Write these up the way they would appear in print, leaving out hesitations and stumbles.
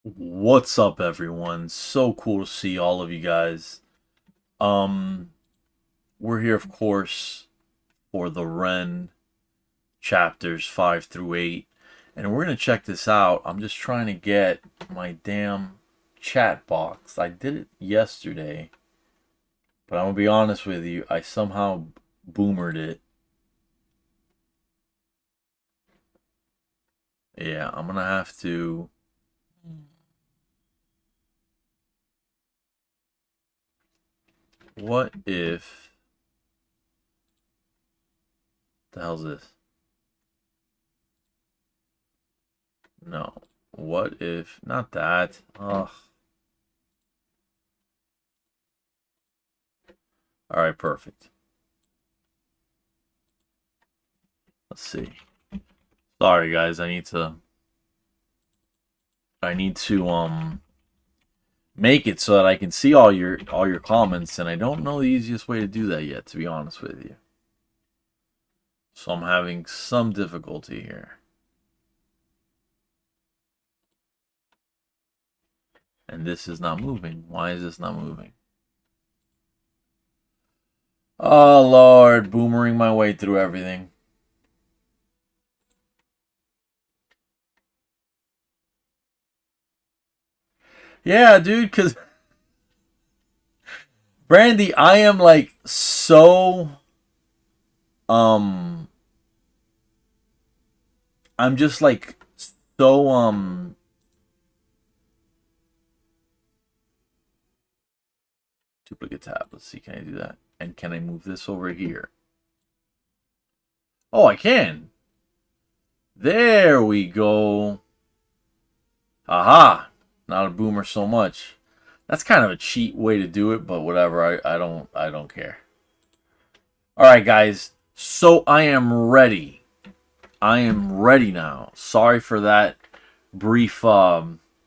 What's up, everyone? So cool to see all of you guys. Um, we're here, of course, for the Ren chapters 5 through 8, and we're gonna check this out. I'm just trying to get my damn chat box. I did it yesterday, but I'm gonna be honest with you, I somehow boomered it. Yeah, I'm gonna have to. What if. The hell's this? No. What if. Not that. Ugh. Alright, perfect. Let's see. Sorry guys, I need to make it so that I can see all your comments, and I don't know the easiest way to do that yet, to be honest with you. So I'm having some difficulty here. And this is not moving. Why is this not moving? Oh Lord, boomering my way through everything. Yeah, dude, because Brandy, I am like so um I'm just like so duplicate tab. Let's see, can I do that? And can I move this over here? Oh, I can. There we go. Aha! Not a boomer so much. That's kind of a cheat way to do it, but whatever. I don't care. All right, guys. So I am ready. I am ready now. Sorry for that brief that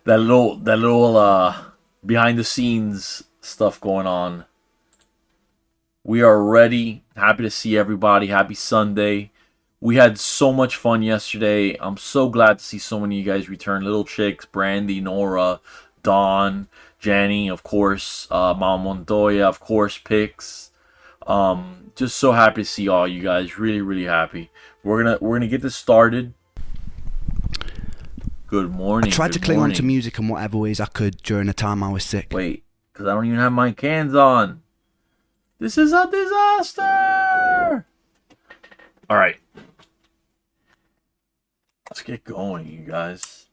little behind the scenes stuff going on. We are ready. Happy to see everybody. Happy Sunday. We had so much fun yesterday. I'm so glad to see so many of you guys return. Little Chicks, Brandy, Nora, Dawn, Janny, of course, Mama Montoya, of course, Pix. Just so happy to see all you guys. Really, really happy. We're gonna get this started. Good morning. I tried to good cling on to morning. music in whatever ways I could during the time I was sick. Wait, because I don't even have my cans on. This is a disaster. All right. Let's get going, you guys.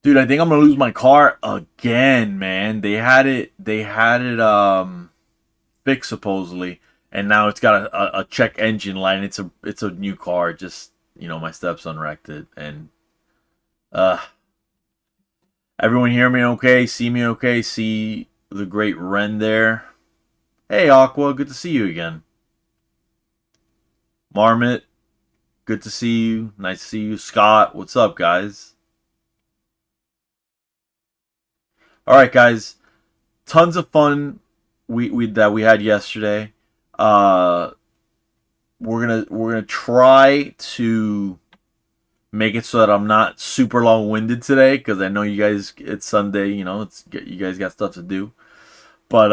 Dude, I think I'm gonna lose my car again, man. They had it fixed supposedly, and now it's got a check engine light. It's a new car. Just my stepson wrecked it, and uh, everyone hear me okay? See me okay? See the great Ren there? Hey, Aqua, good to see you again. Marmot, good to see you. Nice to see you. Scott, what's up, guys? All right, guys. Tons of fun we had yesterday. Uh, we're gonna try to make it so that I'm not super long winded today, because I know you guys. It's Sunday, you guys got stuff to do. But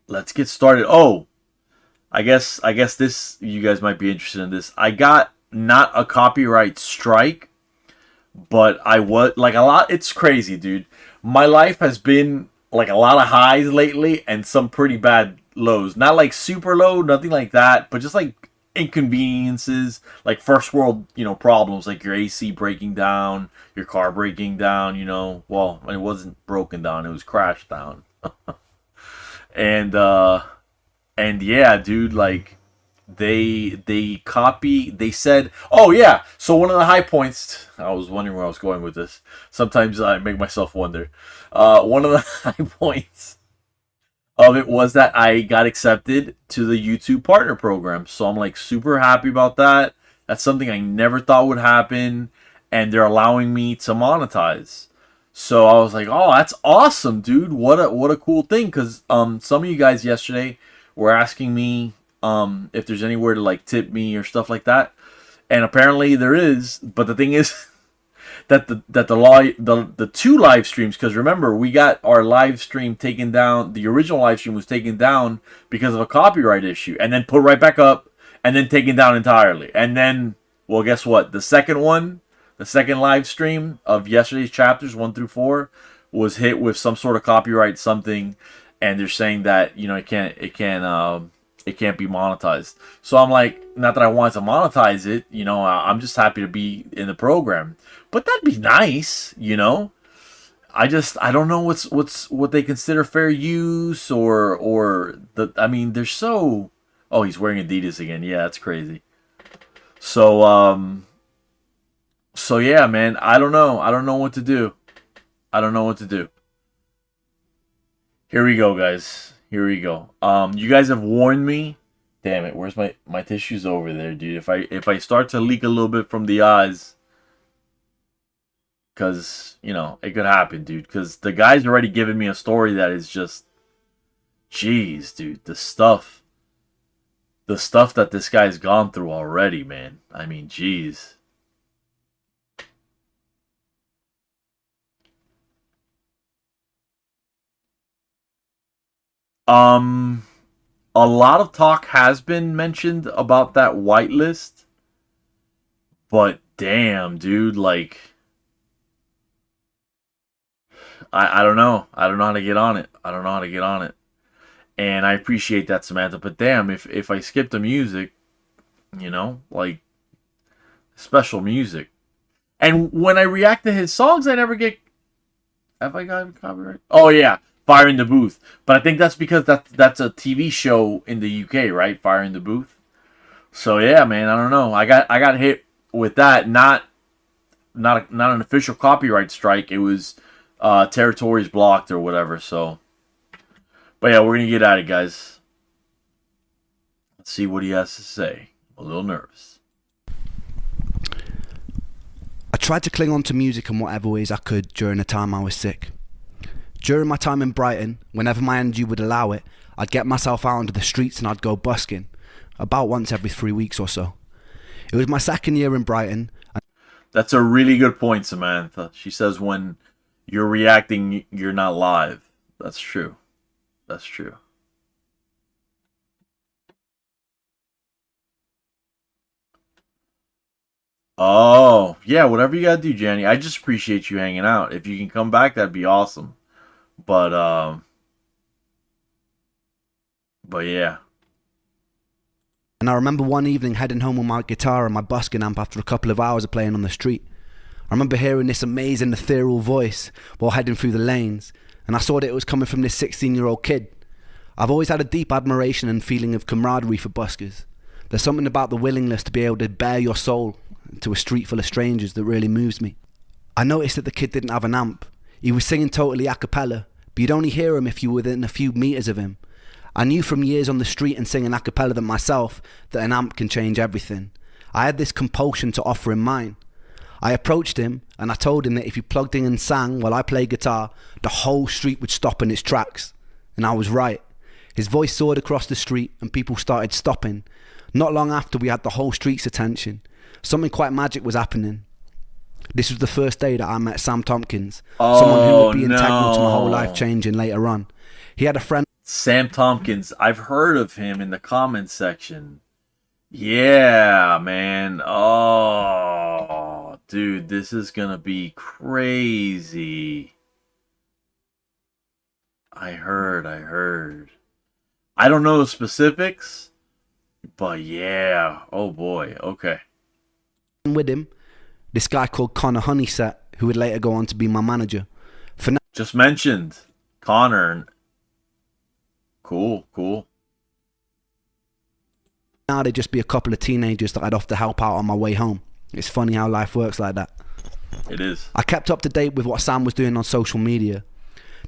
let's get started. Oh, I guess this, you guys might be interested in this. I got not a copyright strike, but I was like a lot. It's crazy, dude. My life has been like a lot of highs lately and some pretty bad lows. Not like super low, nothing like that, but just like inconveniences, like first world, problems, like your AC breaking down, your car breaking down. Well, it wasn't broken down; it was crashed down. And yeah, dude, like they said, oh yeah, so one of the high points, I was wondering where I was going with this. Sometimes I make myself wonder. One of the high points of it was that I got accepted to the YouTube partner program. So I'm like super happy about that. That's something I never thought would happen, and they're allowing me to monetize. So I was like, "Oh, that's awesome, dude! What a cool thing!" Because some of you guys yesterday were asking me if there's anywhere to like tip me or stuff like that. And apparently there is, but the thing is that the two live streams, because remember, we got our live stream taken down. The original live stream was taken down because of a copyright issue, and then put right back up, and then taken down entirely. And then, well, guess what? The second live stream of yesterday's chapters 1 through 4 was hit with some sort of copyright something, and they're saying that it can't be monetized. So I'm like, not that I want to monetize it, I'm just happy to be in the program. But that'd be nice, I don't know what they consider fair use or they're so. Oh, he's wearing Adidas again. Yeah, that's crazy. So yeah, man, I don't know what to do. Here we go, guys. Here we go. You guys have warned me. Damn it, where's my tissues? Over there, dude. If I start to leak a little bit from the eyes, because it could happen, dude. Because the guy's already given me a story that is just, jeez, dude. The stuff that this guy's gone through already, man. I mean, jeez. A lot of talk has been mentioned about that whitelist, but damn, dude, like, I don't know. I don't know how to get on it. And I appreciate that, Samantha, but damn, if I skip the music, like, special music. And when I react to his songs, I never get... Have I gotten copyright? Oh, yeah. Fire in the Booth. But I think that's because that's a TV show in the UK, right? Fire in the Booth. So yeah, man, I don't know. I got hit with that. Not an official copyright strike. It was territories blocked or whatever. So, but yeah, we're gonna get at it, guys. Let's see what he has to say. I'm a little nervous. I tried to cling on to music in whatever ways I could during the time I was sick. During my time in Brighton, whenever my energy would allow it, I'd get myself out onto the streets and I'd go busking, about once every 3 weeks or so. It was my second year in Brighton. That's a really good point, Samantha. She says when you're reacting, you're not live. That's true. That's true. Oh, yeah, whatever you gotta do, Jenny. I just appreciate you hanging out. If you can come back, that'd be awesome. But yeah. And I remember one evening heading home with my guitar and my busking amp after a couple of hours of playing on the street. I remember hearing this amazing ethereal voice while heading through the lanes, and I saw that it was coming from this 16-year-old kid. I've always had a deep admiration and feeling of camaraderie for buskers. There's something about the willingness to be able to bare your soul to a street full of strangers that really moves me. I noticed that the kid didn't have an amp. He was singing totally a cappella, but you'd only hear him if you were within a few meters of him. I knew from years on the street and singing a cappella than myself that an amp can change everything. I had this compulsion to offer him mine. I approached him and I told him that if he plugged in and sang while I played guitar, the whole street would stop in its tracks. And I was right. His voice soared across the street and people started stopping. Not long after, we had the whole street's attention. Something quite magic was happening. This was the first day that I met Sam Tomkins, someone who would be integral to my whole life changing later on. He had a friend... Sam Tomkins, I've heard of him in the comments section. Yeah, man. Oh, dude, this is gonna be crazy. I heard. I don't know the specifics, but yeah. Oh boy, okay. With him, this guy called Connor Honeysett, who would later go on to be my manager. For now, just mentioned Connor. Cool. Now they'd just be a couple of teenagers that I'd have to help out on my way home. It's funny how life works like that. It is. I kept up to date with what Sam was doing on social media.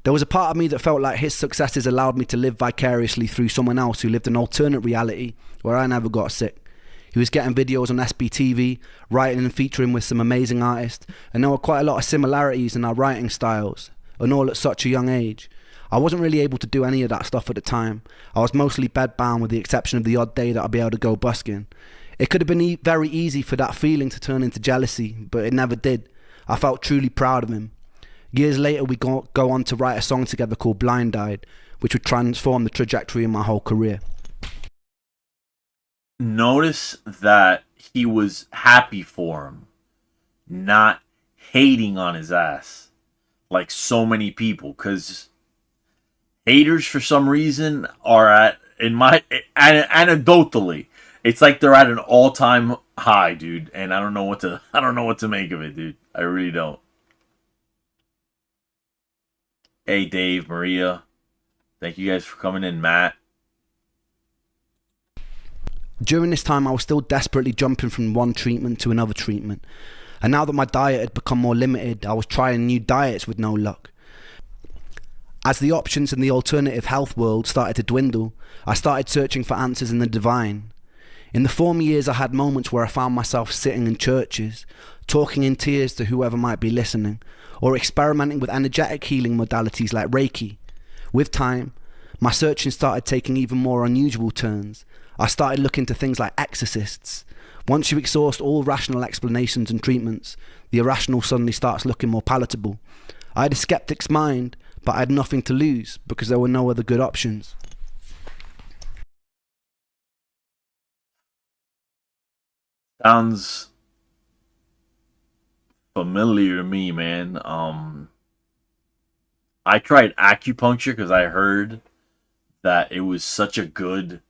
There was a part of me that felt like his successes allowed me to live vicariously through someone else who lived an alternate reality where I never got sick. He was getting videos on SBTV, writing and featuring with some amazing artists, and there were quite a lot of similarities in our writing styles, and all at such a young age. I wasn't really able to do any of that stuff at the time. I was mostly bedbound with the exception of the odd day that I'd be able to go busking. It could have been very easy for that feeling to turn into jealousy, but it never did. I felt truly proud of him. Years later, we go on to write a song together called Blind Eyed, which would transform the trajectory of my whole career. Notice that he was happy for him, not hating on his ass like so many people, because haters for some reason are at, in my anecdotally, it's like they're at an all-time high, dude, and I don't know what to make of it, dude. I really don't. Hey, Dave, Maria, thank you guys for coming in. Matt. During this time, I was still desperately jumping from one treatment to another treatment. And now that my diet had become more limited, I was trying new diets with no luck. As the options in the alternative health world started to dwindle, I started searching for answers in the divine. In the former years, I had moments where I found myself sitting in churches, talking in tears to whoever might be listening, or experimenting with energetic healing modalities like Reiki. With time, my searching started taking even more unusual turns. I started looking to things like exorcists. Once you exhaust all rational explanations and treatments, the irrational suddenly starts looking more palatable. I had a skeptic's mind, but I had nothing to lose because there were no other good options. Sounds familiar to me, man. I tried acupuncture because I heard that it was such a good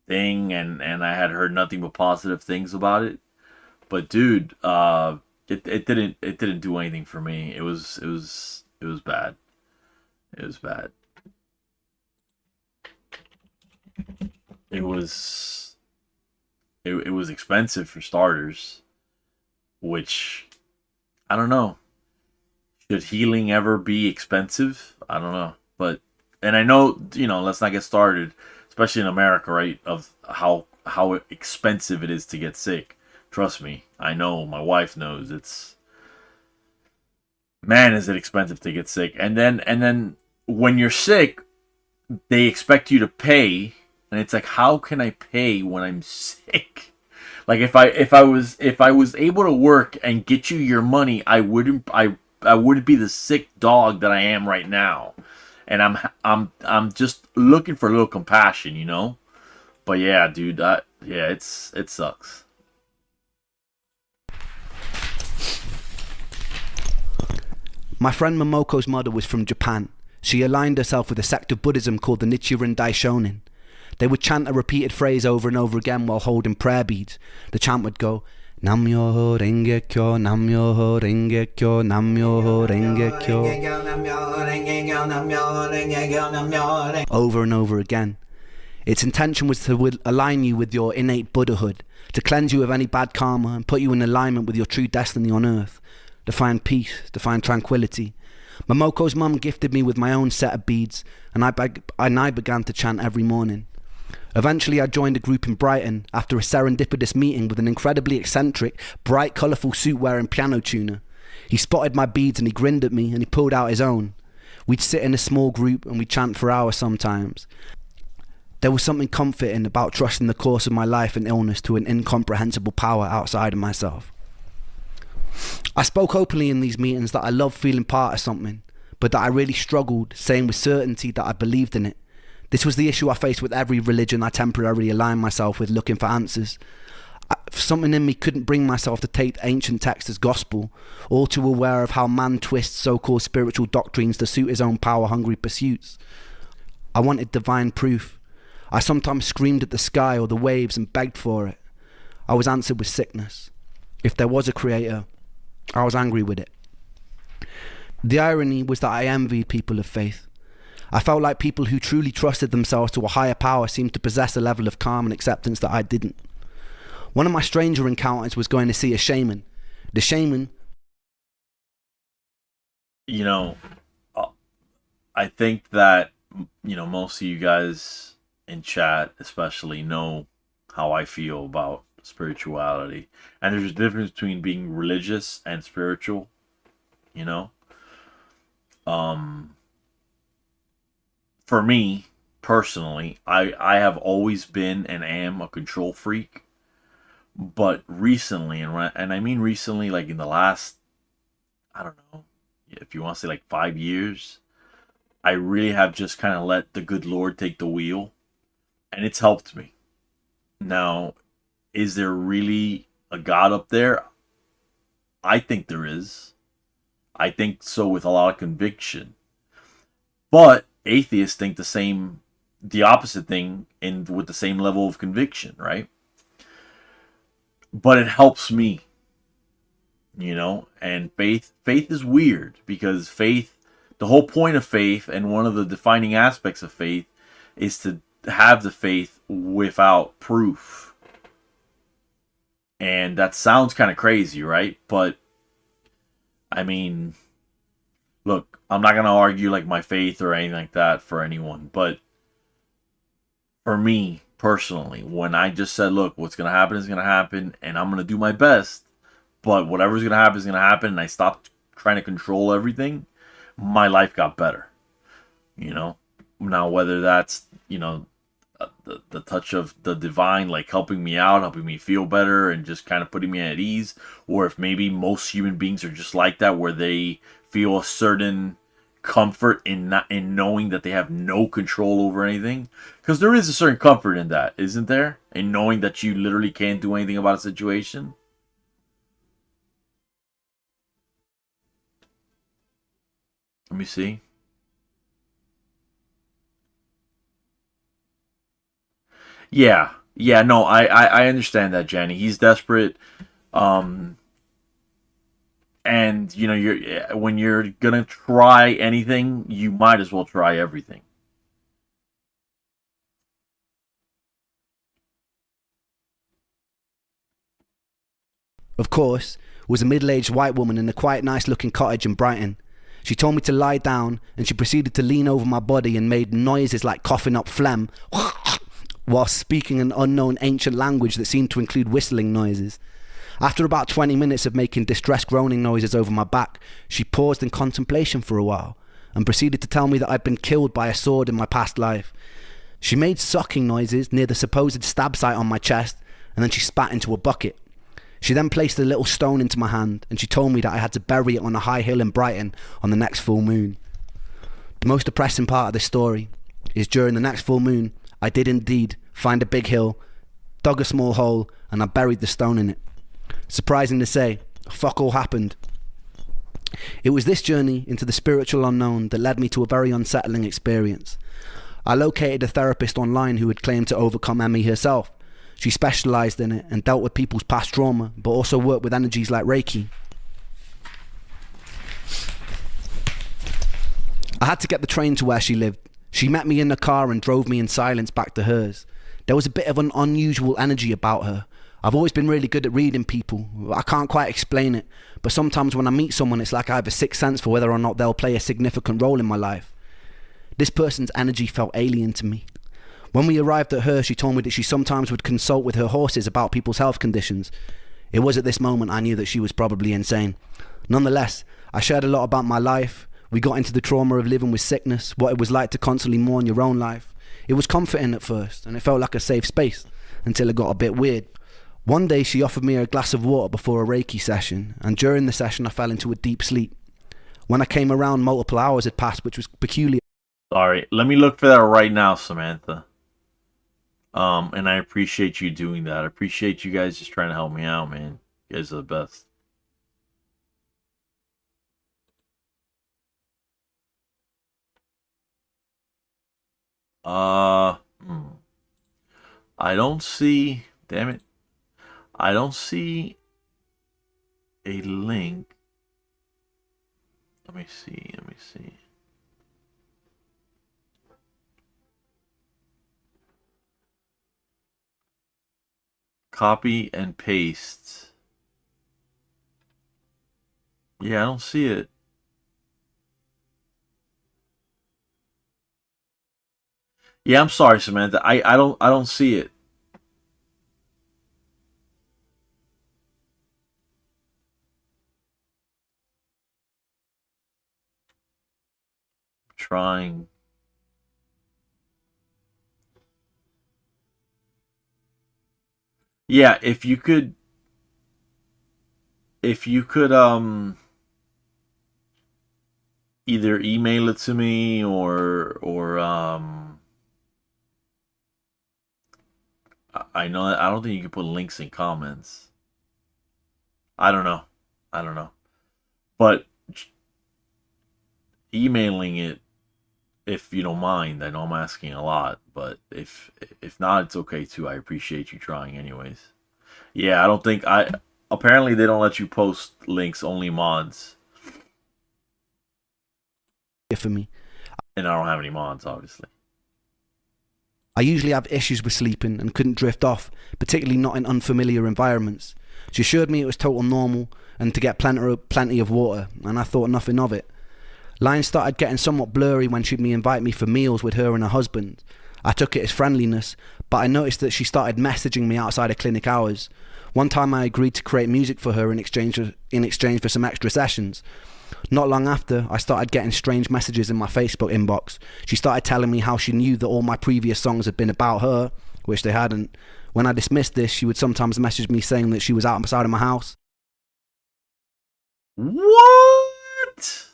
thing, and I had heard nothing but positive things about it. But dude, it didn't do anything for me. It was bad. It was bad. It was it was expensive for starters, which I don't know. Should healing ever be expensive? I don't know. But and I know, let's not get started, especially in America, right, of how expensive it is to get sick. Trust me, I know, my wife knows. It's, man, is it expensive to get sick. And then when you're sick, they expect you to pay, and it's like, how can I pay when I'm sick? Like if I was able to work and get you your money, I wouldn't be the sick dog that I am right now. And I'm just looking for a little compassion. But yeah, dude, it sucks. My friend Momoko's mother was from Japan. She aligned herself with a sect of Buddhism called the Nichiren Daishonin. They would chant a repeated phrase over and over again while holding prayer beads. The chant would go, Nam-myoho Renge Kyo, Nam-myoho Renge Kyo, Nam-myoho Renge Kyo, over and over again. Its intention was to align you with your innate Buddhahood, to cleanse you of any bad karma and put you in alignment with your true destiny on earth, to find peace, to find tranquility. Momoko's mum gifted me with my own set of beads, and I began to chant every morning. Eventually I joined a group in Brighton after a serendipitous meeting with an incredibly eccentric, bright, colourful suit-wearing piano tuner. He spotted my beads and he grinned at me and he pulled out his own. We'd sit in a small group and we'd chant for hours sometimes. There was something comforting about trusting the course of my life and illness to an incomprehensible power outside of myself. I spoke openly in these meetings that I loved feeling part of something, but that I really struggled saying with certainty that I believed in it. This was the issue I faced with every religion I temporarily aligned myself with, looking for answers. Something in me couldn't bring myself to take ancient texts as gospel, all too aware of how man twists so-called spiritual doctrines to suit his own power-hungry pursuits. I wanted divine proof. I sometimes screamed at the sky or the waves and begged for it. I was answered with sickness. If there was a creator, I was angry with it. The irony was that I envied people of faith. I felt like people who truly trusted themselves to a higher power seemed to possess a level of calm and acceptance that I didn't. One of my stranger encounters was going to see a shaman. The shaman... I think that, most of you guys in chat especially know how I feel about spirituality. And there's a difference between being religious and spiritual, For me, personally, I have always been and am a control freak. But recently, and I mean recently, like in the last, I don't know, if you want to say like 5 years, I really have just kind of let the good Lord take the wheel, and it's helped me. Now, is there really a God up there? I think there is. I think so with a lot of conviction. But atheists think the opposite thing, and with the same level of conviction, right? But it helps me, and faith is weird because the whole point of faith and one of the defining aspects of faith is to have the faith without proof. And that sounds kind of crazy, right? But I mean, look, I'm not going to argue like my faith or anything like that for anyone, but for me personally, when I just said, look, what's going to happen is going to happen and I'm going to do my best, but whatever's going to happen is going to happen, and I stopped trying to control everything, my life got better. you know Now, whether that's the touch of the divine, like helping me out, helping me feel better, and just kind of putting me at ease, or if maybe most human beings are just like that, where they feel a certain comfort in knowing that they have no control over anything, because there is a certain comfort in that, isn't there, in knowing that you literally can't do anything about a situation. Let me see. Yeah, yeah, no, I understand that, Jenny. He's desperate. um and you're when you're gonna try anything, you might as well try everything. Of course, was a middle-aged white woman in a quite nice-looking cottage in Brighton. She told me to lie down, and she proceeded to lean over my body and made noises like coughing up phlegm while speaking an unknown ancient language that seemed to include whistling noises. After about 20 minutes of making distressed groaning noises over my back, she paused in contemplation for a while and proceeded to tell me that I'd been killed by a sword in my past life. She made sucking noises near the supposed stab site on my chest, and then she spat into a bucket. She then placed a little stone into my hand, and she told me that I had to bury it on a high hill in Brighton on the next full moon. The most depressing part of this story is during the next full moon, I did indeed find a big hill, dug a small hole, and I buried the stone in it. Surprising to say, fuck all happened. It was this journey into the spiritual unknown that led me to a very unsettling experience. I located a therapist online who had claimed to overcome ME herself. She specialised in it and dealt with people's past trauma, but also worked with energies like Reiki. I had to get the train to where she lived. She met me in the car and drove me in silence back to hers. There was a bit of an unusual energy about her. I've always been really good at reading people. I can't quite explain it, but sometimes when I meet someone, it's like I have a sixth sense for whether or not they'll play a significant role in my life. This person's energy felt alien to me. When we arrived at her, she told me that she sometimes would consult with her horses about people's health conditions. It was at this moment I knew that she was probably insane. Nonetheless, I shared a lot about my life. We got into the trauma of living with sickness, what it was like to constantly mourn your own life. It was comforting at first, and it felt like a safe space, until it got a bit weird. One day she offered me a glass of water before a Reiki session, and during the session I fell into a deep sleep. When I came around, multiple hours had passed, which was peculiar. Sorry, let me look for that right now, Samantha. And I appreciate you doing that. I appreciate you guys just trying to help me out, man. You guys are the best. Uh, hmm. I don't see. Damn it. I don't see a link. Let me see. Let me see. Copy and paste. Yeah, I don't see it. Yeah, I'm sorry, Samantha. I don't see it. Trying. Yeah, if you could either email it to me or I know I don't think you can put links in comments. I don't know. I don't know. But emailing it, if you don't mind. I know I'm asking a lot, but if not, it's okay too. I appreciate you trying anyways. Yeah, I don't think I apparently they don't let you post links, only mods. For me. And I don't have any mods, obviously. I usually have issues with sleeping and couldn't drift off, particularly not in unfamiliar environments. She assured me it was total normal and to get plenty of water, and I thought nothing of it. Lines started getting somewhat blurry when she'd invite me for meals with her and her husband. I took it as friendliness, but I noticed that she started messaging me outside of clinic hours. One time I agreed to create music for her in exchange for some extra sessions. Not long after, I started getting strange messages in my Facebook inbox. She started telling me how she knew that all my previous songs had been about her, which they hadn't. When I dismissed this, she would sometimes message me saying that she was outside of my house. What?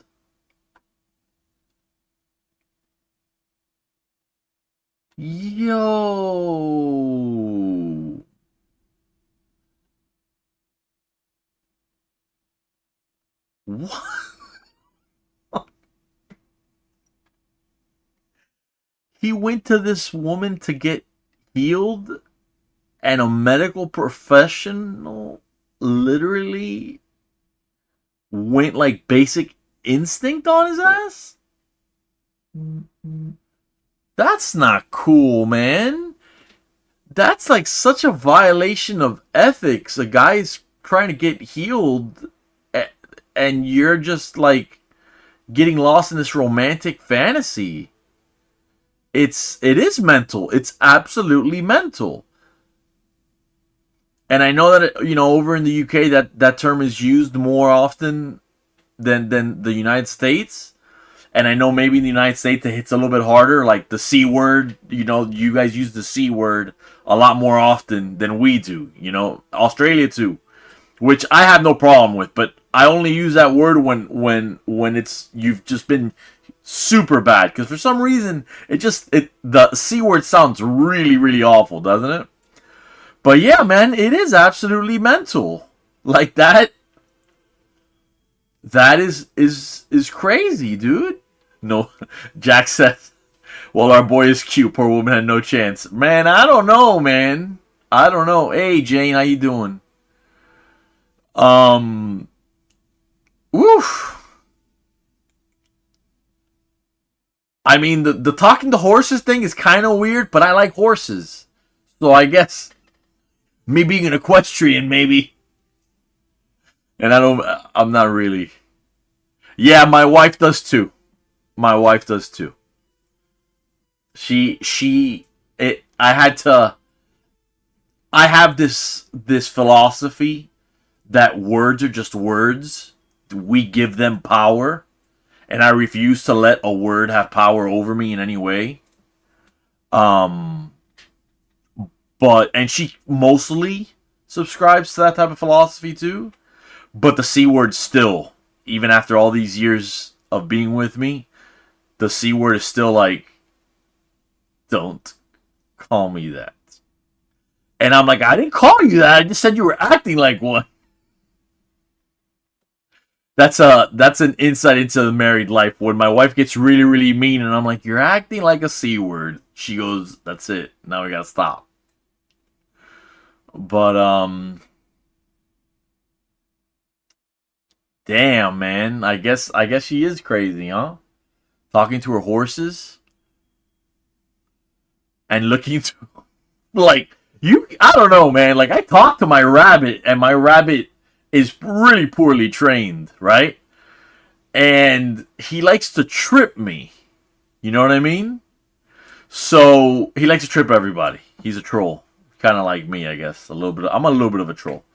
Yo. What? He went to this woman to get healed, and a medical professional literally went like basic instinct on his ass? That's not cool, man. That's like such a violation of ethics. A guy's trying to get healed, and you're just like getting lost in this romantic fantasy. It is mental. It's absolutely mental. And I know that over in the UK that term is used more often than the United States. And I know maybe in the United States it hits a little bit harder, like the C word. You guys use the C word a lot more often than we do. Australia too, which I have no problem with. But I only use that word when you've just been super bad, because for some reason the C word sounds really, really awful, doesn't it? But yeah, man, it is absolutely mental. Like that is crazy, dude. No, Jack says, well, our boy is cute. Poor woman had no chance. Man, I don't know, man. I don't know. Hey, Jane, how you doing? Oof. I mean, the talking to horses thing is kind of weird, but I like horses. So I guess me being an equestrian, maybe. And I'm not really. Yeah, my wife does too. My wife does too. I have this philosophy that words are just words. We give them power. And I refuse to let a word have power over me in any way. And she mostly subscribes to that type of philosophy too. But the C word still, even after all these years of being with me, the C word is still like, don't call me that. And I'm like, I didn't call you that. I just said you were acting like one. That's an insight into the married life. When my wife gets really, really mean and I'm like, you're acting like a C word, she goes, that's it. Now we gotta stop. But damn, man. I guess she is crazy, huh? Talking to her horses and looking to like I don't know, man. Like I talk to my rabbit, and my rabbit is really poorly trained, right? And he likes to trip me. You know what I mean? So he likes to trip everybody. He's a troll. Kind of like me, I guess. I'm a little bit of a troll.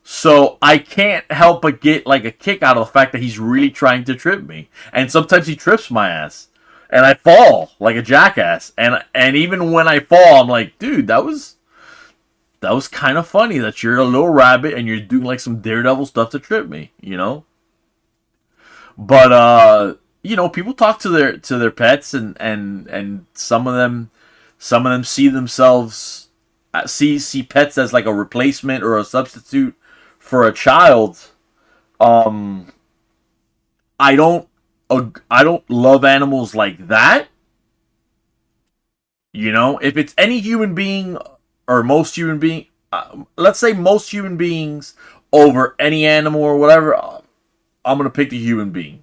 So I can't help but get like a kick out of the fact that he's really trying to trip me. And sometimes he trips my ass. And I fall like a jackass. And even when I fall, I'm like, dude, that was that was kind of funny that you're a little rabbit and you're doing like some daredevil stuff to trip me, you know. But you know, people talk to their pets, and some of them see themselves see pets as like a replacement or a substitute for a child. Um, I don't love animals like that. You know, if it's any human being or most human being, let's say most human beings over any animal or whatever, I'm gonna pick the human being,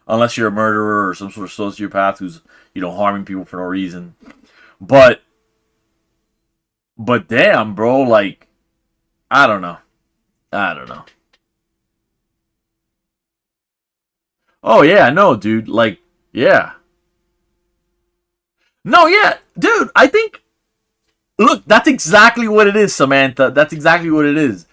unless you're a murderer or some sort of sociopath who's harming people for no reason. But damn, bro, like I don't know, I don't know. Oh yeah, no, dude, like yeah, no, yeah, dude, I think look, that's exactly what it is, Samantha. That's exactly what it is.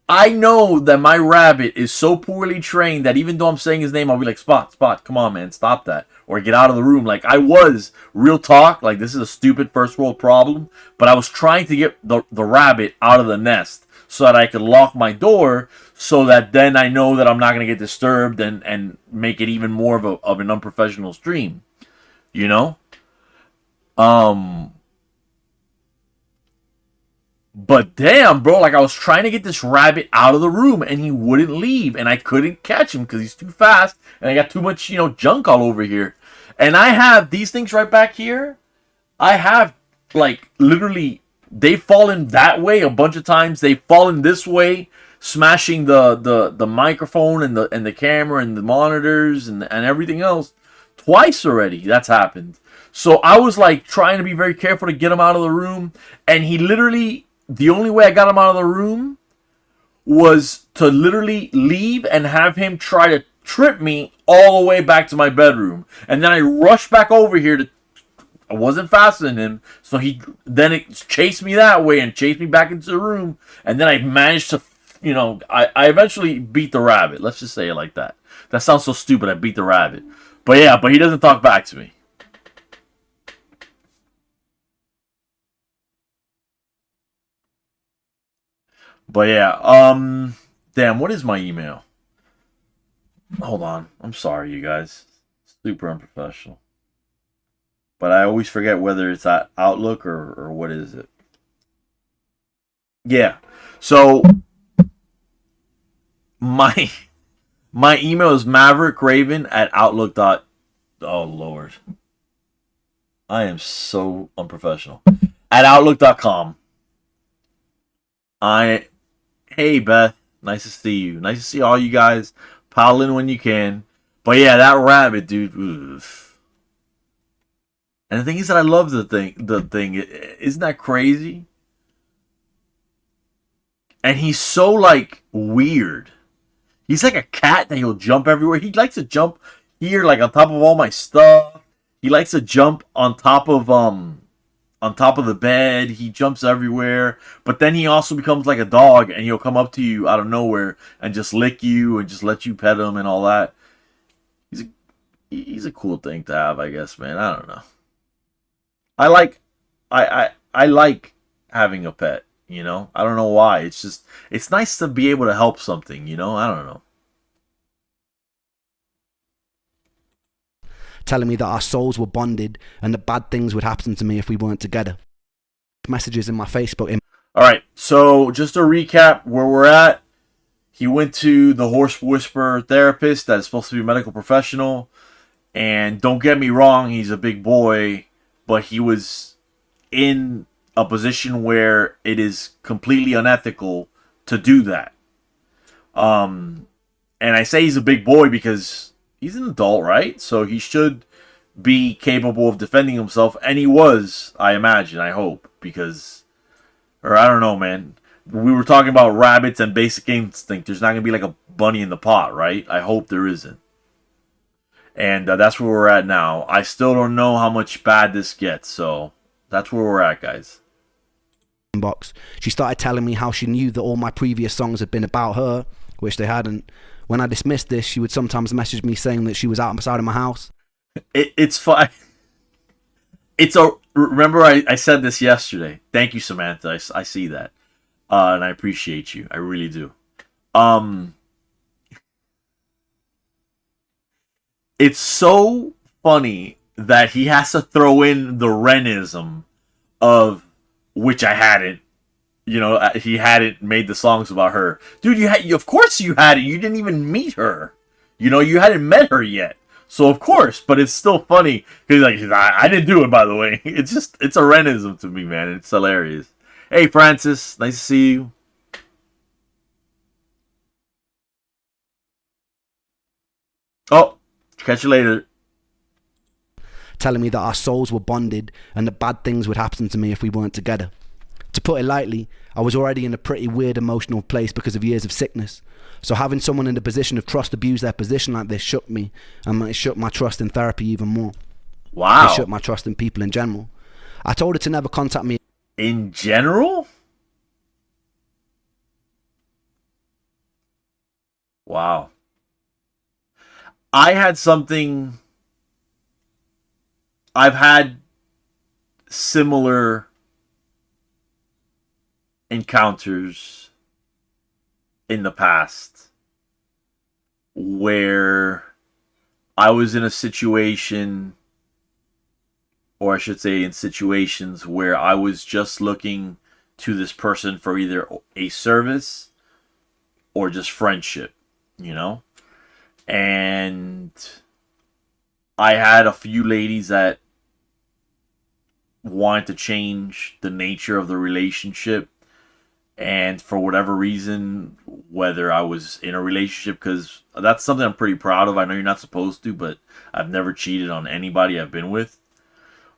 I know that my rabbit is so poorly trained that even though I'm saying his name, I'll be like, Spot, Spot, come on, man, stop that. Or get out of the room. Like, I was, real talk, like, this is a stupid first world problem, but I was trying to get the rabbit out of the nest so that I could lock my door so that then I know that I'm not going to get disturbed and make it even more of an unprofessional stream. You know? Um, But damn, bro, like I was trying to get this rabbit out of the room and he wouldn't leave and I couldn't catch him because he's too fast and I got too much, junk all over here. And I have these things right back here. I have like literally they've fallen that way a bunch of times. They've fallen this way, smashing the microphone and the camera and the monitors and everything else twice already. That's happened. So I was like trying to be very careful to get him out of the room and he literally the only way I got him out of the room was to literally leave and have him try to trip me all the way back to my bedroom. And then I rushed back over here I wasn't faster than him, so it chased me that way and chased me back into the room. And then I managed to, I eventually beat the rabbit. Let's just say it like that. That sounds so stupid. I beat the rabbit. But yeah, he doesn't talk back to me. But yeah, damn, what is my email? Hold on. I'm sorry, you guys. Super unprofessional. But I always forget whether it's at Outlook or what is it. Yeah. So my my email is maverickraven@outlook. Oh Lord. I am so unprofessional. At outlook.com. Hey Beth, nice to see you. Nice to see all you guys. Pile in when you can. But yeah, that rabbit, dude. Oof. And the thing is that I love the thing. Isn't that crazy? And he's so like weird. He's like a cat that he'll jump everywhere. He likes to jump here, like on top of all my stuff. He likes to jump on top of the bed. He jumps everywhere. But then he also becomes like a dog and he'll come up to you out of nowhere and just lick you and just let you pet him and all that. He's a cool thing to have, I guess, man. I don't know. I like having a pet, I don't know why. It's nice to be able to help something, I don't know. Telling me that our souls were bonded and that bad things would happen to me if we weren't together. Messages in my Facebook. All right, so just to recap where we're at, he went to the horse whisperer therapist that is supposed to be a medical professional, and don't get me wrong, he's a big boy, but he was in a position where it is completely unethical to do that. And I say he's a big boy because he's an adult, right? So he should be capable of defending himself. And he was, I imagine, I hope. Or I don't know, man. We were talking about rabbits and basic instinct. There's not going to be like a bunny in the pot, right? I hope there isn't. And that's where we're at now. I still don't know how much bad this gets. So that's where we're at, guys. Box. She started telling me how she knew that all my previous songs had been about her, which they hadn't. When I dismissed this, she would sometimes message me saying that she was outside of my house. It's fine. Remember I said this yesterday. Thank you, Samantha. I see that. And I appreciate you. I really do. Um, it's so funny that he has to throw in the Renism of which I hadn't. He hadn't made the songs about her, dude. Of course, you had it. You didn't even meet her. You hadn't met her yet. So of course, but it's still funny because I didn't do it, by the way. It's a Renism to me, man. It's hilarious. Hey, Francis, nice to see you. Oh, catch you later. telling me that our souls were bonded and that bad things would happen to me if we weren't together. To put it lightly, I was already in a pretty weird emotional place because of years of sickness. So having someone in the position of trust abuse their position like this shook me, and it shook my trust in therapy even more. Wow. It shook my trust in people in general. I told her to never contact me. In general? Wow. I've had similar encounters in the past where I was in a situation, or I should say in situations where I was just looking to this person for either a service or just friendship, and I had a few ladies that wanted to change the nature of the relationship. And for whatever reason, whether I was in a relationship, because that's something I'm pretty proud of. I know you're not supposed to, but I've never cheated on anybody I've been with.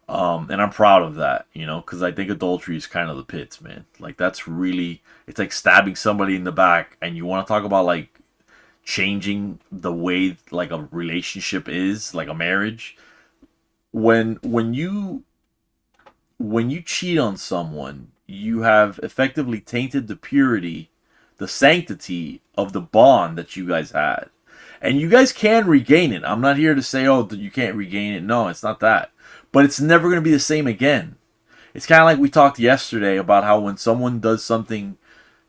And I'm proud of that, because I think adultery is kind of the pits, man. Like, that's really, it's like stabbing somebody in the back, and you want to talk about, like, changing the way, like, a relationship is, like a marriage. When you cheat on someone, you have effectively tainted the purity, the sanctity of the bond that you guys had. And you guys can regain it. I'm not here to say, oh, you can't regain it. No, it's not that. But it's never going to be the same again. It's kind of like we talked yesterday about how when someone does something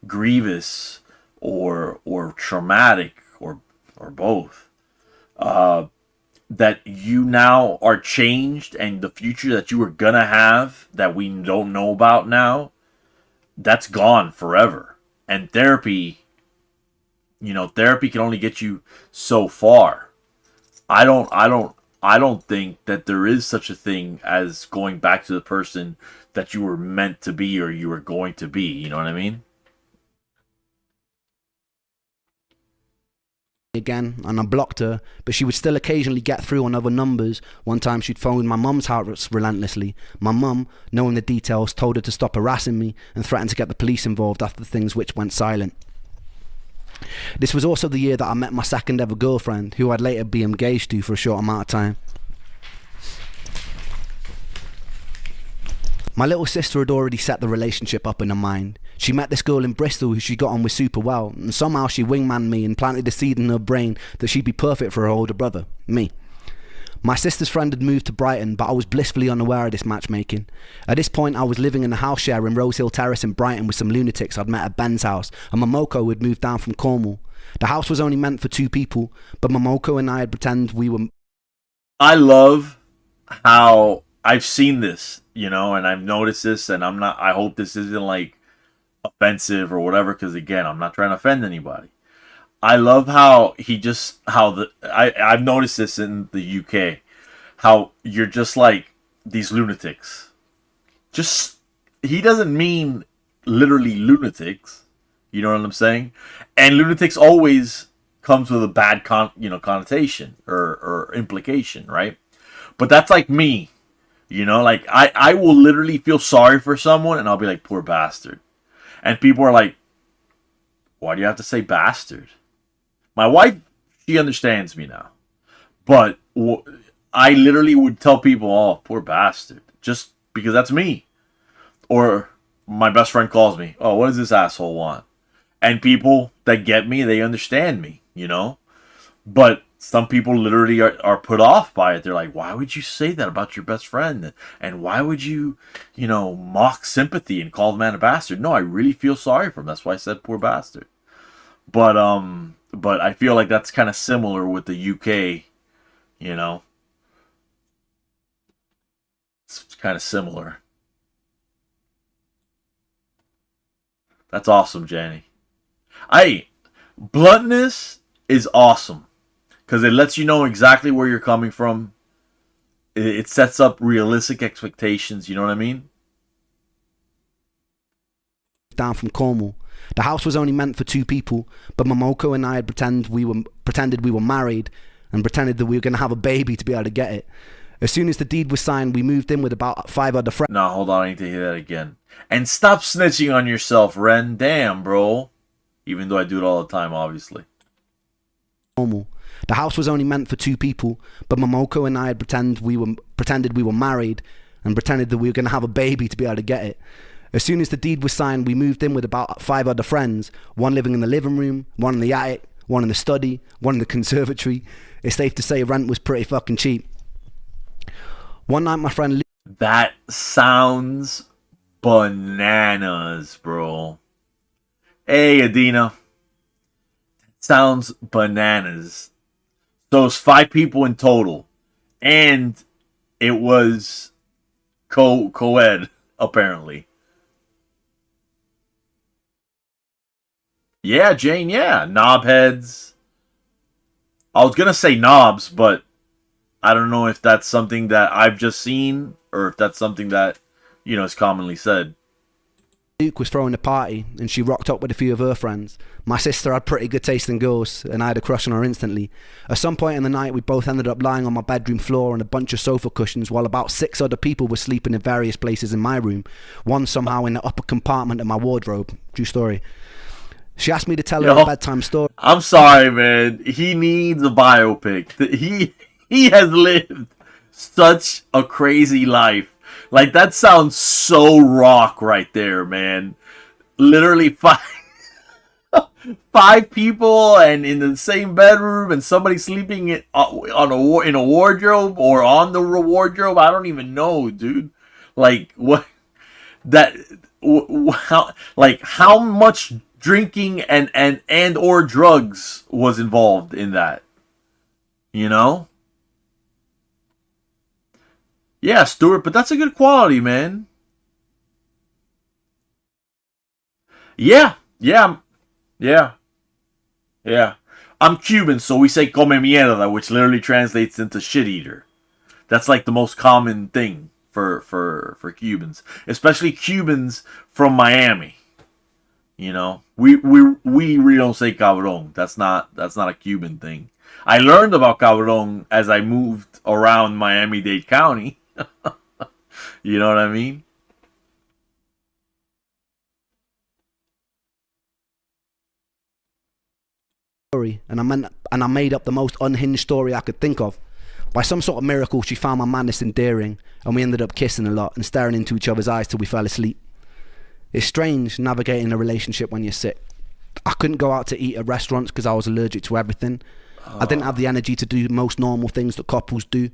grievous or traumatic or both, that you now are changed, and the future that you were gonna have that we don't know about now, that's gone forever. And therapy can only get you so far. I don't think that there is such a thing as going back to the person that you were meant to be or you were going to be. You know what I mean? Again, and I blocked her, but she would still occasionally get through on other numbers. One time she'd phoned my mum's house relentlessly. My mum, knowing the details, told her to stop harassing me and threatened to get the police involved after things which went silent. This was also the year that I met my second ever girlfriend, who I'd later be engaged to for a short amount of time. My little sister had already set the relationship up in her mind. She met this girl in Bristol who she got on with super well, and somehow she wingmanned me and planted a seed in her brain that she'd be perfect for her older brother, me. My sister's friend had moved to Brighton, but I was blissfully unaware of this matchmaking. At this point, I was living in a house share in Rosehill Terrace in Brighton with some lunatics I'd met at Ben's house, and Momoko had moved down from Cornwall. The house was only meant for 2 people, but Momoko and I had pretended we were... I love how I've seen this, and I've noticed this, and I hope this isn't like offensive or whatever, because again, I'm not trying to offend anybody. I love how I've noticed this in the UK, how you're just like these lunatics. He doesn't mean literally lunatics, you know what I'm saying? And lunatics always comes with a bad connotation or implication, right? But that's like me, like I will literally feel sorry for someone and I'll be like, poor bastard. And people are like, why do you have to say bastard? My wife, she understands me now. But I literally would tell people, oh, poor bastard. Just because that's me. Or my best friend calls me, oh, what does this asshole want? And people that get me, they understand me, But some people literally are put off by it. They're like, why would you say that about your best friend? And why would you, mock sympathy and call the man a bastard? No, I really feel sorry for him. That's why I said poor bastard. But I feel like that's kind of similar with the UK, It's kind of similar. That's awesome, Jenny. Bluntness is awesome because it lets you know exactly where you're coming from. It sets up realistic expectations. You know what I mean? Down from Cornwall. The house was only meant for 2 people, but Momoko and I had pretended we were married and pretended that we were going to have a baby to be able to get it. As soon as the deed was signed, we moved in with about 5 other friends. No, hold on, I need to hear that again. And stop snitching on yourself, Ren. Damn, bro. Even though I do it all the time, obviously. The house was only meant for 2 people, but Momoko and I had pretended we were married and pretended that we were going to have a baby to be able to get it. As soon as the deed was signed, we moved in with about 5 other friends, one living in the living room, one in the attic, one in the study, one in the conservatory. It's safe to say rent was pretty fucking cheap. One night my friend... That sounds bananas, bro. Hey, Adina. Sounds bananas. So it's 5 people in total. And it was co-ed, apparently. Yeah, Jane, yeah. Knobheads. I was going to say knobs, but I don't know if that's something that I've just seen or if that's something that, is commonly said. Luke was throwing a party and she rocked up with a few of her friends. My sister had pretty good taste in girls and I had a crush on her instantly. At some point in the night we both ended up lying on my bedroom floor on a bunch of sofa cushions while about 6 other people were sleeping in various places in my room. One somehow in the upper compartment of my wardrobe. True story. She asked me to tell her a bedtime story. I'm sorry, man. He needs a biopic. He has lived such a crazy life. Like, that sounds so rock right there, man. Literally 5 people and in the same bedroom and somebody sleeping in a wardrobe or on the wardrobe. I don't even know, dude. Like, what? How much drinking and or drugs was involved in that? Yeah, Stuart, but that's a good quality, man. Yeah. I'm Cuban, so we say come mierda, which literally translates into shit eater. That's like the most common thing for Cubans, especially Cubans from Miami. We really don't say cabrón. That's not a Cuban thing. I learned about cabrón as I moved around Miami-Dade County. You know what I mean? And I made up the most unhinged story I could think of. By some sort of miracle, she found my madness endearing, and we ended up kissing a lot and staring into each other's eyes till we fell asleep. It's strange navigating a relationship when you're sick. I couldn't go out to eat at restaurants because I was allergic to everything. I didn't have the energy to do most normal things that couples do.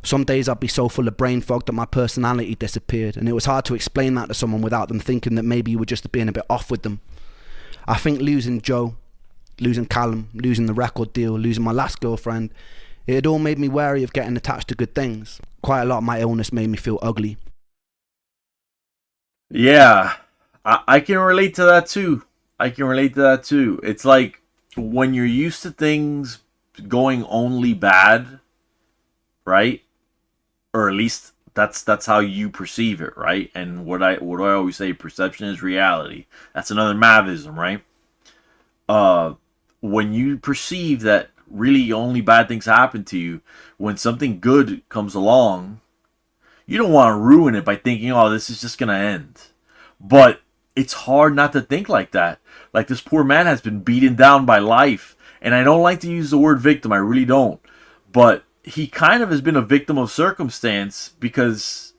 Some days I'd be so full of brain fog that my personality disappeared, and it was hard to explain that to someone without them thinking that maybe you were just being a bit off with them. I think losing Joe, losing Callum, losing the record deal, losing my last girlfriend, it had all made me wary of getting attached to good things. Quite a lot of my illness made me feel ugly. Yeah, I can relate to that too. It's like when you're used to things going only bad, right? Or at least that's how you perceive it, right? And what I always say, perception is reality. That's another Mavism, right? When you perceive that really only bad things happen to you, when something good comes along, you don't want to ruin it by thinking, oh, this is just gonna end. But it's hard not to think like that. Like, this poor man has been beaten down by life. And I don't like to use the word victim, I really don't. But he kind of has been a victim of circumstance because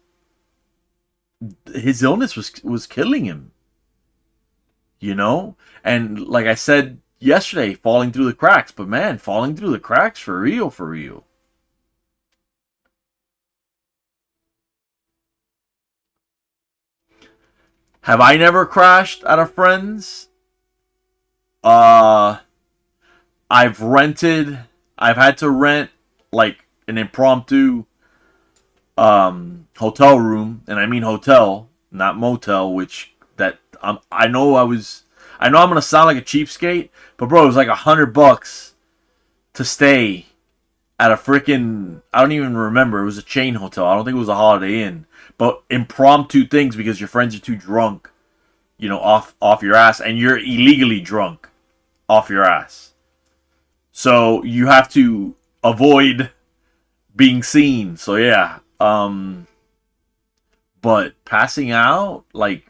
his illness was killing him. And like I said yesterday, falling through the cracks. But man, falling through the cracks for real, for real. Have I never crashed at a friend's? Uh, I've rented. I've had to rent like an impromptu hotel room, and I mean hotel, not motel. Which that I know I was. I know I'm gonna sound like a cheapskate, but bro, it was like $100 to stay at a freaking. I don't even remember. It was a chain hotel. I don't think it was a Holiday Inn. But impromptu things because your friends are too drunk, off your ass, and you're illegally drunk off your ass. So you have to avoid being seen. So yeah. But passing out like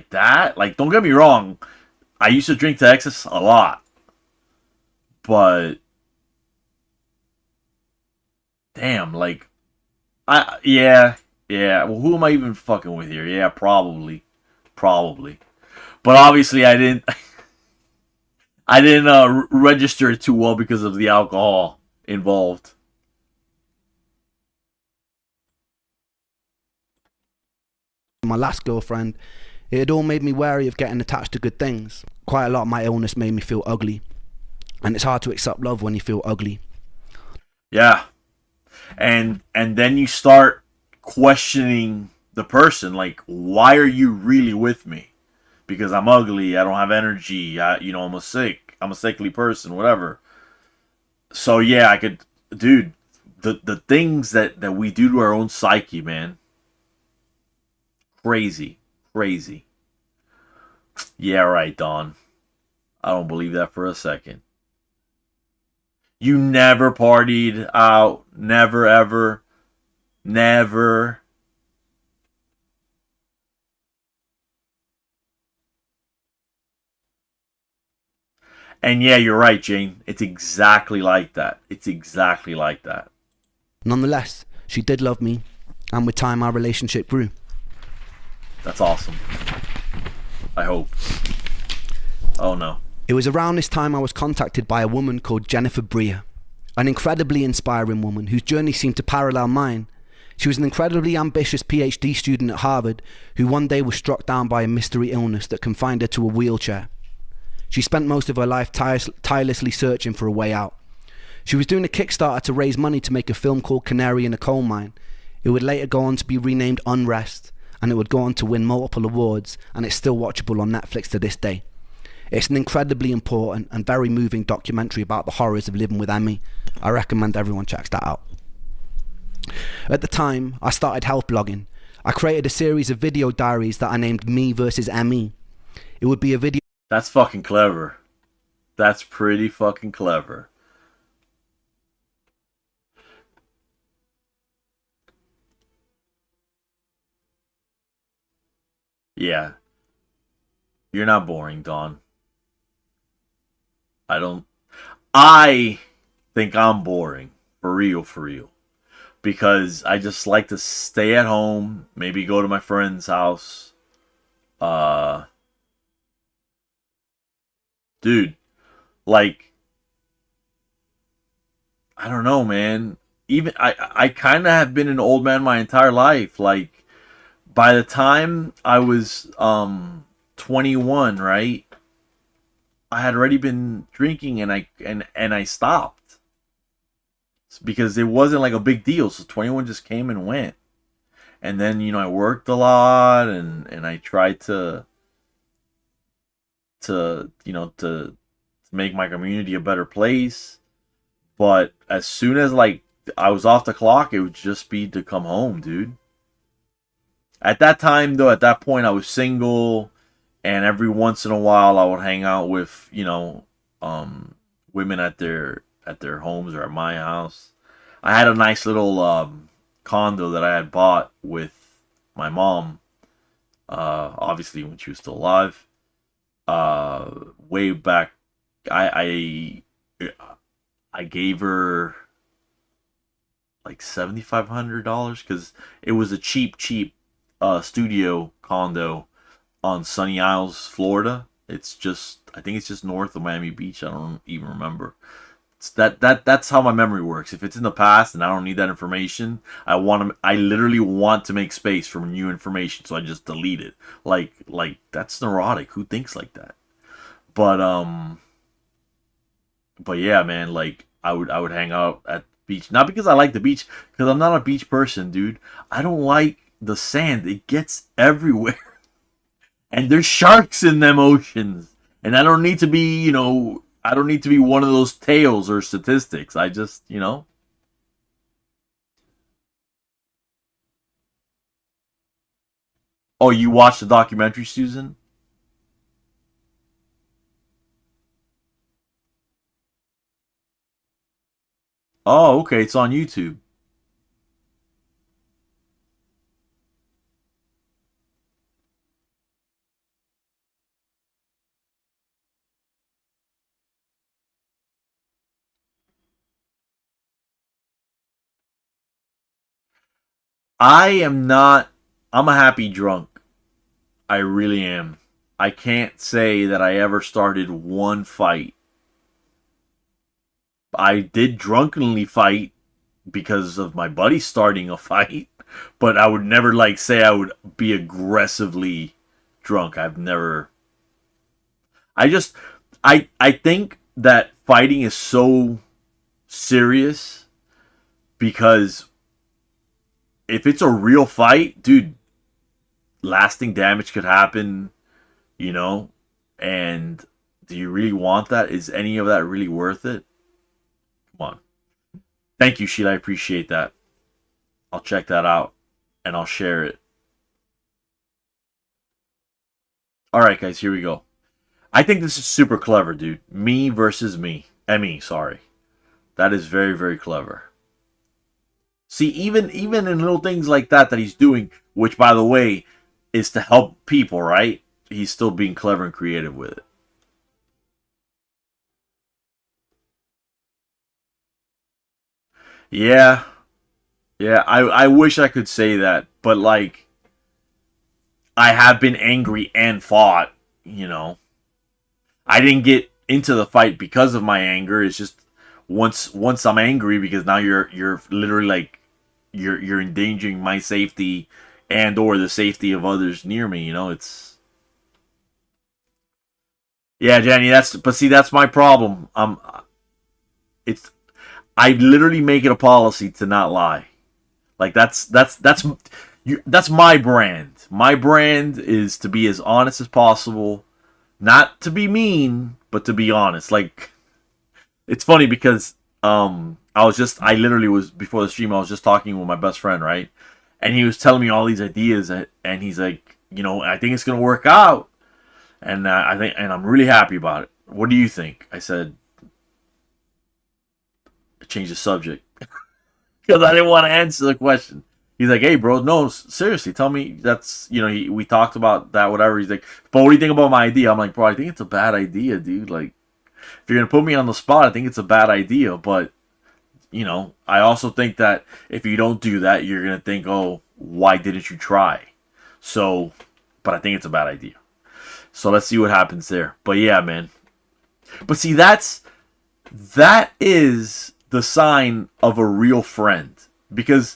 that, like don't get me wrong, I used to drink to excess a lot. But damn, like yeah. Well, who am I even fucking with here? Yeah, probably. But obviously, I didn't. I didn't register it too well because of the alcohol involved. My last girlfriend, it had all made me wary of getting attached to good things. Quite a lot of my illness made me feel ugly, and it's hard to accept love when you feel ugly. Yeah, and then you start questioning the person, like, why are you really with me? Because I'm ugly, I don't have energy, I'm a sickly person, whatever. So yeah, I could, dude, the things that we do to our own psyche, man, crazy. Yeah, right, Don. I don't believe that for a second. You never partied out, never ever, never. And yeah, you're right, Jane. It's exactly like that. It's exactly like that. Nonetheless, she did love me, and with time our relationship grew. That's awesome. I hope. Oh no. It was around this time I was contacted by a woman called Jennifer Breer, an incredibly inspiring woman whose journey seemed to parallel mine. She was an incredibly ambitious PhD student at Harvard who one day was struck down by a mystery illness that confined her to a wheelchair. She spent most of her life tirelessly searching for a way out. She was doing a Kickstarter to raise money to make a film called Canary in a Coal Mine. It would later go on to be renamed Unrest, and it would go on to win multiple awards, and it's still watchable on Netflix to this day. It's an incredibly important and very moving documentary about the horrors of living with ME. I recommend everyone checks that out. At the time, I started health blogging. I created a series of video diaries that I named Me versus ME. It would be a video. That's fucking clever. That's pretty fucking clever. Yeah. You're not boring, Dawn. I think I'm boring. For real. Because I just like to stay at home, maybe go to my friend's house. Dude, like, I don't know, man. Even I kind of have been an old man my entire life. Like, by the time I was 21, right? I had already been drinking, and I stopped because it wasn't like a big deal. So 21 just came and went, and then I worked a lot, and I tried to make my community a better place. But as soon as like I was off the clock, it would just be to come home, dude. At that time, though, at that point, I was single, and every once in a while, I would hang out with women at their homes or at my house. I had a nice little condo that I had bought with my mom, obviously when she was still alive. Way back, I gave her like $7,500 because it was a cheap studio condo on Sunny Isles, Florida. It's just I think it's just north of Miami Beach. I don't even remember. That's how my memory works. If it's in the past and I don't need that information, I literally want to make space for new information, so I just delete it. Like that's neurotic. Who thinks like that? But but yeah, man, like I would hang out at the beach, not because I like the beach, because I'm not a beach person, dude. I don't like the sand. It gets everywhere. And there's sharks in them oceans. And I don't need to be, I don't need to be one of those tales or statistics. I just. Oh, you watched the documentary, Susan? Oh, okay, it's on YouTube. I am not, I'm a happy drunk. I really am. I can't say that I ever started one fight. I did drunkenly fight because of my buddy starting a fight, but I would never like say I would be aggressively drunk. I've never. I just I think that fighting is so serious because if it's a real fight, dude, lasting damage could happen, you know, and do you really want that? Is any of that really worth it? Come on. Thank you, Sheila. I appreciate that. I'll check that out and I'll share it. All right, guys, here we go. I think this is super clever, dude. Me versus me. Emmy, sorry. That is very, very clever. See, even in little things like that he's doing, which by the way is to help people, right? He's still being clever and creative with it. Yeah, yeah. I wish I could say that, but like I have been angry and fought. You know, I didn't get into the fight because of my anger. It's just once I'm angry because now you're literally like you're endangering my safety and or the safety of others near me. You know, it's yeah, Jenny. But see that's my problem. It's I literally make it a policy to not lie. Like that's my brand. My brand is to be as honest as possible, not to be mean, but to be honest. Like it's funny because I literally was before the stream I was just talking with my best friend, right? And he was telling me all these ideas and he's like, I think it's going to work out and and I'm really happy about it. What do you think? I said change the subject because I didn't want to answer the question. He's like, "Hey, bro, no, seriously, tell me that's we talked about that, whatever." He's like, "But what do you think about my idea?" I'm like, "Bro, I think it's a bad idea, dude. Like, if you're gonna put me on the spot, I think it's a bad idea. But I also think that if you don't do that, you're gonna think, oh, why didn't you try? So, but I think it's a bad idea. So let's see what happens there. But yeah, man. But see, that is the sign of a real friend because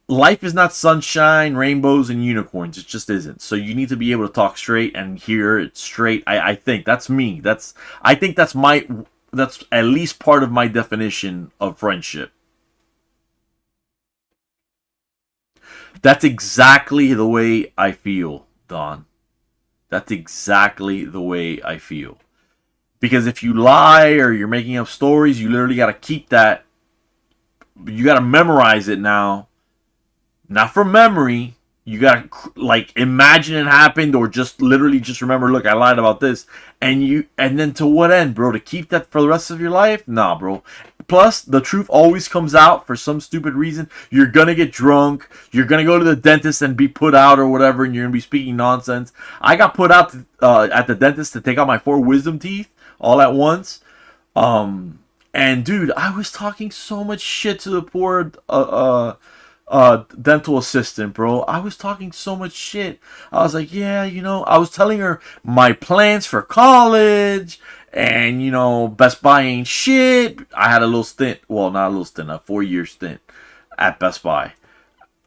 life is not sunshine, rainbows, and unicorns. It just isn't. So you need to be able to talk straight and hear it straight. I think that's me. I think that's at least part of my definition of friendship. That's exactly the way I feel, Don. That's exactly the way I feel. Because if you lie or you're making up stories, you literally got to keep that. You got to memorize it now. Not from memory. You got to like imagine it happened or just literally just remember, look, I lied about this. And then to what end, bro? To keep that for the rest of your life? Nah, bro. Plus, the truth always comes out for some stupid reason. You're going to get drunk. You're going to go to the dentist and be put out or whatever, and you're going to be speaking nonsense. I got put out at the dentist to take out my 4 wisdom teeth all at once. And dude, I was talking so much shit to the poor dental assistant, bro. I was talking so much shit. I was like, yeah, I was telling her my plans for college, and Best Buy ain't shit. I had a little stint, well, not a little stint, a 4-year stint at Best Buy.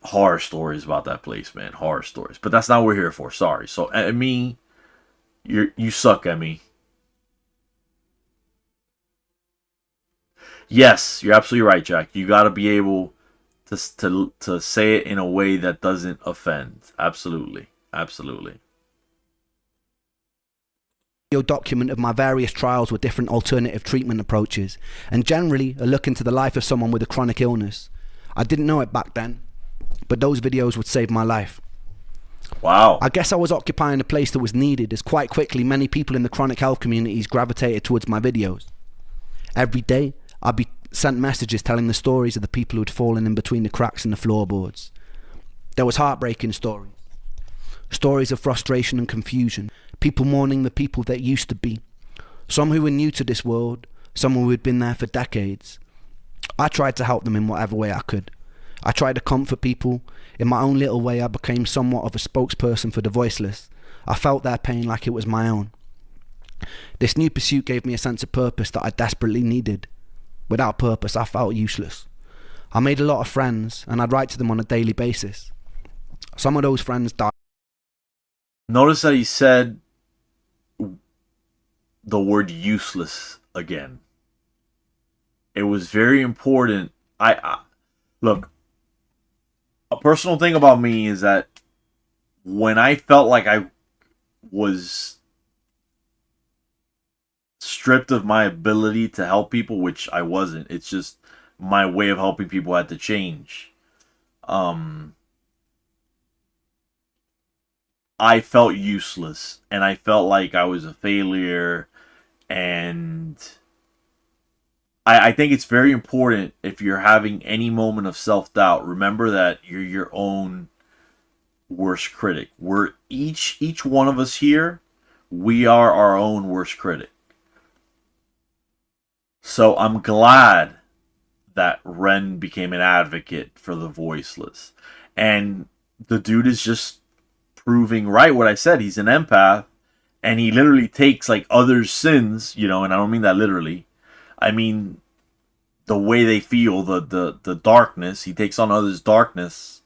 Horror stories about that place, man. Horror stories. But that's not what we're here for. Sorry. So, Emmy, you suck, Emmy. Yes, you're absolutely right, Jack. You got to be able to say it in a way that doesn't offend. Absolutely. Absolutely. Document of my various trials with different alternative treatment approaches, and generally a look into the life of someone with a chronic illness. I didn't know it back then, but those videos would save my life. Wow. I guess I was occupying a place that was needed, as quite quickly many people in the chronic health communities gravitated towards my videos. Every day I'd be sent messages telling the stories of the people who had fallen in between the cracks in the floorboards. There was heartbreaking stories. Stories of frustration and confusion. People mourning the people that used to be. Some who were new to this world. Some who had been there for decades. I tried to help them in whatever way I could. I tried to comfort people. In my own little way, I became somewhat of a spokesperson for the voiceless. I felt their pain like it was my own. This new pursuit gave me a sense of purpose that I desperately needed. Without purpose, I felt useless. I made a lot of friends, and I'd write to them on a daily basis. Some of those friends died. Notice that he said the word useless again. It was very important. I look, a personal thing about me is that when I felt like I was stripped of my ability to help people, which I wasn't, it's just my way of helping people had to change. I felt useless, and I felt like I was a failure, and I think it's very important, if you're having any moment of self-doubt, remember that you're your own worst critic. We're each one of us here, we are our own worst critic. So I'm glad that Ren became an advocate for the voiceless. And the dude is just proving right what I said. He's an empath, and he literally takes like others' sins, and I don't mean that literally. I mean the way they feel, the darkness. He takes on others' darkness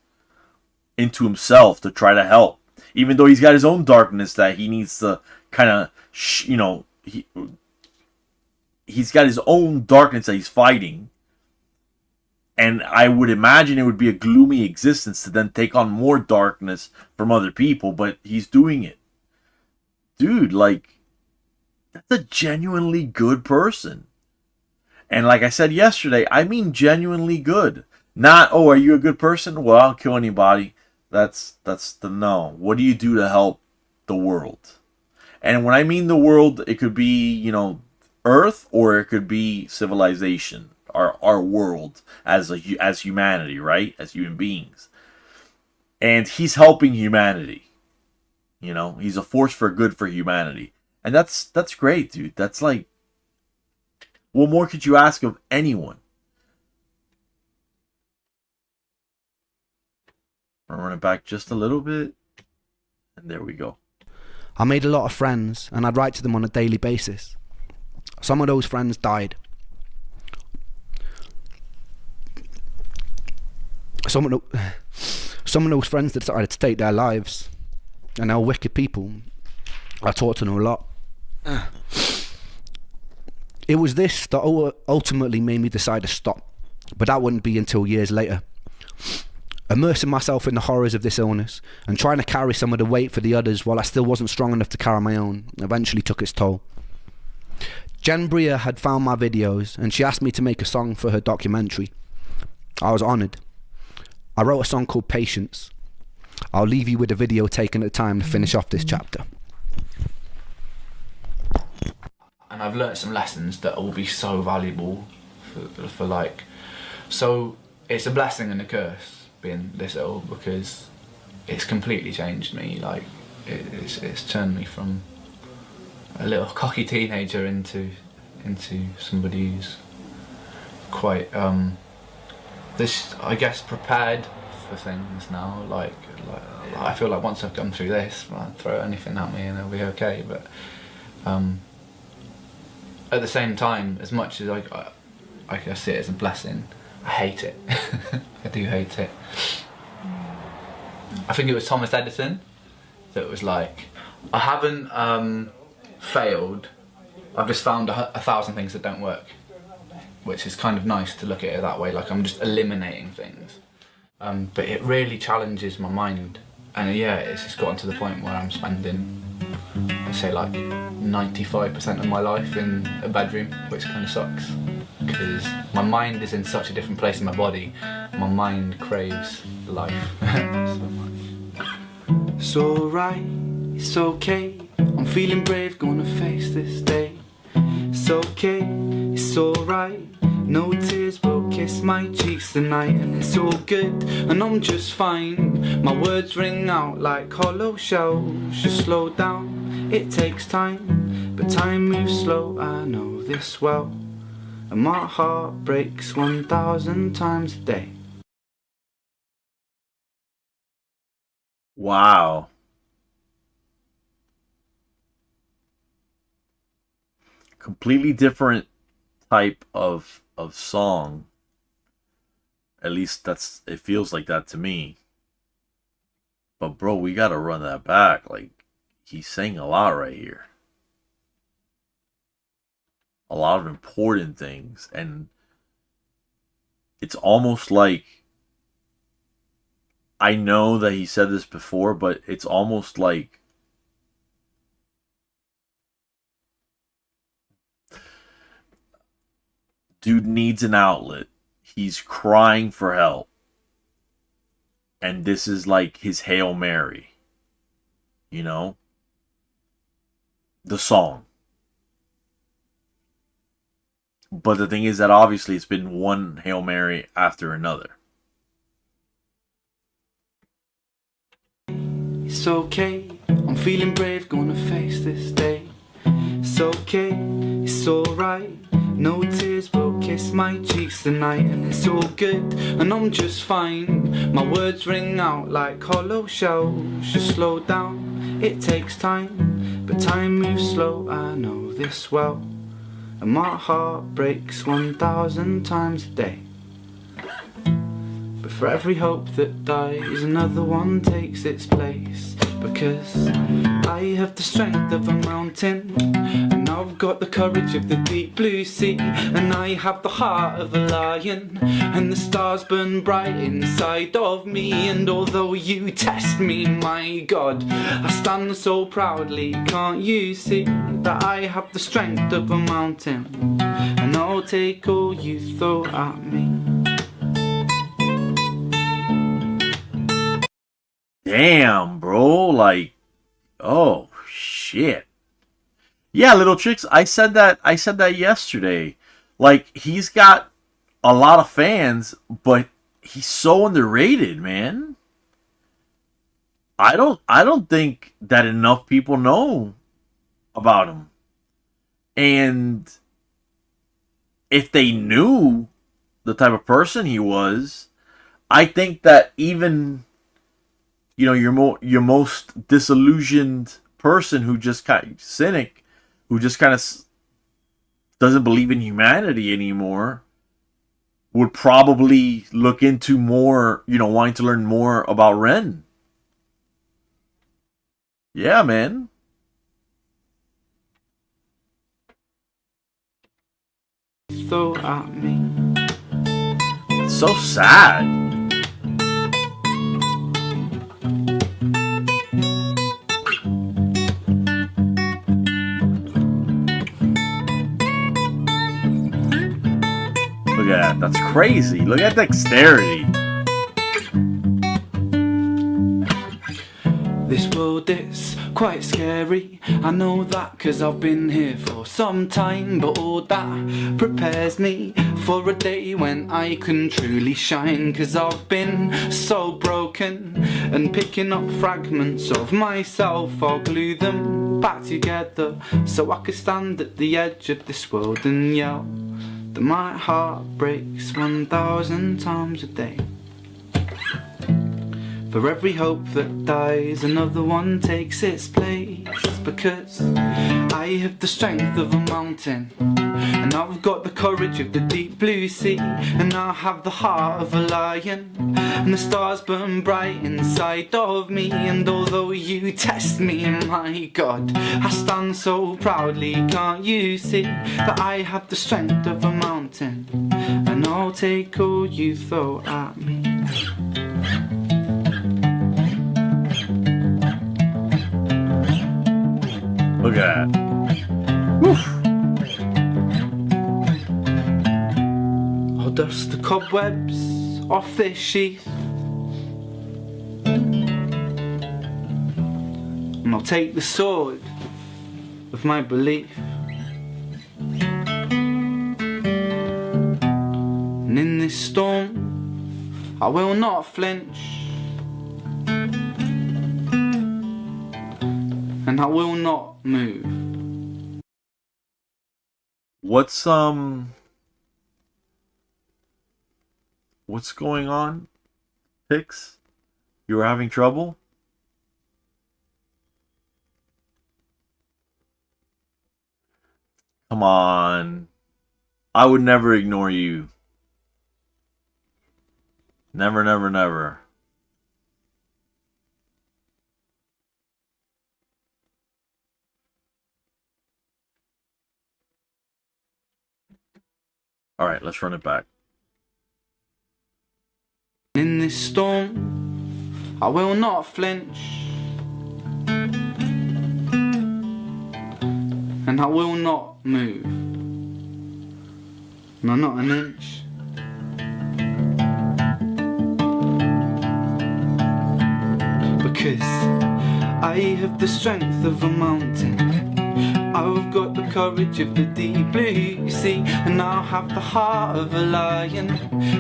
into himself to try to help. Even though he's got his own darkness that he needs to kind of, he's got his own darkness that he's fighting. And I would imagine it would be a gloomy existence to then take on more darkness from other people, but he's doing it. Dude, like, that's a genuinely good person. And like I said yesterday, I mean genuinely good. Not, oh, are you a good person? Well, I don't kill anybody. That's the no. What do you do to help the world? And when I mean the world, it could be, Earth, or it could be civilization. Our world as humanity, right? As human beings. And he's helping humanity. He's a force for good for humanity. And that's great, dude. That's like, what more could you ask of anyone? I'll run it back just a little bit. And there we go. I made a lot of friends, and I'd write to them on a daily basis. Some of those friends died. Some of those friends that decided to take their lives, and they're wicked people. I talked to them a lot. It was this that ultimately made me decide to stop, but that wouldn't be until years later. Immersing myself in the horrors of this illness and trying to carry some of the weight for the others while I still wasn't strong enough to carry my own eventually took its toll. Jen Bria had found my videos, and she asked me to make a song for her documentary. I was honoured. I wrote a song called Patience. I'll leave you with a video taken at the time to finish off this chapter. And I've learnt some lessons that will be so valuable for like, so it's a blessing and a curse being this ill, because it's completely changed me. Like, it's turned me from a little cocky teenager into somebody who's quite this, I guess, prepared for things now. Like I feel like once I've gone through this, I'll throw anything at me and it'll be okay. But at the same time, as much as I see it as a blessing, I hate it. I do hate it. I think it was Thomas Edison that was like, I haven't failed, I've just found a thousand things that don't work, which is kind of nice to look at it that way, like I'm just eliminating things. But it really challenges my mind, and yeah, it's just gotten to the point where I'm spending, I say, like 95% of my life in a bedroom, which kind of sucks, because my mind is in such a different place in my body. My mind craves life so much. It's alright, it's okay, I'm feeling brave, gonna face this day. It's okay, it's alright, no tears will kiss my cheeks tonight. And it's all good, and I'm just fine. My words ring out like hollow shells. Just slow down, it takes time, but time moves slow, I know this well. And my heart breaks 1,000 times a day. Wow. Completely different type of song. At least it feels like that to me. But bro, we gotta run that back. Like, he's saying a lot right here. A lot of important things, and it's almost like, I know that he said this before, but it's almost like dude needs an outlet. He's crying for help. And this is like his Hail Mary. You know? The song. But the thing is that obviously it's been one Hail Mary after another. It's okay, I'm feeling brave, gonna face this day. It's okay, it's alright, no tears will kiss my cheeks tonight. And it's all good, and I'm just fine. My words ring out like hollow shells. Just slow down, it takes time, but time moves slow, I know this well. And my heart breaks 1,000 times a day. But for every hope that dies, another one takes its place. Because I have the strength of a mountain, and I've got the courage of the deep blue sea, and I have the heart of a lion, and the stars burn bright inside of me. And although you test me, my God, I stand so proudly. Can't you see that I have the strength of a mountain, and I'll take all you throw at me. Damn, bro. Like, oh shit. Yeah, Little Chicks, I said that yesterday. Like, he's got a lot of fans, but he's so underrated, man. I don't think that enough people know about him. And if they knew the type of person he was, I think that even, you know, your most disillusioned person who just kind of cynic, who just kind of doesn't believe in humanity anymore, would probably look into more, you know, wanting to learn more about Ren. Yeah, man. Throw at me. It's so sad. Look at that. That's crazy. Look at dexterity. This world is quite scary, I know that, 'cause I've been here for some time. But all that prepares me for a day when I can truly shine. 'Cause I've been so broken, and picking up fragments of myself, I'll glue them back together, so I can stand at the edge of this world and yell that my heart breaks 1,000 times a day. For every hope that dies, another one takes its place. Because I have the strength of a mountain, and I've got the courage of the deep blue sea, and I have the heart of a lion, and the stars burn bright inside of me. And although you test me, my God, I stand so proudly. Can't you see that I have the strength of a mountain, and I'll take all you throw at me. Look at that. Woof. I'll dust the cobwebs off this sheath, and I'll take the sword of my belief, and in this storm I will not flinch, and I will not move. What's going on, Pix? You were having trouble? Come on. I would never ignore you. Never, never, never. Alright, let's run it back. In this storm I will not flinch, and I will not move. No, not an inch. Because I have the strength of a mountain, I've got the courage of the deep blue sea, and I'll have the heart of a lion,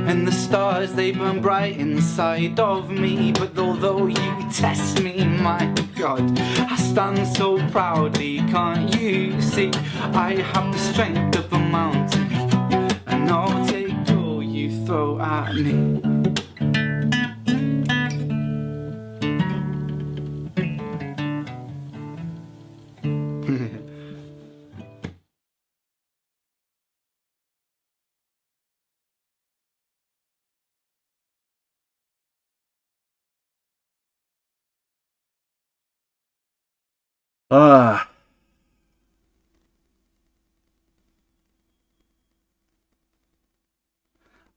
and the stars they burn bright inside of me. But although you test me, my God, I stand so proudly. Can't you see I have the strength of a mountain, and I'll take all you throw at me.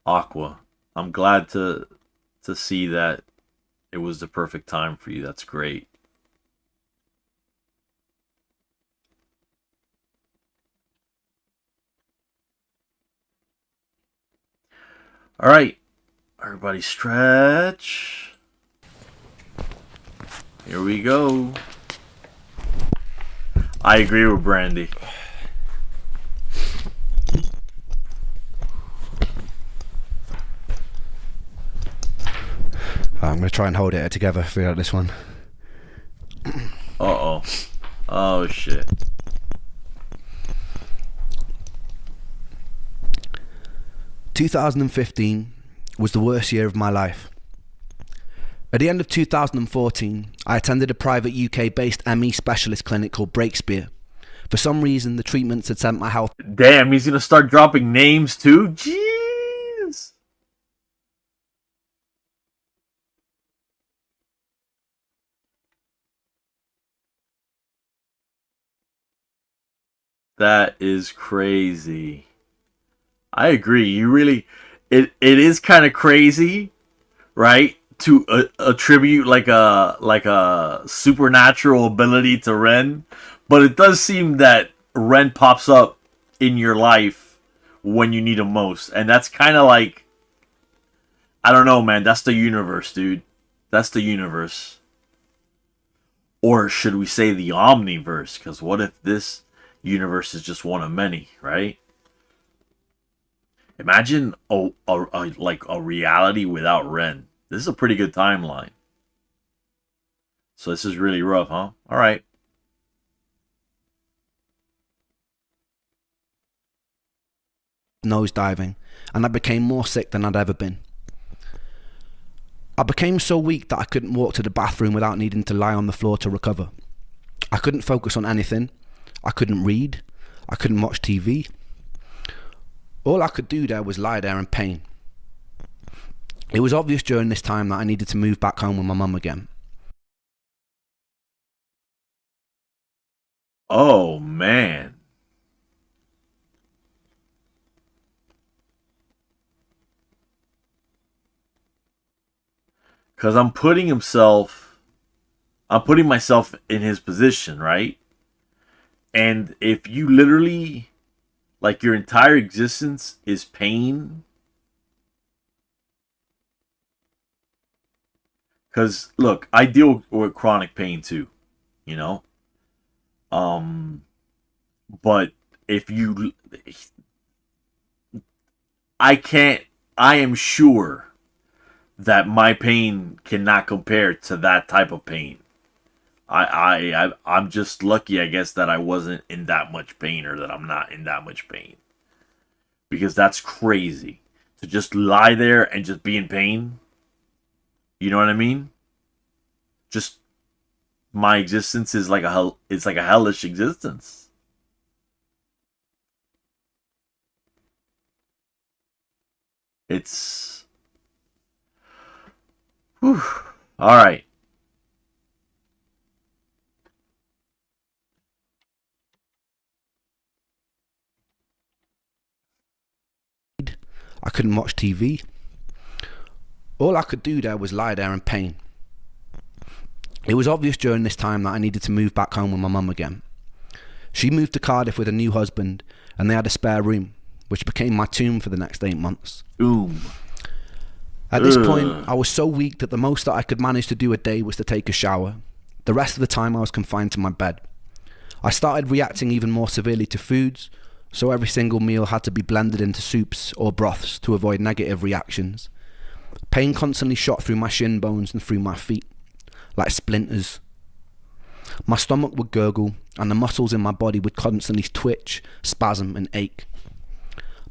Aqua. I'm glad to see that it was the perfect time for you. That's great. All right. Everybody stretch. Here we go. I agree with Brandy. I'm going to try and hold it together throughout this one. Uh-oh. Oh, shit. "2015 was the worst year of my life. At the end of 2014, I attended a private UK-based ME specialist clinic called Breakspear. For some reason, the treatments had sent my health... Damn, he's gonna start dropping names too? Jeez! That is crazy. I agree. You really... It is kind of crazy, right? To attribute like a supernatural ability to Ren, but it does seem that Ren pops up in your life when you need him most, and that's kind of like, I don't know, man. That's the universe, dude. That's the universe, or should we say the omniverse? Because what if this universe is just one of many, right? Imagine like a reality without Ren. This is a pretty good timeline. So this is really rough, huh? All right. Nosediving, and I became more sick than I'd ever been. I became so weak that I couldn't walk to the bathroom without needing to lie on the floor to recover. I couldn't focus on anything. I couldn't read. I couldn't watch TV. All I could do there was lie there in pain. It was obvious during this time that I needed to move back home with my mum again. Oh, man. Because I'm putting myself in his position, right? And if you literally, like, your entire existence is pain. Because, look, I deal with chronic pain too, you know? But if you, I am sure that my pain cannot compare to that type of pain. I'm just lucky, I guess, that I wasn't in that much pain, or that I'm not in that much pain. Because that's crazy. To just lie there and just be in pain. You know what I mean? Just my existence is like it's like a hellish existence. It's whew. All right. I couldn't watch TV. All I could do there was lie there in pain. It was obvious during this time that I needed to move back home with my mum again. She moved to Cardiff with a new husband, and they had a spare room, which became my tomb for the next 8 months. At this point, I was so weak that the most that I could manage to do a day was to take a shower. The rest of the time I was confined to my bed. I started reacting even more severely to foods, so every single meal had to be blended into soups or broths to avoid negative reactions. Pain constantly shot through my shin bones and through my feet, like splinters. My stomach would gurgle, and the muscles in my body would constantly twitch, spasm, and ache.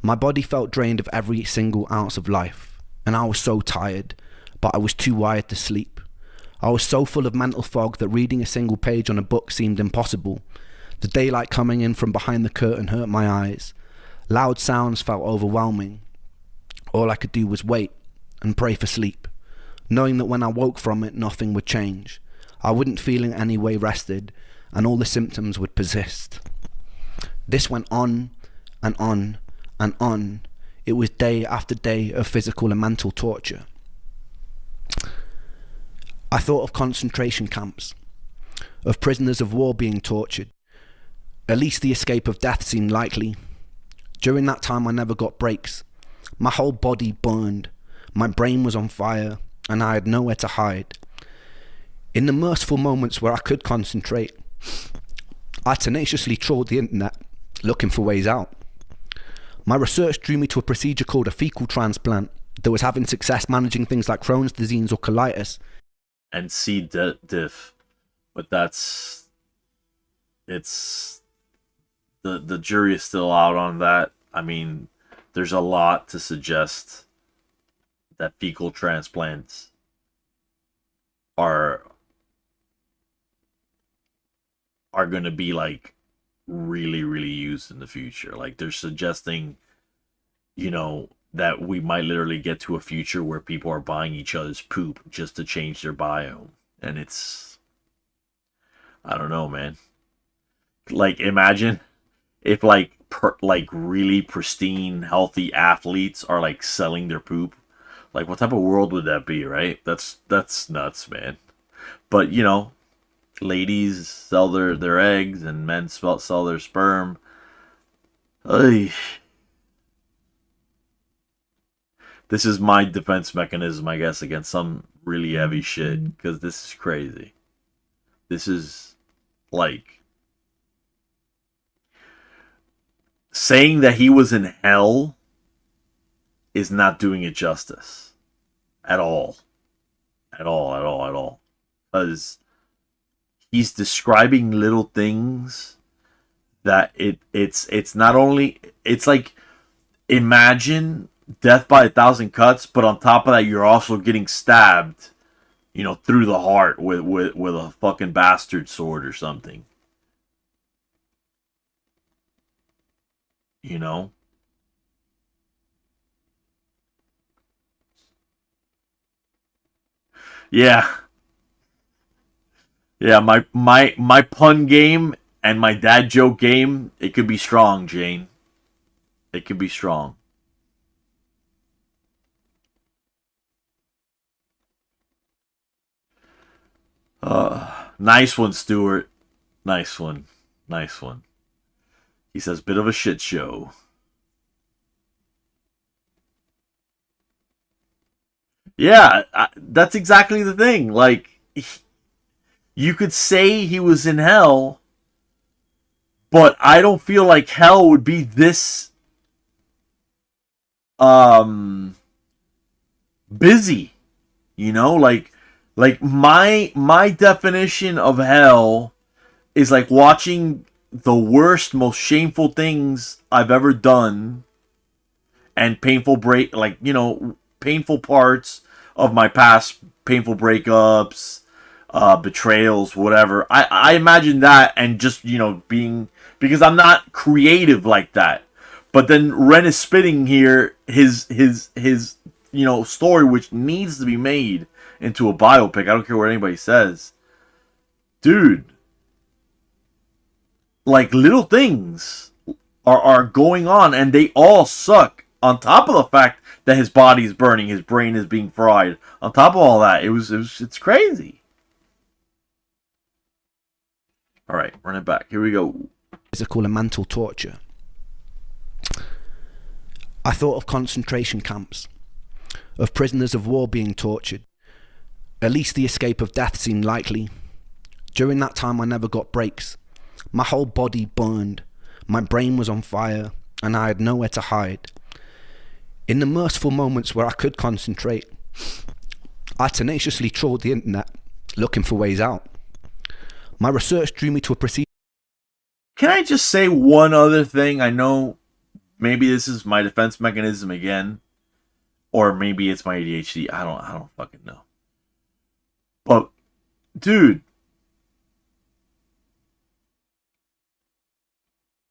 My body felt drained of every single ounce of life, and I was so tired, but I was too wired to sleep. I was so full of mental fog that reading a single page on a book seemed impossible. The daylight coming in from behind the curtain hurt my eyes. Loud sounds felt overwhelming. All I could do was wait and pray for sleep, knowing that when I woke from it, nothing would change. I wouldn't feel in any way rested, and all the symptoms would persist. This went on and on and on. It was day after day of physical and mental torture. I thought of concentration camps, of prisoners of war being tortured. At least the escape of death seemed likely. During that time I never got breaks. My whole body burned. My brain was on fire, and I had nowhere to hide. In the merciful moments where I could concentrate, I tenaciously trawled the internet, looking for ways out. My research drew me to a procedure called a fecal transplant that was having success managing things like Crohn's disease or colitis. And C. diff. But it's the jury is still out on that. I mean, there's a lot to suggest that fecal transplants are going to be like really, really used in the future. Like, they're suggesting, that we might literally get to a future where people are buying each other's poop just to change their biome. And it's, I don't know, man. Like, imagine if like really pristine, healthy athletes are like selling their poop. Like, what type of world would that be, right? That's nuts, man. But ladies sell their eggs, and men sell their sperm. Ay. This is my defense mechanism, I guess, against some really heavy shit, because this is crazy. This is like saying that he was in hell is not doing it justice at all. At all. Because he's describing little things that it's not only, it's like, imagine death by 1,000 cuts, but on top of that, you're also getting stabbed, you know, through the heart with a fucking bastard sword or something. You know? Yeah. Yeah, my pun game and my dad joke game, it could be strong, Jane. It could be strong. Nice one, Stuart. Nice one. Nice one. He says, bit of a shit show. Yeah, that's exactly the thing. Like, you could say he was in hell, but I don't feel like hell would be this busy. You know, like my definition of hell is like watching the worst, most shameful things I've ever done and painful painful parts of my past, painful breakups, betrayals, whatever. I imagine that, and just, you know, being, because I'm not creative like that. But then Ren is spitting here his you know, story, which needs to be made into a biopic. I don't care what anybody says. Dude, like, little things are going on, and they all suck. On top of the fact that his body is burning, his brain is being fried. On top of all that, it's crazy. All right, run it back. Here we go. Physical and mental torture. I thought of concentration camps, of prisoners of war being tortured. At least the escape of death seemed likely. During that time, I never got breaks. My whole body burned. My brain was on fire, and I had nowhere to hide. In the merciful moments where I could concentrate, I tenaciously trawled the internet, looking for ways out. My research drew me to a procedure. Can I just say one other thing? I know maybe this is my defense mechanism again, or maybe it's my ADHD. I don't fucking know. But, dude,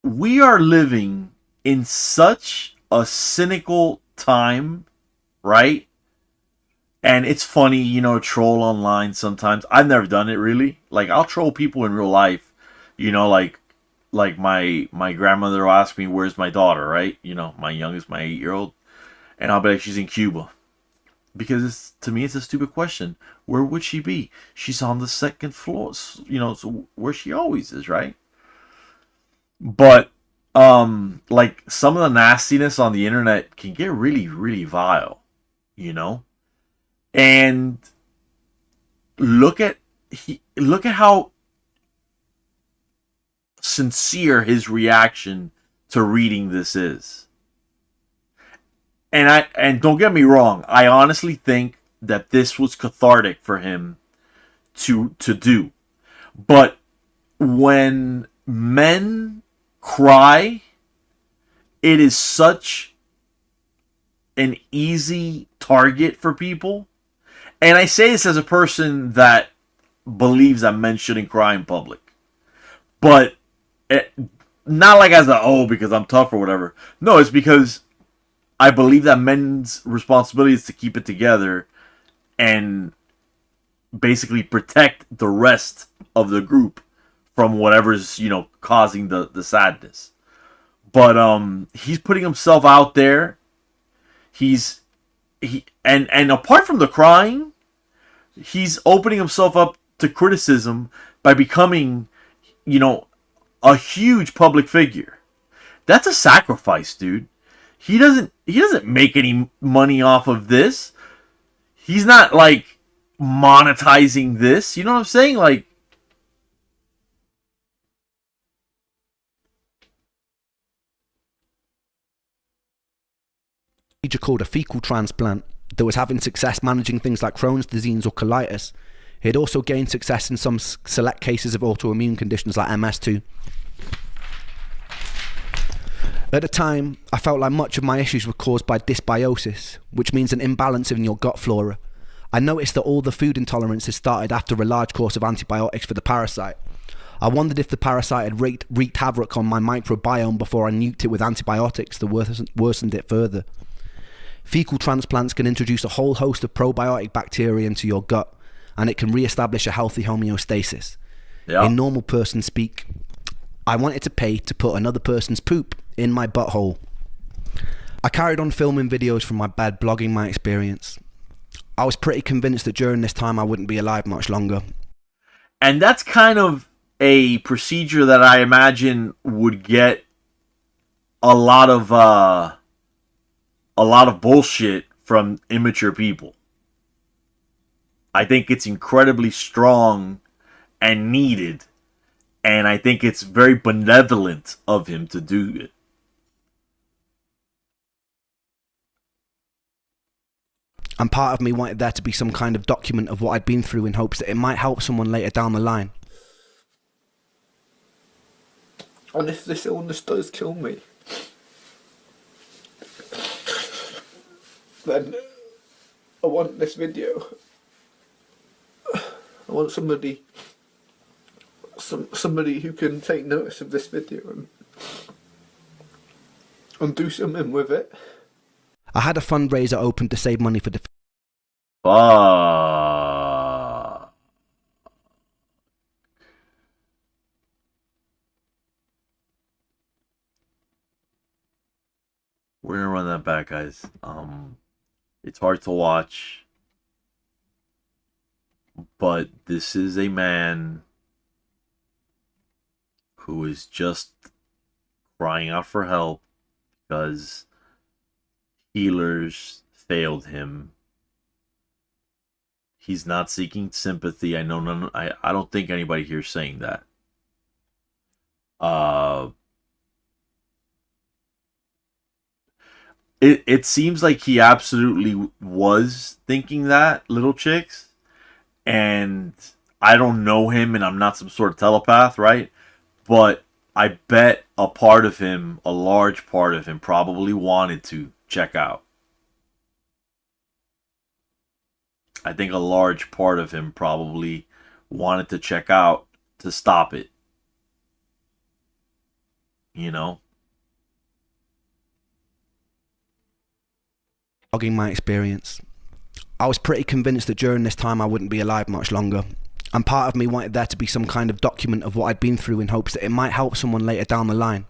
we are living in such a cynical time, right? And it's funny, you know, troll online sometimes. I've never done it, really. Like, I'll troll people in real life. You know, like my grandmother will ask me, where's my daughter, right? You know, my youngest, my 8-year-old. And I'll be like, she's in Cuba. Because to me, it's a stupid question. Where would she be? She's on the second floor, you know, so where she always is, right? But, like, some of the nastiness on the internet can get really, really vile, you know? And look at how sincere his reaction to reading this is. And don't get me wrong, I honestly think that this was cathartic for him to do. But when men cry, it is such an easy target for people. And I say this as a person that believes that men shouldn't cry in public. But not like as because I'm tough or whatever. No, it's because I believe that men's responsibility is to keep it together and basically protect the rest of the group from whatever's, you know, causing the sadness. But he's putting himself out there. And apart from the crying, he's opening himself up to criticism by becoming, you know, a huge public figure. That's a sacrifice, dude. He doesn't make any money off of this. He's not like monetizing this. You know what I'm saying? Like, called a fecal transplant that was having success managing things like Crohn's disease or colitis. He had also gained success in some select cases of autoimmune conditions like MS too. At the time, I felt like much of my issues were caused by dysbiosis, which means an imbalance in your gut flora. I noticed that all the food intolerances started after a large course of antibiotics for the parasite. I wondered if the parasite had wreaked havoc on my microbiome before I nuked it with antibiotics that worsened it further. Fecal transplants can introduce a whole host of probiotic bacteria into your gut, and it can re-establish a healthy homeostasis. Yeah. In normal person speak, I wanted to pay to put another person's poop in my butthole. I carried on filming videos from my bed, blogging my experience. I was pretty convinced that during this time I wouldn't be alive much longer. And that's kind of a procedure that I imagine would get a lot of bullshit from immature people. I think it's incredibly strong and needed, and I think it's very benevolent of him to do it. And part of me wanted there to be some kind of document of what I'd been through in hopes that it might help someone later down the line. And if this illness does kill me, then I want this video. I want somebody who can take notice of this video and do something with it. I had a fundraiser open to save money for the... We're gonna run that back, guys. It's hard to watch, but this is a man who is just crying out for help because healers failed him. He's not seeking sympathy. I know I don't think anybody here is saying that. It seems like he absolutely was thinking that, Little Chicks. And I don't know him, and I'm not some sort of telepath, right? But I bet a large part of him probably wanted to check out. I think a large part of him probably wanted to check out to stop it. You know? Blogging my experience. I was pretty convinced that during this time I wouldn't be alive much longer. And part of me wanted there to be some kind of document of what I'd been through in hopes that it might help someone later down the line.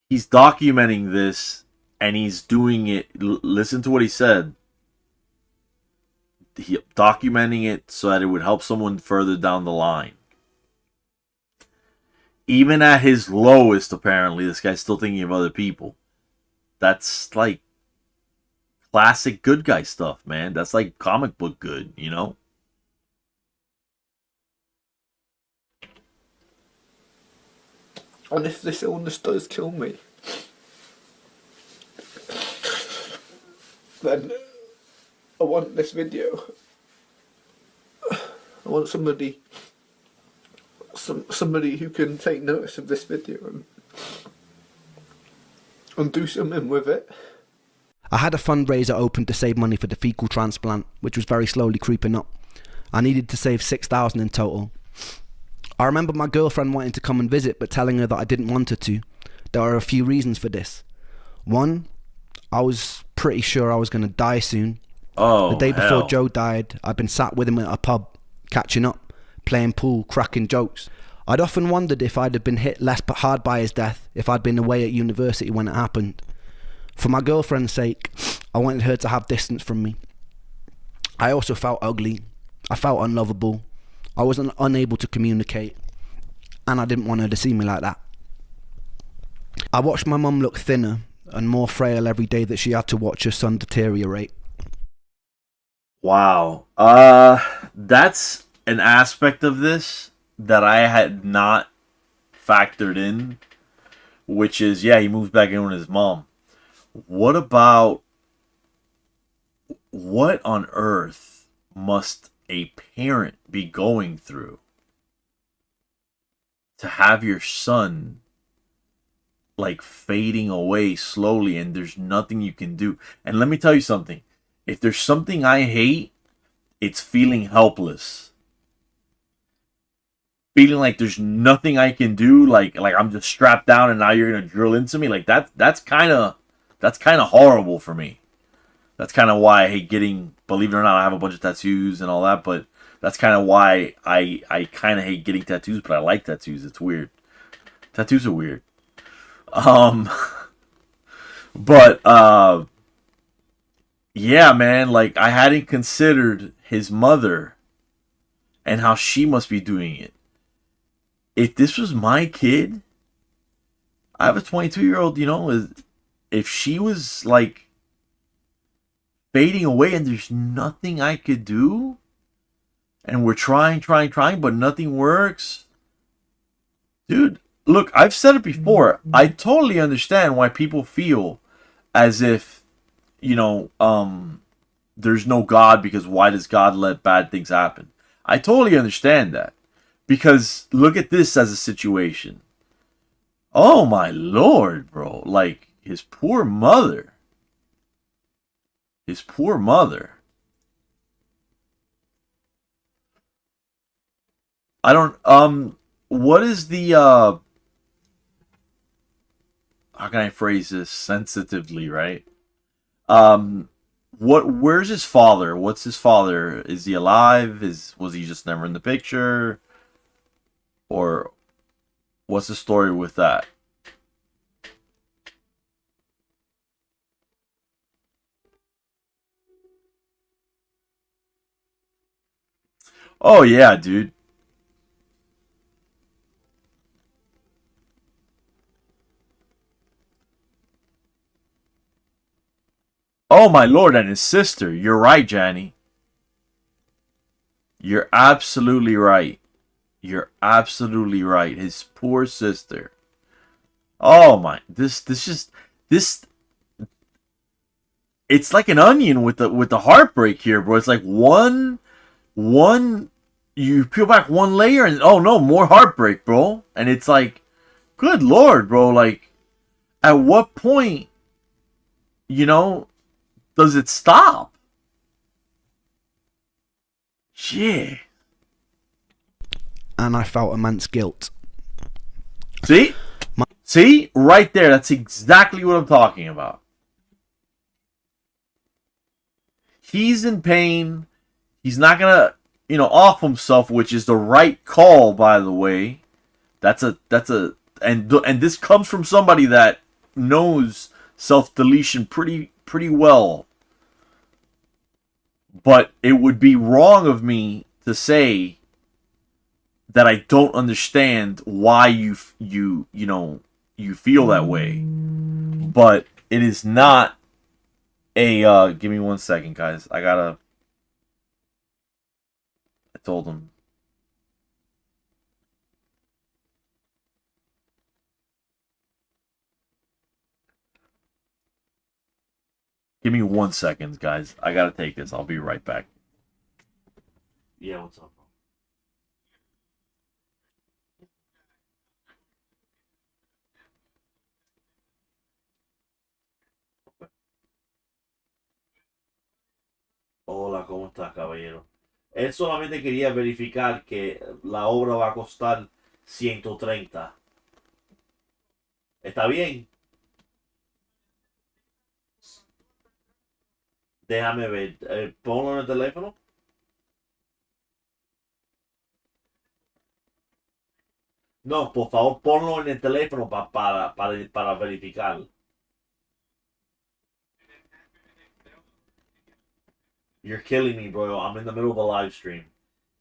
He's documenting this, and he's doing it. Listen to what he said. Documenting it so that it would help someone further down the line. Even at his lowest, apparently, this guy's still thinking of other people. That's like classic good guy stuff, man. That's like comic book good, you know? And if this illness does kill me, then I want this video. I want somebody who can take notice of this video and do something with it. I had a fundraiser open to save money for the fecal transplant, which was very slowly creeping up. I needed to save $6,000 in total. I remember my girlfriend wanting to come and visit, but telling her that I didn't want her to. There are a few reasons for this. One, I was pretty sure I was going to die soon. Oh, the day before hell. Joe died, I'd been sat with him at a pub, catching up, playing pool, cracking jokes. I'd often wondered if I'd have been hit less hard by his death if I'd been away at university when it happened. For my girlfriend's sake, I wanted her to have distance from me. I also felt ugly. I felt unlovable. I was unable to communicate, and I didn't want her to see me like that. I watched my mum look thinner and more frail every day that she had to watch her son deteriorate. Wow. That's an aspect of this that I had not factored in, which is, yeah, he moves back in with his mom. What on earth must a parent be going through to have your son like fading away slowly, and there's nothing you can do. And let me tell you something. If there's something I hate, it's feeling helpless. Feeling like there's nothing I can do, like I'm just strapped down and now you're gonna drill into me. Like that's kinda horrible for me. That's kinda why I hate getting, believe it or not, I have a bunch of tattoos and all that, but that's kinda why I kinda hate getting tattoos, but I like tattoos. It's weird. Tattoos are weird. But yeah, man, like I hadn't considered his mother and how she must be doing it. If this was my kid, I have a 22-year-old, you know, if she was like fading away and there's nothing I could do, and we're trying, but nothing works. Dude, look, I've said it before. I totally understand why people feel as if, you know, there's no God, because why does God let bad things happen? I totally understand that. Because look at this as a situation. Oh my Lord, bro. Like, his poor mother. His poor mother. I don't, what is the, how can I phrase this sensitively, right? Where's his father? What's his father? Is he alive? Was he just never in the picture? Or what's the story with that? Oh yeah, dude. Oh my Lord, and his sister. You're right, Janny. You're absolutely right. You're absolutely right. His poor sister. Oh my, this it's like an onion with the heartbreak here, bro. It's like one you peel back one layer and oh no, more heartbreak, bro. And it's like, good Lord, bro, like at what point, you know, does it stop? Yeah. And I felt immense guilt. See? See? Right there. That's exactly what I'm talking about. He's in pain. He's not going to, you know, off himself, which is the right call, by the way. And this comes from somebody that knows self-deletion pretty well. But it would be wrong of me to say that I don't understand why you feel that way. But it is not a give me 1 second, guys. I told him. Give me 1 second, guys. I gotta take this. I'll be right back. Yeah, what's up? Hola, ¿cómo estás, caballero? Él solamente quería verificar que la obra va a costar 130. ¿Está bien? Déjame ver. Ponlo en el teléfono. No, por favor, ponlo en el teléfono para verificar. You're killing me, bro. I'm in the middle of a live stream.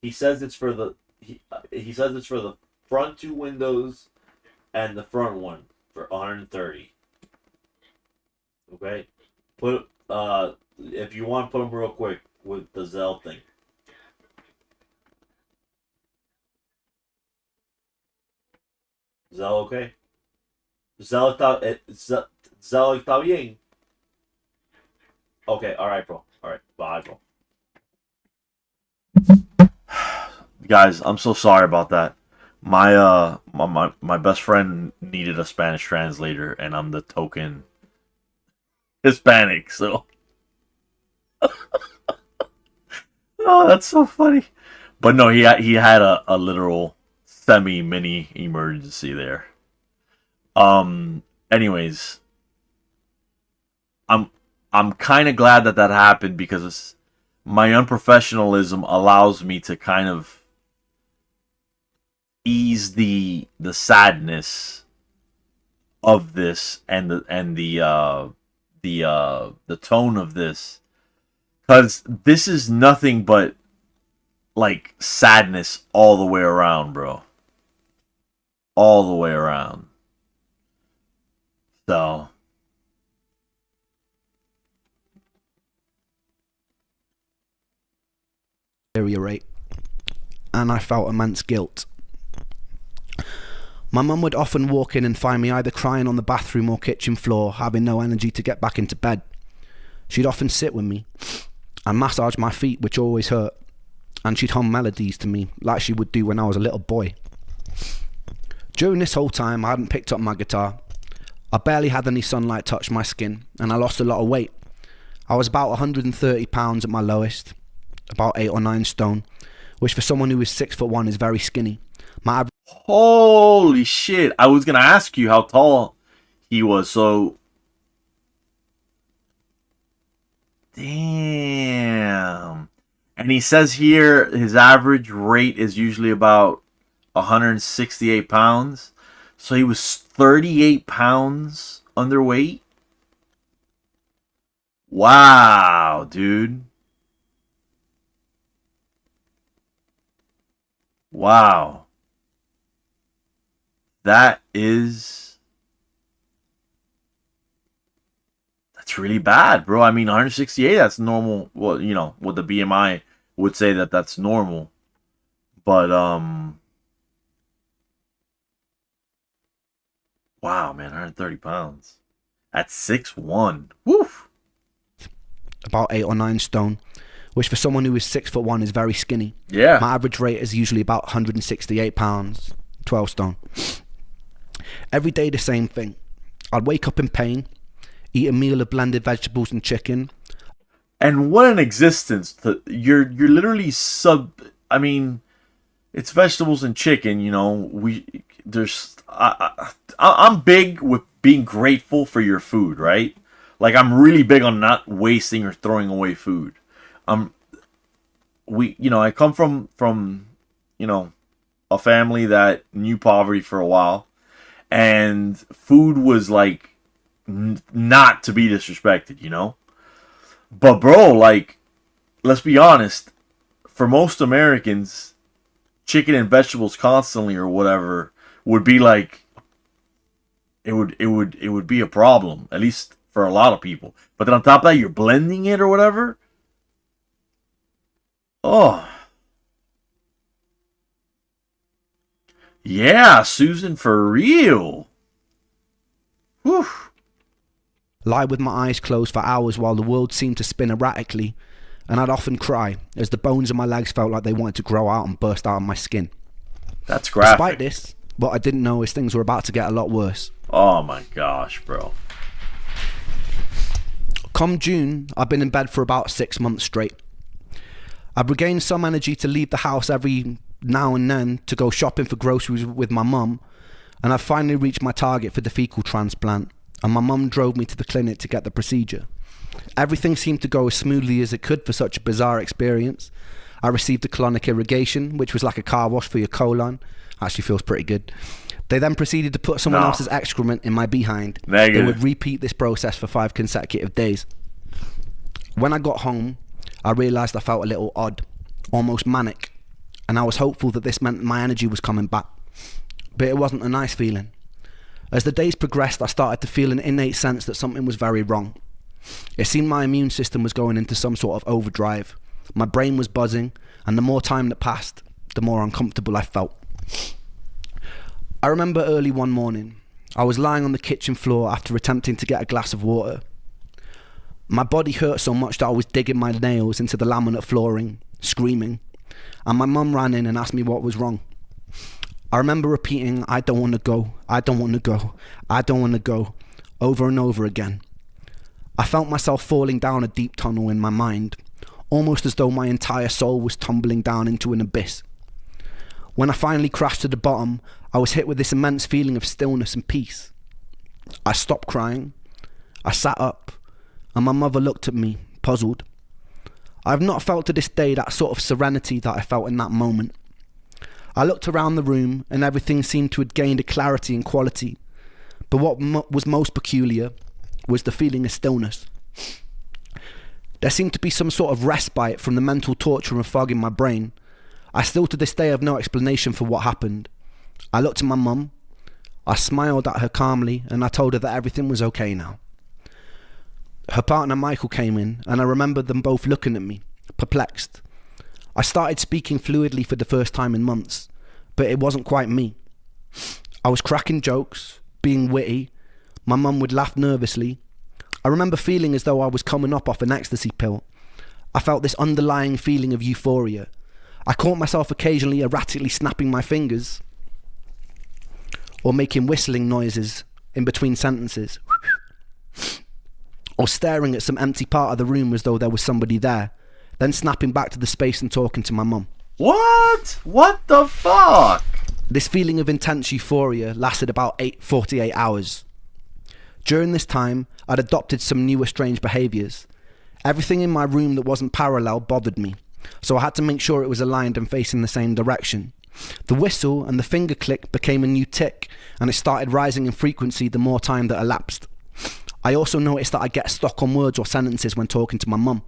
He says it's for the he says it's for the front two windows and the front one for 130. Okay, put if you want, put them real quick with the Zelle thing. Zelle okay? Zelle está bien. Okay, alright, bro. Alright, bye, bro. Guys, I'm so sorry about that. My best friend needed a Spanish translator, and I'm the token Hispanic. So, oh, that's so funny. But no, he had a literal semi mini emergency there. Anyways, I'm kind of glad that happened because my unprofessionalism allows me to kind of ease the sadness of this and the tone of this, because this is nothing but like sadness all the way around, bro. All the way around. So deteriorate, and I felt immense guilt. My mum would often walk in and find me either crying on the bathroom or kitchen floor, having no energy to get back into bed. She'd often sit with me and massage my feet, which always hurt, and she'd hum melodies to me like she would do when I was a little boy. During this whole time, I hadn't picked up my guitar. I barely had any sunlight touch my skin, and I lost a lot of weight. I was about 130 pounds at my lowest, about 8 or 9 stone, which for someone who is 6'1" is very skinny. My average holy shit! I was gonna ask you how tall he was. So, damn. And he says here his average weight is usually about 168 pounds. So he was 38 pounds underweight. Wow, dude. Wow. That's really bad, bro. I mean, 168, that's normal. Well, you know, what the BMI would say that's normal. But, wow, man, 130 pounds. At 6'1". Woof. About 8 or 9 stone, which for someone who is 6'1" is very skinny. Yeah. My average weight is usually about 168 pounds, 12 stone. Every day the same thing. I'd wake up in pain, eat a meal of blended vegetables and chicken. And what an existence. You're literally I mean, it's vegetables and chicken, you know. I'm big with being grateful for your food, right? Like, I'm really big on not wasting or throwing away food. I come from a family that knew poverty for a while, and food was like not to be disrespected, you know. But bro, like, let's be honest, for most Americans, chicken and vegetables constantly or whatever would be like, it would be a problem, at least for a lot of people. But then on top of that, you're blending it or whatever. Oh. Yeah, Susan, for real. Whew. Lie with my eyes closed for hours while the world seemed to spin erratically, and I'd often cry as the bones of my legs felt like they wanted to grow out and burst out of my skin. That's graphic. Despite this, what I didn't know is things were about to get a lot worse. Oh my gosh, bro. Come June, I've been in bed for about 6 months straight. I've regained some energy to leave the house every now and then to go shopping for groceries with my mum, and I've finally reached my target for the fecal transplant, and my mum drove me to the clinic to get the procedure. Everything seemed to go as smoothly as it could for such a bizarre experience. I received a colonic irrigation, which was like a car wash for your colon. Actually feels pretty good. They then proceeded to put someone else's excrement in my behind. Negative. They would repeat this process for 5 consecutive days. When I got home, I realised I felt a little odd, almost manic, and I was hopeful that this meant my energy was coming back. But it wasn't a nice feeling. As the days progressed, I started to feel an innate sense that something was very wrong. It seemed my immune system was going into some sort of overdrive. My brain was buzzing, and the more time that passed, the more uncomfortable I felt. I remember early one morning, I was lying on the kitchen floor after attempting to get a glass of water. My body hurt so much that I was digging my nails into the laminate flooring, screaming, and my mum ran in and asked me what was wrong. I remember repeating, I don't want to go, I don't want to go, I don't want to go, over and over again. I felt myself falling down a deep tunnel in my mind, almost as though my entire soul was tumbling down into an abyss. When I finally crashed to the bottom, I was hit with this immense feeling of stillness and peace. I stopped crying, I sat up, and my mother looked at me, puzzled. I have not felt to this day that sort of serenity that I felt in that moment. I looked around the room and everything seemed to have gained a clarity and quality, but what was most peculiar was the feeling of stillness. There seemed to be some sort of respite from the mental torture and fog in my brain. I still to this day have no explanation for what happened. I looked at my mum, I smiled at her calmly, and I told her that everything was okay now. Her partner Michael came in, and I remember them both looking at me, perplexed. I started speaking fluidly for the first time in months, but it wasn't quite me. I was cracking jokes, being witty. My mum would laugh nervously. I remember feeling as though I was coming up off an ecstasy pill. I felt this underlying feeling of euphoria. I caught myself occasionally erratically snapping my fingers or making whistling noises in between sentences, or staring at some empty part of the room as though there was somebody there, then snapping back to the space and talking to my mum. What? What the fuck? This feeling of intense euphoria lasted about 48 hours. During this time, I'd adopted some newer strange behaviours. Everything in my room that wasn't parallel bothered me, so I had to make sure it was aligned and facing the same direction. The whistle and the finger click became a new tick, and it started rising in frequency the more time that elapsed. I also noticed that I get stuck on words or sentences when talking to my mum.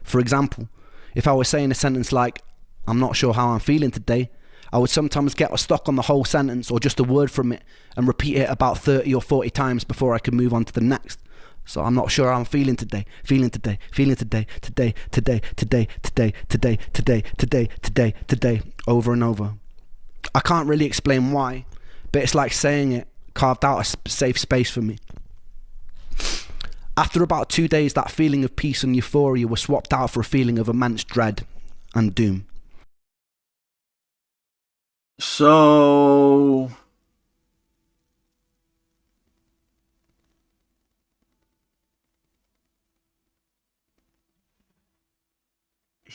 For example, if I was saying a sentence like, "I'm not sure how I'm feeling today," I would sometimes get stuck on the whole sentence or just a word from it and repeat it about 30 or 40 times before I could move on to the next. So I'm not sure how I'm feeling today, feeling today, feeling today, today, today, today, today, today, today, today, today, today, over and over. I can't really explain why, but it's like saying it carved out a safe space for me. After about 2 days, that feeling of peace and euphoria was swapped out for a feeling of immense dread and doom. So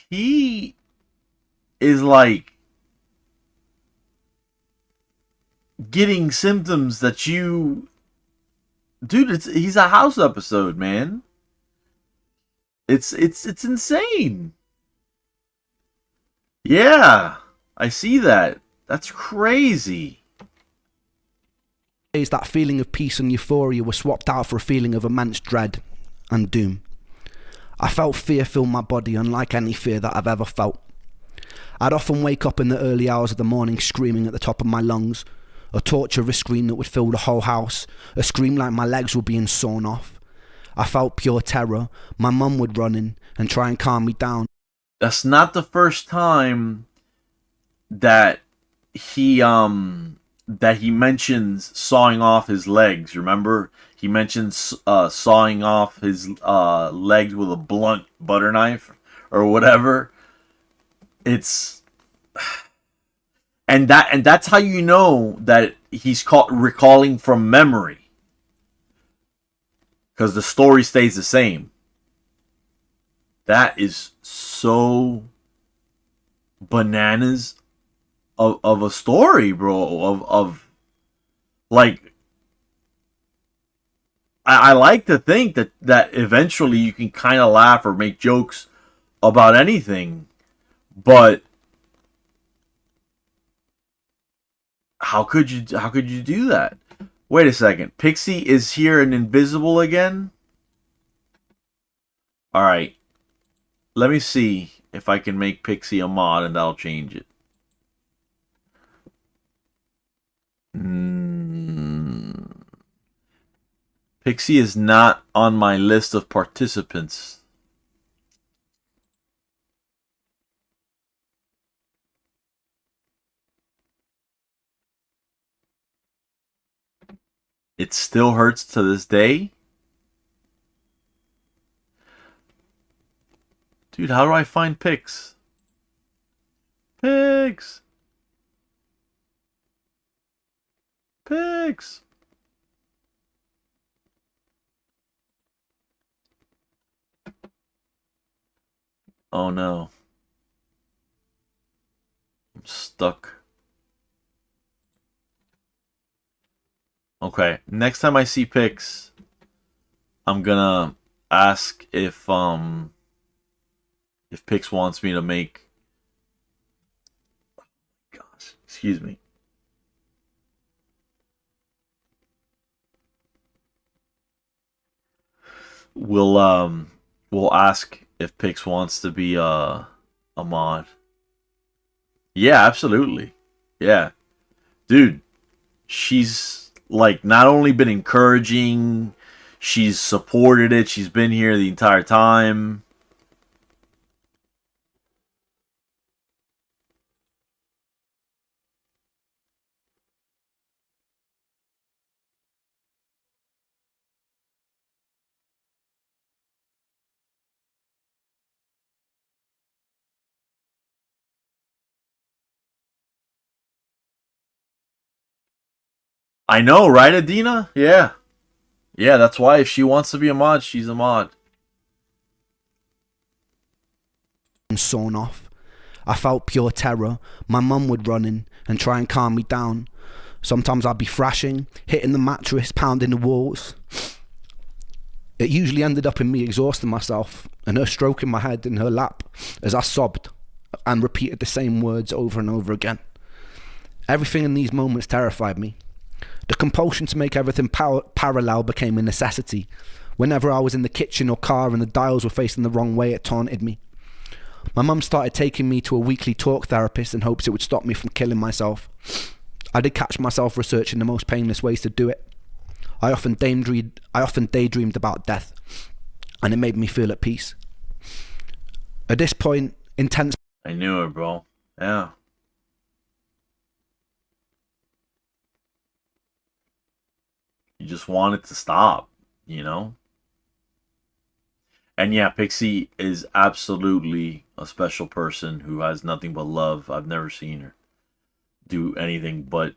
he is like getting symptoms that you, dude, he's a house episode, man. It's insane. Yeah, I see that. That's crazy. That feeling of peace and euphoria was swapped out for a feeling of immense dread and doom. I felt fear fill my body unlike any fear that I've ever felt. I'd often wake up in the early hours of the morning screaming at the top of my lungs, a torturous scream that would fill the whole house, a scream like my legs were being sawn off. I felt pure terror. My mum would run in and try and calm me down. That's not the first time that he mentions sawing off his legs. Remember, he mentions sawing off his legs with a blunt butter knife or whatever. It's and that's how you know that he's recalling from memory, because the story stays the same. That is so bananas of a story, bro. Of like, I like to think that eventually you can kind of laugh or make jokes about anything, but how could you do that? Wait a second. Pixie is here and invisible again? All right. Let me see if I can make Pixie a mod and that'll change it. Pixie is not on my list of participants. It still hurts to this day. Dude, how do I find Pix? Pix! Pigs. Oh no. I'm stuck. Okay, next time I see pics, I'm gonna ask if Pix wants me to make, gosh, excuse me. We'll ask if Pix wants to be a mod. Yeah, absolutely. Yeah. Dude, she's like not only been encouraging, she's supported it, she's been here the entire time. I know, right, Adina? Yeah. Yeah, that's why if she wants to be a mod, she's a mod. Sawn off. I felt pure terror. My mum would run in and try and calm me down. Sometimes I'd be thrashing, hitting the mattress, pounding the walls. It usually ended up in me exhausting myself and her stroking my head in her lap as I sobbed and repeated the same words over and over again. Everything in these moments terrified me. The compulsion to make everything parallel became a necessity. Whenever I was in the kitchen or car and the dials were facing the wrong way, it taunted me. My mum started taking me to a weekly talk therapist in hopes it would stop me from killing myself. I did catch myself researching the most painless ways to do it. I often daydreamed about death, and it made me feel at peace. At this point, intense... I knew it, bro. Yeah. You just want it to stop, you know? And yeah, Pixie is absolutely a special person who has nothing but love. I've never seen her do anything but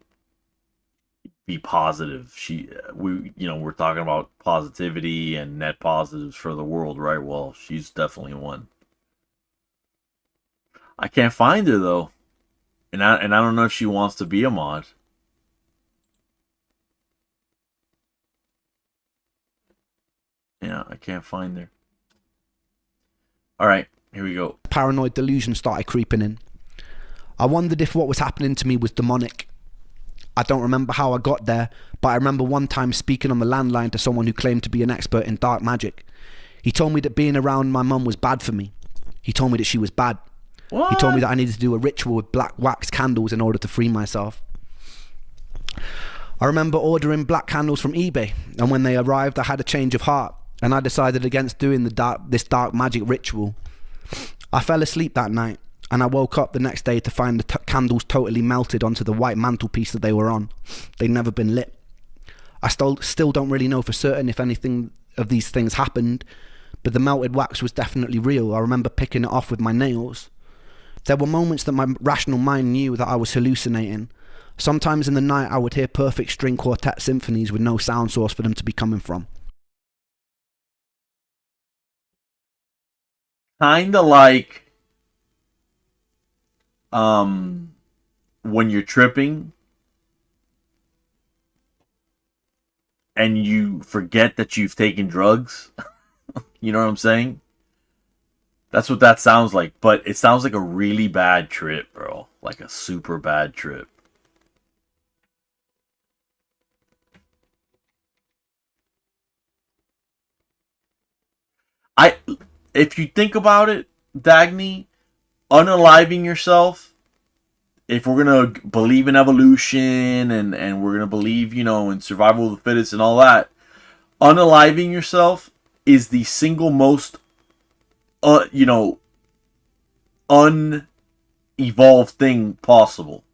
be positive. We're talking about positivity and net positives for the world, right? Well, she's definitely one. I can't find her though. And I don't know if she wants to be a mod. Yeah, I can't find her. Alright, here we go. Paranoid delusion started creeping in. I wondered if what was happening to me was demonic. I don't remember how I got there, but I remember one time speaking on the landline to someone who claimed to be an expert in dark magic. He told me that being around my mum was bad for me. He told me that she was bad. What? He told me that I needed to do a ritual with black wax candles in order to free myself. I remember ordering black candles from eBay, and when they arrived I had a change of heart, and I decided against doing this dark magic ritual. I fell asleep that night, and I woke up the next day to find the candles totally melted onto the white mantelpiece that they were on. They'd never been lit. I still don't really know for certain if anything of these things happened, but the melted wax was definitely real. I remember picking it off with my nails. There were moments that my rational mind knew that I was hallucinating. Sometimes in the night I would hear perfect string quartet symphonies with no sound source for them to be coming from. Kinda like when you're tripping and you forget that you've taken drugs. You know what I'm saying? That's what that sounds like, but it sounds like a really bad trip, bro. Like a super bad trip. If you think about it, Dagny, unaliving yourself, if we're going to believe in evolution and we're going to believe, in survival of the fittest and all that, unaliving yourself is the single most, unevolved thing possible.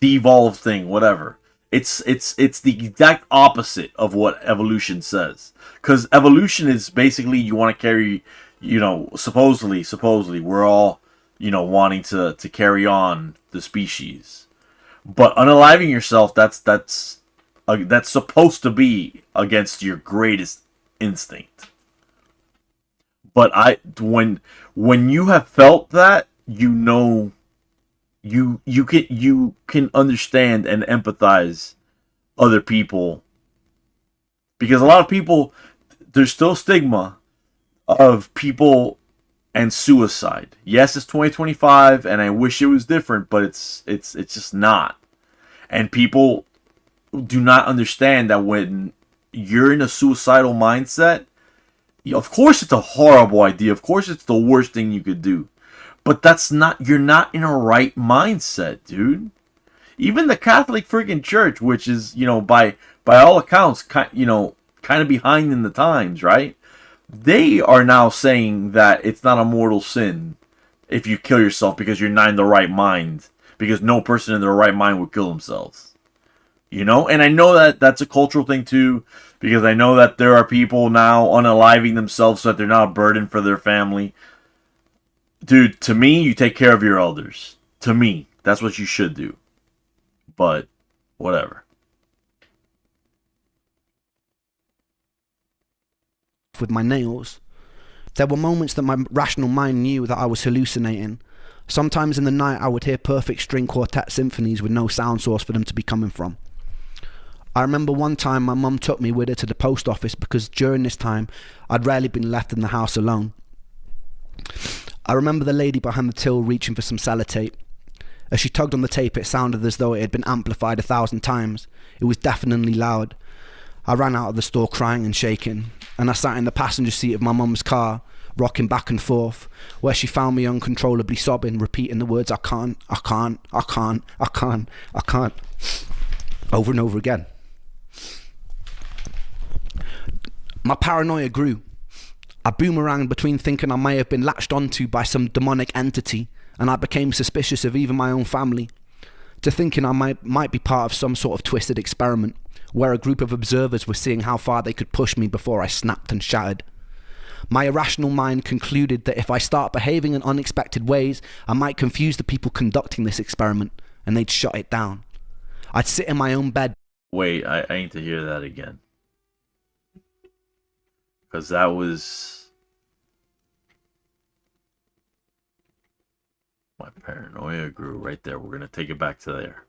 Devolved thing, whatever. It's the exact opposite of what evolution says. Because evolution is basically you want to carry, supposedly we're all, wanting to carry on the species. But unaliving yourself, that's supposed to be against your greatest instinct. But when you have felt that, you know, you can understand and empathize other people, because a lot of people, there's still stigma of people and suicide. Yes, it's 2025 and I wish it was different, but it's just not. And people do not understand that when you're in a suicidal mindset, of course it's a horrible idea. Of course it's the worst thing you could do. But you're not in a right mindset, dude. Even the Catholic freaking Church, which is, by all accounts, kind of behind in the times, right? They are now saying that it's not a mortal sin if you kill yourself because you're not in the right mind. Because no person in their right mind would kill themselves. And I know that that's a cultural thing too, because I know that there are people now unaliving themselves so that they're not a burden for their family. Dude, to me, you take care of your elders. To me, that's what you should do. But, whatever. With my nails, there were moments that my rational mind knew that I was hallucinating. Sometimes in the night I would hear perfect string quartet symphonies with no sound source for them to be coming from. I remember one time my mum took me with her to the post office because during this time I'd rarely been left in the house alone. I remember the lady behind the till reaching for some sellotape. As she tugged on the tape, it sounded as though it had been amplified 1,000 times. It was deafeningly loud. I ran out of the store crying and shaking, and I sat in the passenger seat of my mum's car, rocking back and forth, where she found me uncontrollably sobbing, repeating the words, I can't, I can't, I can't, I can't, I can't, over and over again. My paranoia grew. I boomeranged between thinking I may have been latched onto by some demonic entity, and I became suspicious of even my own family, to thinking I might be part of some sort of twisted experiment, where a group of observers were seeing how far they could push me before I snapped and shattered. My irrational mind concluded that if I start behaving in unexpected ways, I might confuse the people conducting this experiment, and they'd shut it down. I'd sit in my own bed. Wait, I need to hear that again. Because that was... My paranoia grew right there. We're going to take it back to there.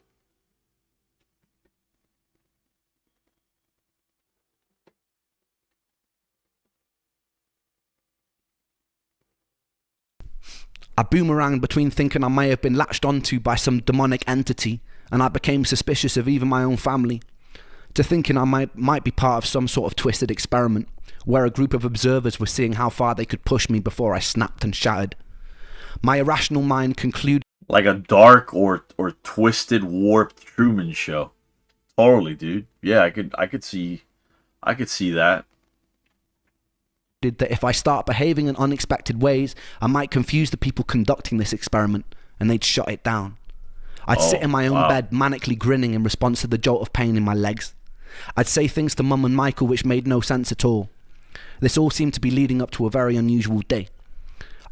I boomeranged between thinking I may have been latched onto by some demonic entity, and I became suspicious of even my own family, to thinking I might be part of some sort of twisted experiment, where a group of observers were seeing how far they could push me before I snapped and shattered. My irrational mind concluded... Like a dark or twisted, warped Truman Show. Totally, dude. Yeah, I could see that. That if I start behaving in unexpected ways, I might confuse the people conducting this experiment, and they'd shut it down. I'd sit in my own bed, manically grinning in response to the jolt of pain in my legs. I'd say things to Mum and Michael which made no sense at all. This all seemed to be leading up to a very unusual day.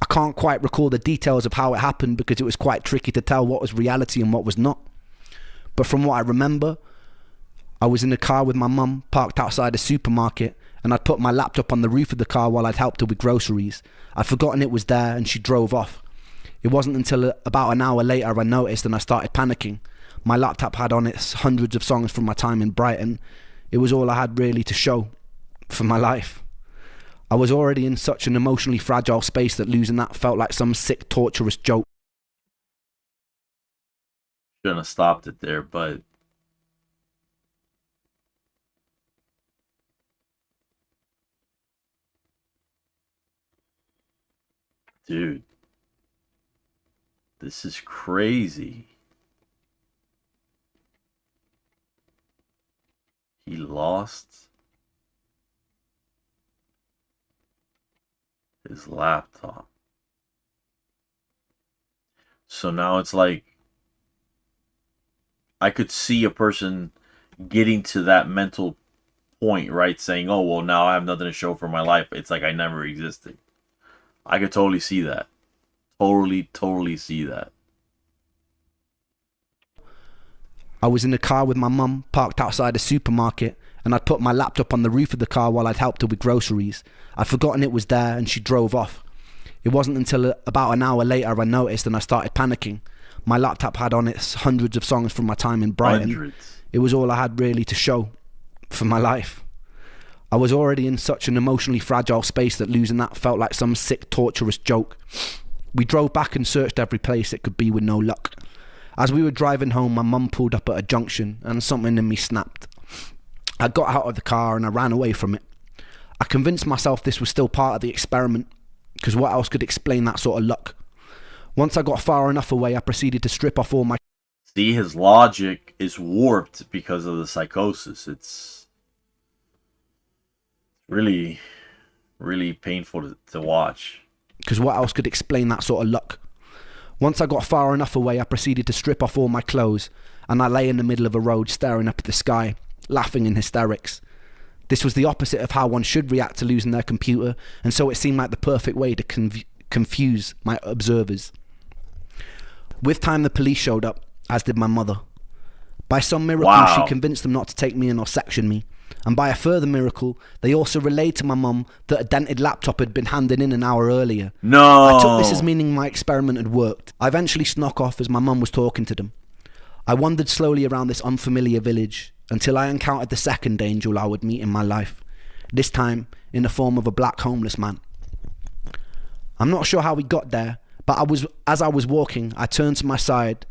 I can't quite recall the details of how it happened because it was quite tricky to tell what was reality and what was not. But from what I remember, I was in the car with my mum, parked outside a supermarket, and I'd put my laptop on the roof of the car while I'd helped her with groceries. I'd forgotten it was there and she drove off. It wasn't until about an hour later I noticed and I started panicking. My laptop had on it hundreds of songs from my time in Brighton. It was all I had really to show for my life. I was already in such an emotionally fragile space that losing that felt like some sick, torturous joke. Shouldn't have stopped it there, but... Dude. This is crazy. He lost his laptop. So now it's like I could see a person getting to that mental point, right? Saying, oh, well, now I have nothing to show for my life. It's like I never existed. I could totally see that. Totally see that. I was in the car with my mum, parked outside a supermarket, and I'd put my laptop on the roof of the car while I'd helped her with groceries. I'd forgotten it was there and she drove off. It wasn't until about an hour later I noticed and I started panicking. My laptop had on it hundreds of songs from my time in Brighton. Hundreds. It was all I had really to show for my life. I was already in such an emotionally fragile space that losing that felt like some sick, torturous joke. We drove back and searched every place it could be with no luck. As we were driving home, my mum pulled up at a junction and something in me snapped. I got out of the car and I ran away from it. I convinced myself this was still part of the experiment, because what else could explain that sort of luck? Once I got far enough away, I proceeded to strip off all my... See, his logic is warped because of the psychosis. It's really, really painful to watch. Because what else could explain that sort of luck? Once I got far enough away, I proceeded to strip off all my clothes, and I lay in the middle of a road staring up at the sky, laughing in hysterics. This was the opposite of how one should react to losing their computer, and so it seemed like the perfect way to confuse my observers. With time, the police showed up, as did my mother. By some miracle, Wow. she convinced them not to take me in or section me. And by a further miracle, they also relayed to my mum that a dented laptop had been handed in an hour earlier. No. I took this as meaning my experiment had worked. I eventually snuck off as my mum was talking to them. I wandered slowly around this unfamiliar village until I encountered the second angel I would meet in my life, this time in the form of a black homeless man. I'm not sure how we got there, but as I was walking, I turned to my side,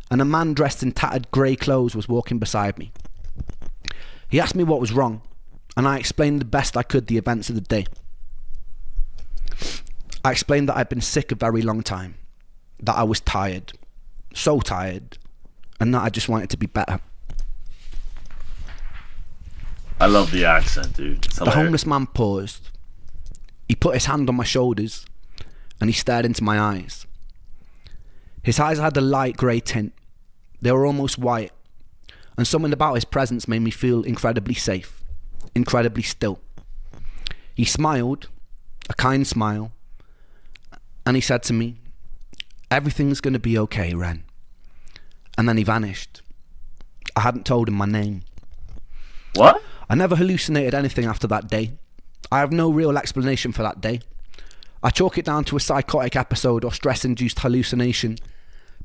and a man dressed in tattered grey clothes was walking beside me. He asked me what was wrong, and I explained the best I could the events of the day. I explained that I'd been sick a very long time, that I was tired, so tired, and that I just wanted to be better. I love the accent, dude. It's The hilarious. homeless man paused. He put his hand on my shoulders, and he stared into my eyes. His eyes had a light grey tint. They were almost white, and something about his presence made me feel incredibly safe, incredibly still. He smiled, a kind smile, and he said to me, "Everything's going to be okay, Ren." And then he vanished. I hadn't told him my name. What? I never hallucinated anything after that day. I have no real explanation for that day. I chalk it down to a psychotic episode or stress-induced hallucination,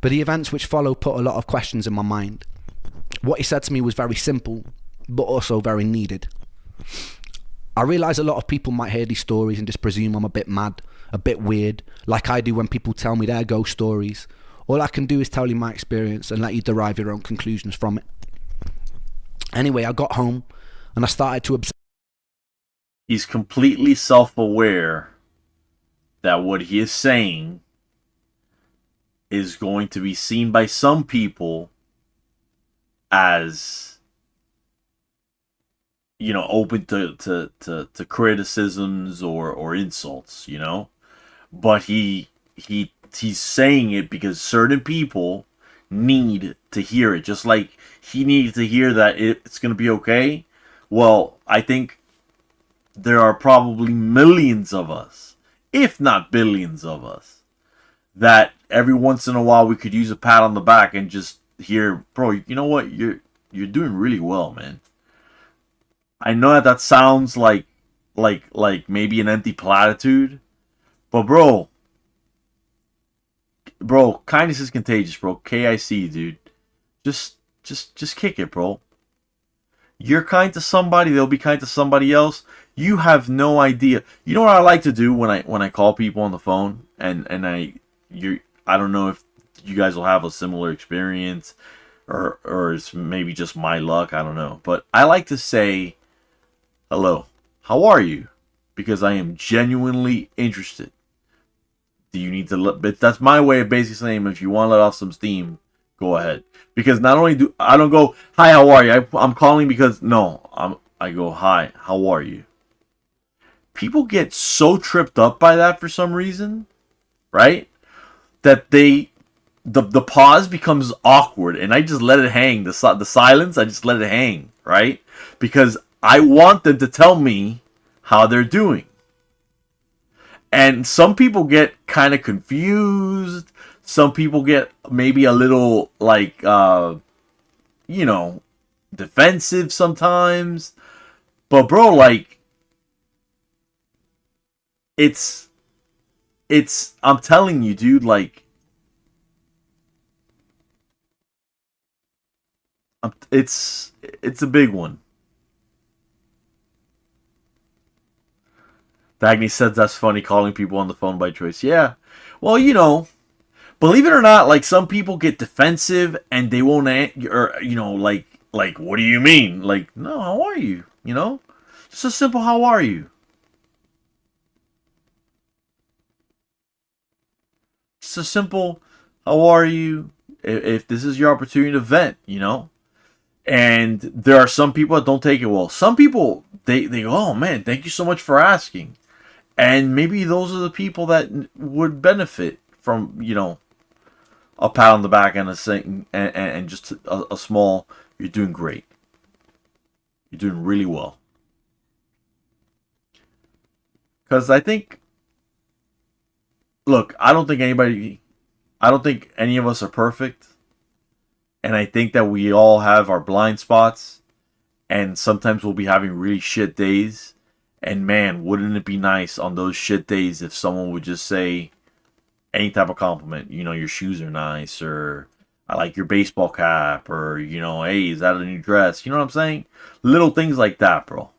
but the events which follow put a lot of questions in my mind. What he said to me was very simple, but also very needed. I realise a lot of people might hear these stories and just presume I'm a bit mad, a bit weird, like I do when people tell me their ghost stories. All I can do is tell you my experience and let you derive your own conclusions from it. Anyway, I got home and I started to observe. He's completely self-aware that what he is saying is going to be seen by some people as, you know, open to criticisms or insults, you know. But he's saying it because certain people need to hear it, just like he needed to hear that it's going to be okay. Well, I think there are probably millions of us, if not billions of us, that every once in a while we could use a pat on the back and just hear, bro, you know what, you're doing really well, man. I know that sounds like maybe an empty platitude, but bro, kindness is contagious, bro. KIC, dude. Just kick it, bro. You're kind to somebody, they'll be kind to somebody else. You have no idea. You know what I like to do when I call people on the phone, and I don't know if you guys will have a similar experience, or it's maybe just my luck, I don't know. But I like to say, "Hello, how are you?" Because I am genuinely interested. Do you need to but that's my way of basically saying, if you want to let off some steam, go ahead. Because not only do I don't go, "Hi, how are you?" I'm calling because I go, "Hi, how are you?" People get so tripped up by that for some reason, right? That the pause becomes awkward, and I just let it hang. The silence, I just let it hang, right? Because I want them to tell me how they're doing. And some people get kind of confused. Some people get maybe a little like you know, defensive sometimes. But bro, like, it's I'm telling you, dude, like, it's a big one. Dagny said that's funny, calling people on the phone by choice. Yeah. Well, you know, believe it or not, like, some people get defensive and they won't or, you know, like what do you mean? Like, no, how are you? You know? Just a simple how are you? Just a simple how are you? If this is your opportunity to vent, you know? And there are some people that don't take it well. Some people, they go, oh man, thank you so much for asking. And maybe those are the people that would benefit from, you know, a pat on the back and a sing, and just a small, you're doing great. You're doing really well. Because I think, look, I don't think any of us are perfect. And I think that we all have our blind spots. And sometimes we'll be having really shit days. And man, wouldn't it be nice on those shit days if someone would just say any type of compliment? You know, your shoes are nice, or I like your baseball cap, or, you know, hey, is that a new dress? You know what I'm saying? Little things like that, bro.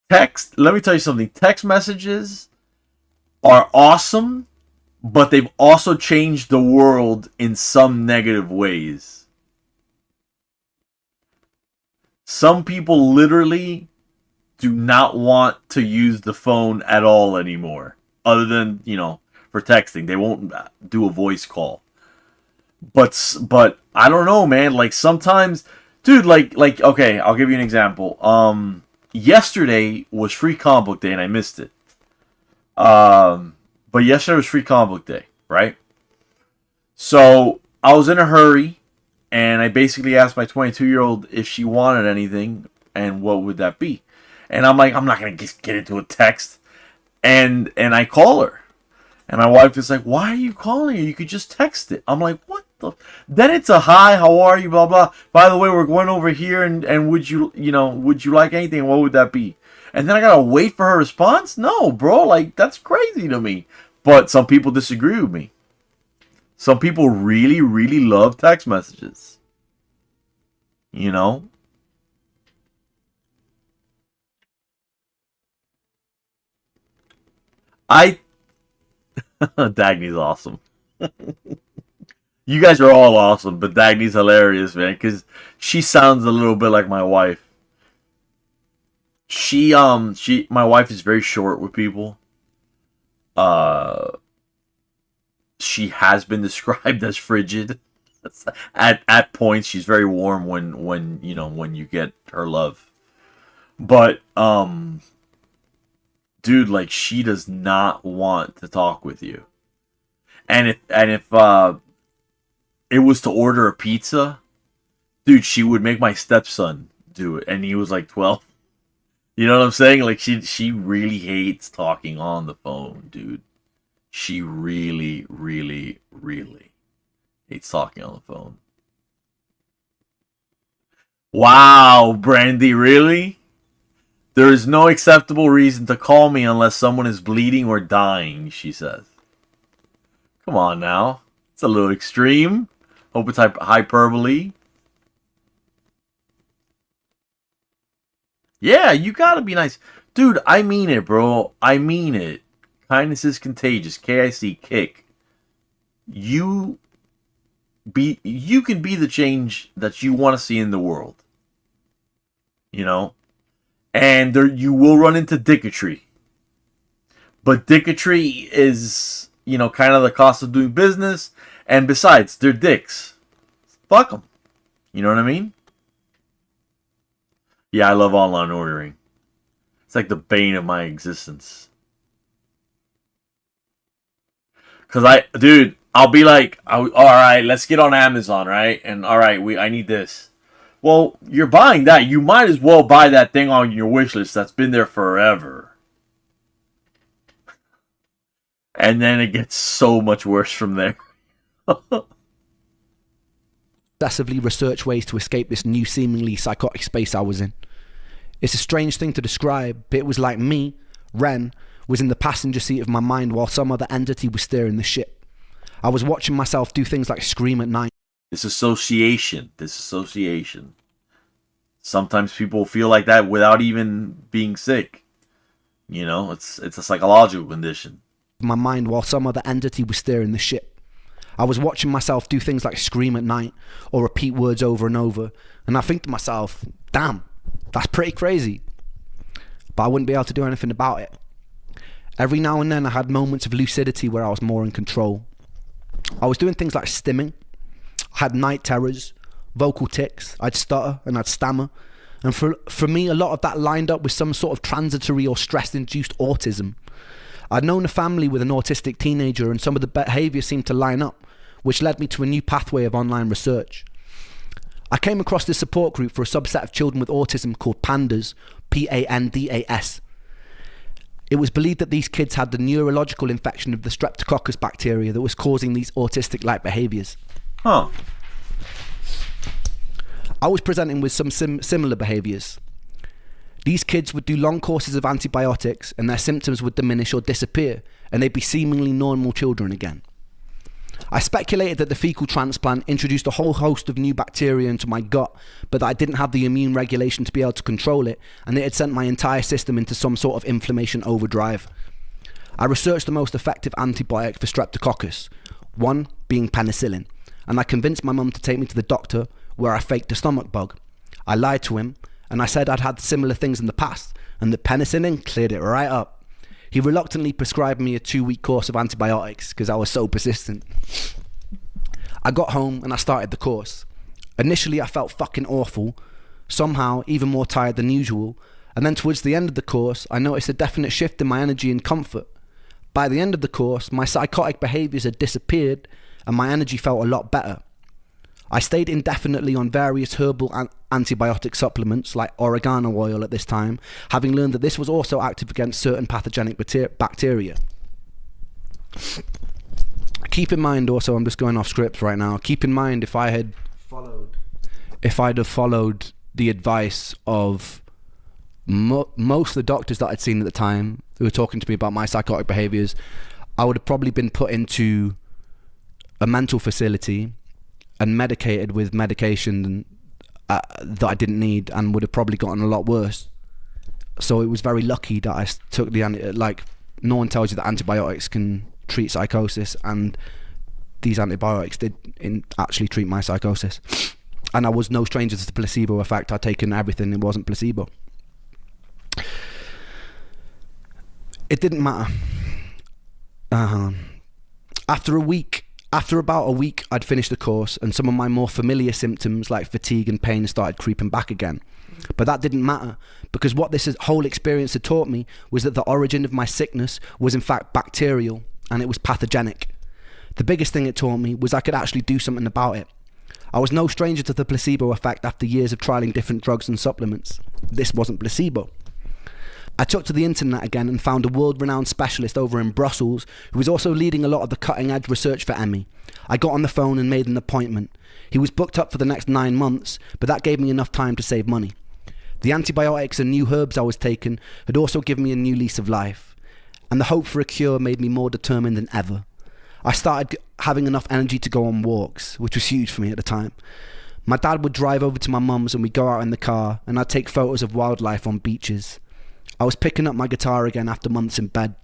Text, let me tell you something. Text messages are awesome, but they've also changed the world in some negative ways. Some people literally do not want to use the phone at all anymore. Other than, you know, for texting. They won't do a voice call. But I don't know, man. Like, sometimes, dude, like okay, I'll give you an example. Yesterday was Free Comic Book Day and I missed it. But yesterday was Free Comic Book Day, right? So I was in a hurry, and I basically asked my 22-year-old if she wanted anything, and what would that be? And I'm like, I'm not gonna just get into a text, and I call her, and my wife is like, why are you calling her? You could just text it. I'm like, what the? Then it's a hi, how are you, blah blah. By the way, we're going over here, and would you like anything? What would that be? And then I gotta wait for her response? No, bro, like, that's crazy to me. But some people disagree with me. Some people really, really love text messages. You know? Dagny's awesome. You guys are all awesome, but Dagny's hilarious, man, because she sounds a little bit like my wife. My wife is very short with people. She has been described as frigid. At points, she's very warm when you get her love. But dude, like, she does not want to talk with you. And if it was to order a pizza, dude, she would make my stepson do it, and he was like 12. You know what I'm saying? Like, she really hates talking on the phone, dude. She really, really, really hates talking on the phone. Wow, Brandy, really? There is no acceptable reason to call me unless someone is bleeding or dying, she says. Come on now. It's a little extreme. Hope it's hyperbole. Yeah, you gotta be nice. Dude, I mean it, bro. I mean it. Kindness is contagious. KIC, kick. You can be the change that you want to see in the world. You know? And you will run into dickatry. But dickatry is, kind of the cost of doing business. And besides, they're dicks. Fuck them. You know what I mean? Yeah, I love online ordering. It's like the bane of my existence. Because I'll be like, alright, let's get on Amazon, right? And alright, I need this. Well, you're buying that. You might as well buy that thing on your wish list that's been there forever. And then it gets so much worse from there. Obsessively research ways to escape this new seemingly psychotic space I was in. It's a strange thing to describe, but it was like me, Ren, was in the passenger seat of my mind while some other entity was steering the ship. I was watching myself do things like scream at night. Disassociation. Sometimes people feel like that without even being sick. You know, it's a psychological condition. My mind while some other entity was steering the ship. I was watching myself do things like scream at night or repeat words over and over, and I think to myself, damn, that's pretty crazy. But I wouldn't be able to do anything about it. Every now and then I had moments of lucidity where I was more in control. I was doing things like stimming. I had night terrors, vocal tics, I'd stutter and I'd stammer. And for me, a lot of that lined up with some sort of transitory or stress-induced autism. I'd known a family with an autistic teenager, and some of the behaviours seemed to line up, which led me to a new pathway of online research. I came across this support group for a subset of children with autism called PANDAS, PANDAS. It was believed that these kids had the neurological infection of the streptococcus bacteria that was causing these autistic-like behaviours. Huh. I was presenting with some similar behaviours. These kids would do long courses of antibiotics and their symptoms would diminish or disappear, and they'd be seemingly normal children again. I speculated that the fecal transplant introduced a whole host of new bacteria into my gut, but that I didn't have the immune regulation to be able to control it, and it had sent my entire system into some sort of inflammation overdrive. I researched the most effective antibiotic for streptococcus, one being penicillin, and I convinced my mum to take me to the doctor, where I faked a stomach bug. I lied to him, and I said I'd had similar things in the past, and the penicillin cleared it right up. He reluctantly prescribed me a 2-week course of antibiotics because I was so persistent. I got home and I started the course. Initially I felt fucking awful, somehow even more tired than usual, and then towards the end of the course I noticed a definite shift in my energy and comfort. By the end of the course, my psychotic behaviours had disappeared and my energy felt a lot better. I stayed indefinitely on various herbal antibiotic supplements like oregano oil at this time, having learned that this was also active against certain pathogenic bacteria. Keep in mind also, I'm just going off script right now, keep in mind if I'd have followed the advice of most of the doctors that I'd seen at the time who were talking to me about my psychotic behaviours, I would have probably been put into a mental facility and medicated with medication that I didn't need, and would have probably gotten a lot worse. So it was very lucky that I took no one tells you that antibiotics can treat psychosis, and these antibiotics did actually treat my psychosis. And I was no stranger to the placebo effect. I'd taken everything, it wasn't placebo. It didn't matter. After about a week, I'd finished the course, and some of my more familiar symptoms like fatigue and pain started creeping back again. But that didn't matter, because what this whole experience had taught me was that the origin of my sickness was in fact bacterial, and it was pathogenic. The biggest thing it taught me was I could actually do something about it. I was no stranger to the placebo effect after years of trialing different drugs and supplements. This wasn't placebo. I took to the internet again and found a world-renowned specialist over in Brussels who was also leading a lot of the cutting-edge research for ME. I got on the phone and made an appointment. He was booked up for the next 9 months, but that gave me enough time to save money. The antibiotics and new herbs I was taking had also given me a new lease of life, and the hope for a cure made me more determined than ever. I started having enough energy to go on walks, which was huge for me at the time. My dad would drive over to my mum's and we'd go out in the car, and I'd take photos of wildlife on beaches. I was picking up my guitar again after months in bed.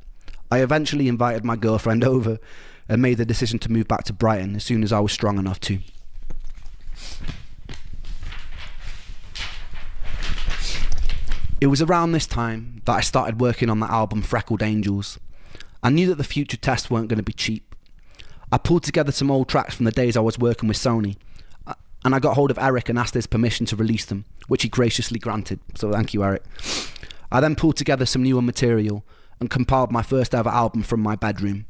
I eventually invited my girlfriend over and made the decision to move back to Brighton as soon as I was strong enough to. It was around this time that I started working on the album Freckled Angels. I knew that the future tests weren't going to be cheap. I pulled together some old tracks from the days I was working with Sony, and I got hold of Eric and asked his permission to release them, which he graciously granted, so thank you, Eric. I then pulled together some newer material and compiled my first ever album from my bedroom.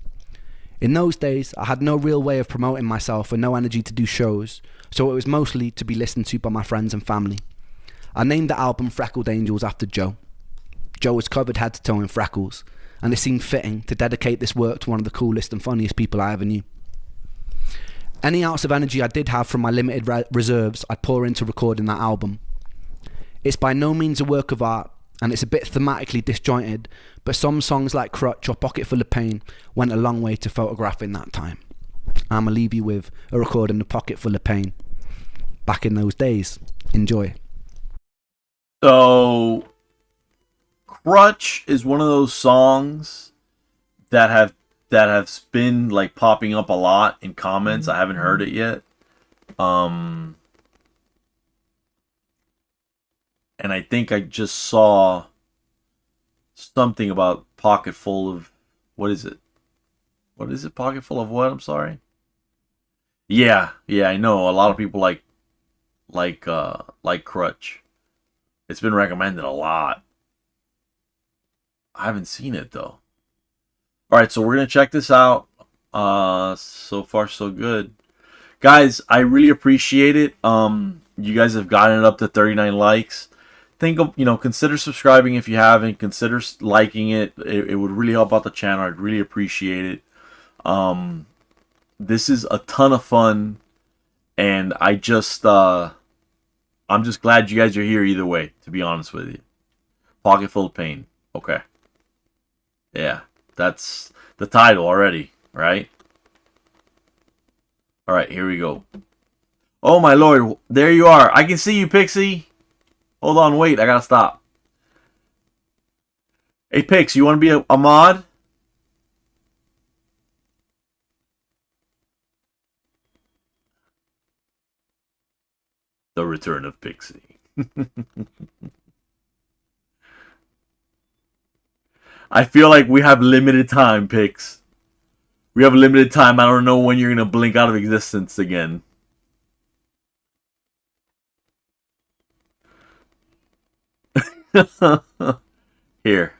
In those days, I had no real way of promoting myself and no energy to do shows, so it was mostly to be listened to by my friends and family. I named the album Freckled Angels after Joe. Joe was covered head to toe in freckles, and it seemed fitting to dedicate this work to one of the coolest and funniest people I ever knew. Any ounce of energy I did have from my limited reserves, I'd pour into recording that album. It's by no means a work of art, and it's a bit thematically disjointed, but some songs like Crutch or Pocket Full of Pain went a long way to photographing that time. I'm going to leave you with a recording of Pocket Full of Pain. Back in those days. Enjoy. So, Crutch is one of those songs that have been like popping up a lot in comments. I haven't heard it yet. And I think I just saw something about Pocket Full of, what is it? What is it? Pocket Full of what? I'm sorry. Yeah, I know. A lot of people like Crutch. It's been recommended a lot. I haven't seen it though. All right, so we're gonna check this out. So far so good, guys. I really appreciate it. You guys have gotten it up to 39 likes. Think of, consider subscribing if you haven't. Consider liking it. It would really help out the channel. I'd really appreciate it. This is a ton of fun, and I'm just glad you guys are here either way, to be honest with you. Pocket Full of Pain. Okay. Yeah, that's the title already, right? All right, here we go. Oh my lord, there you are. I can see you, Pixie. Hold on, wait, I gotta stop. Hey, Pix, you want to be a mod? The return of Pixie. I feel like we have limited time, Pix. We have limited time. I don't know when you're going to blink out of existence again. Here.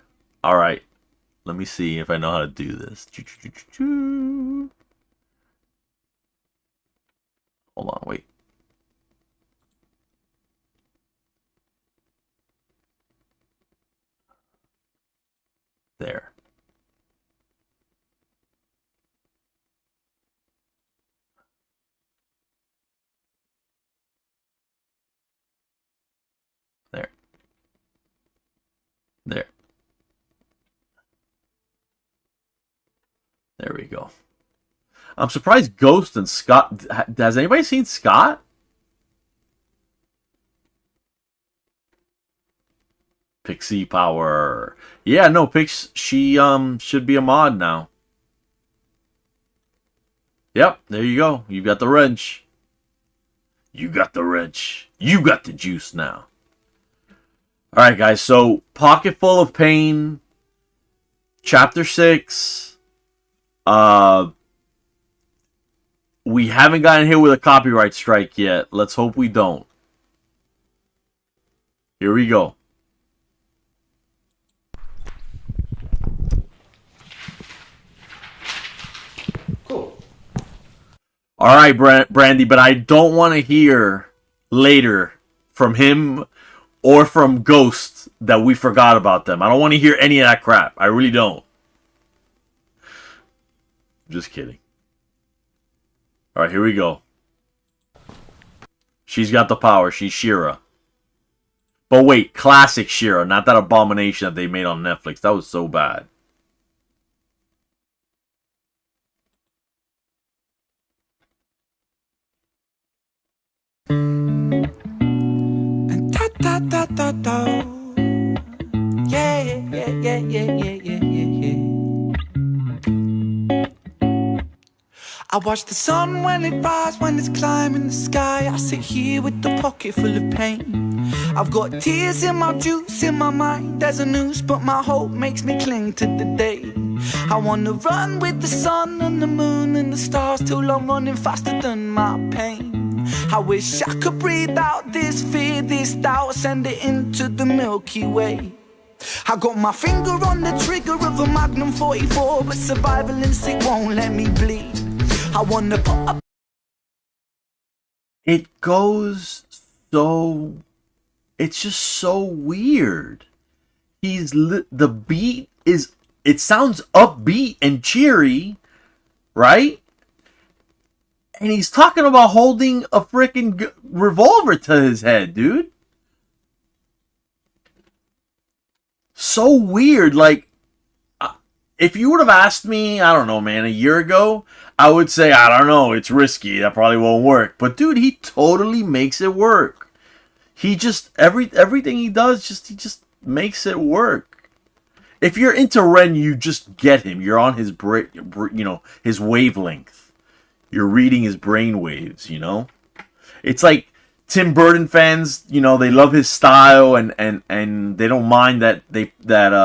Alright. Let me see if I know how to do this. Hold on, wait. There. There. There. There we go. I'm surprised Ghost and Scott... Has anybody seen Scott? Pixie power. Yeah, no, Pix, she should be a mod now. Yep, there you go. You got the wrench. You got the wrench. You got the juice now. Alright, guys, so Pocket Full of Pain, Chapter 6. We haven't gotten hit with a copyright strike yet. Let's hope we don't. Here we go. Cool. All right, Brandy, but I don't want to hear later from him or from Ghost that we forgot about them. I don't want to hear any of that crap. I really don't. Just kidding. All right, here we go. She's got the power. She's She-Ra. But wait, classic She-Ra, not that abomination that they made on Netflix. That was so bad. And da da da da da. Yeah, yeah, yeah, yeah, yeah, yeah, yeah, yeah. I watch the sun when it rises, when it's climbing the sky. I sit here with the pocket full of pain. I've got tears in my juice, in my mind. There's a noose, but my hope makes me cling to the day. I wanna run with the sun and the moon and the stars till I'm running faster than my pain. I wish I could breathe out this fear, this doubt, send it into the Milky Way. I got my finger on the trigger of a Magnum 44, but survival instinct won't let me bleed. I wanna put up. It goes so... It's just so weird. The beat is it sounds upbeat and cheery, right? And he's talking about holding a freaking revolver to his head, dude. So weird. Like, if you would have asked me, I don't know, man, a year ago, I would say, I don't know, it's risky. That probably won't work. But dude, he totally makes it work. He just everything he does, he just makes it work. If you're into Ren, you just get him. You're on his his wavelength. You're reading his brain waves, you know? It's like Tim Burton fans, you know, they love his style and they don't mind that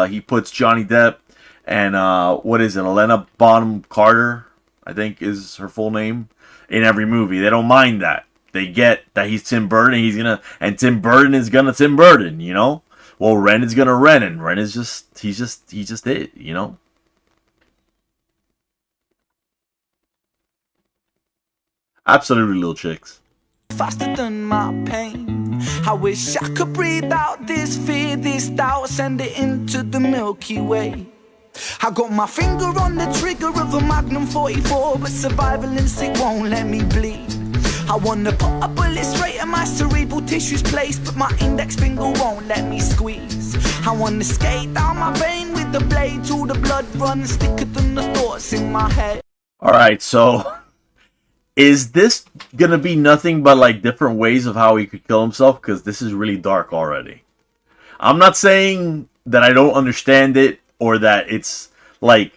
he puts Johnny Depp and what is it, Helena Bonham Carter, I think is her full name, in every movie. They don't mind that. They get that he's Tim Burton and Tim Burton is gonna Tim Burton, you know? Well, Ren is gonna Ren, and Ren is he's just it, you know? Absolutely, little chicks. Faster than my pain. I wish I could breathe out this fear, this doubt, send it into the Milky Way. I got my finger on the trigger of a Magnum 44, but survival instinct won't let me bleed. I wanna put a bullet straight in my cerebral tissues place, but my index finger won't let me squeeze. I wanna skate down my vein with the blade till the blood runs thicker than the thoughts in my head. Alright, so is this gonna be nothing but like different ways of how he could kill himself? Because this is really dark already. I'm not saying that I don't understand it or that it's like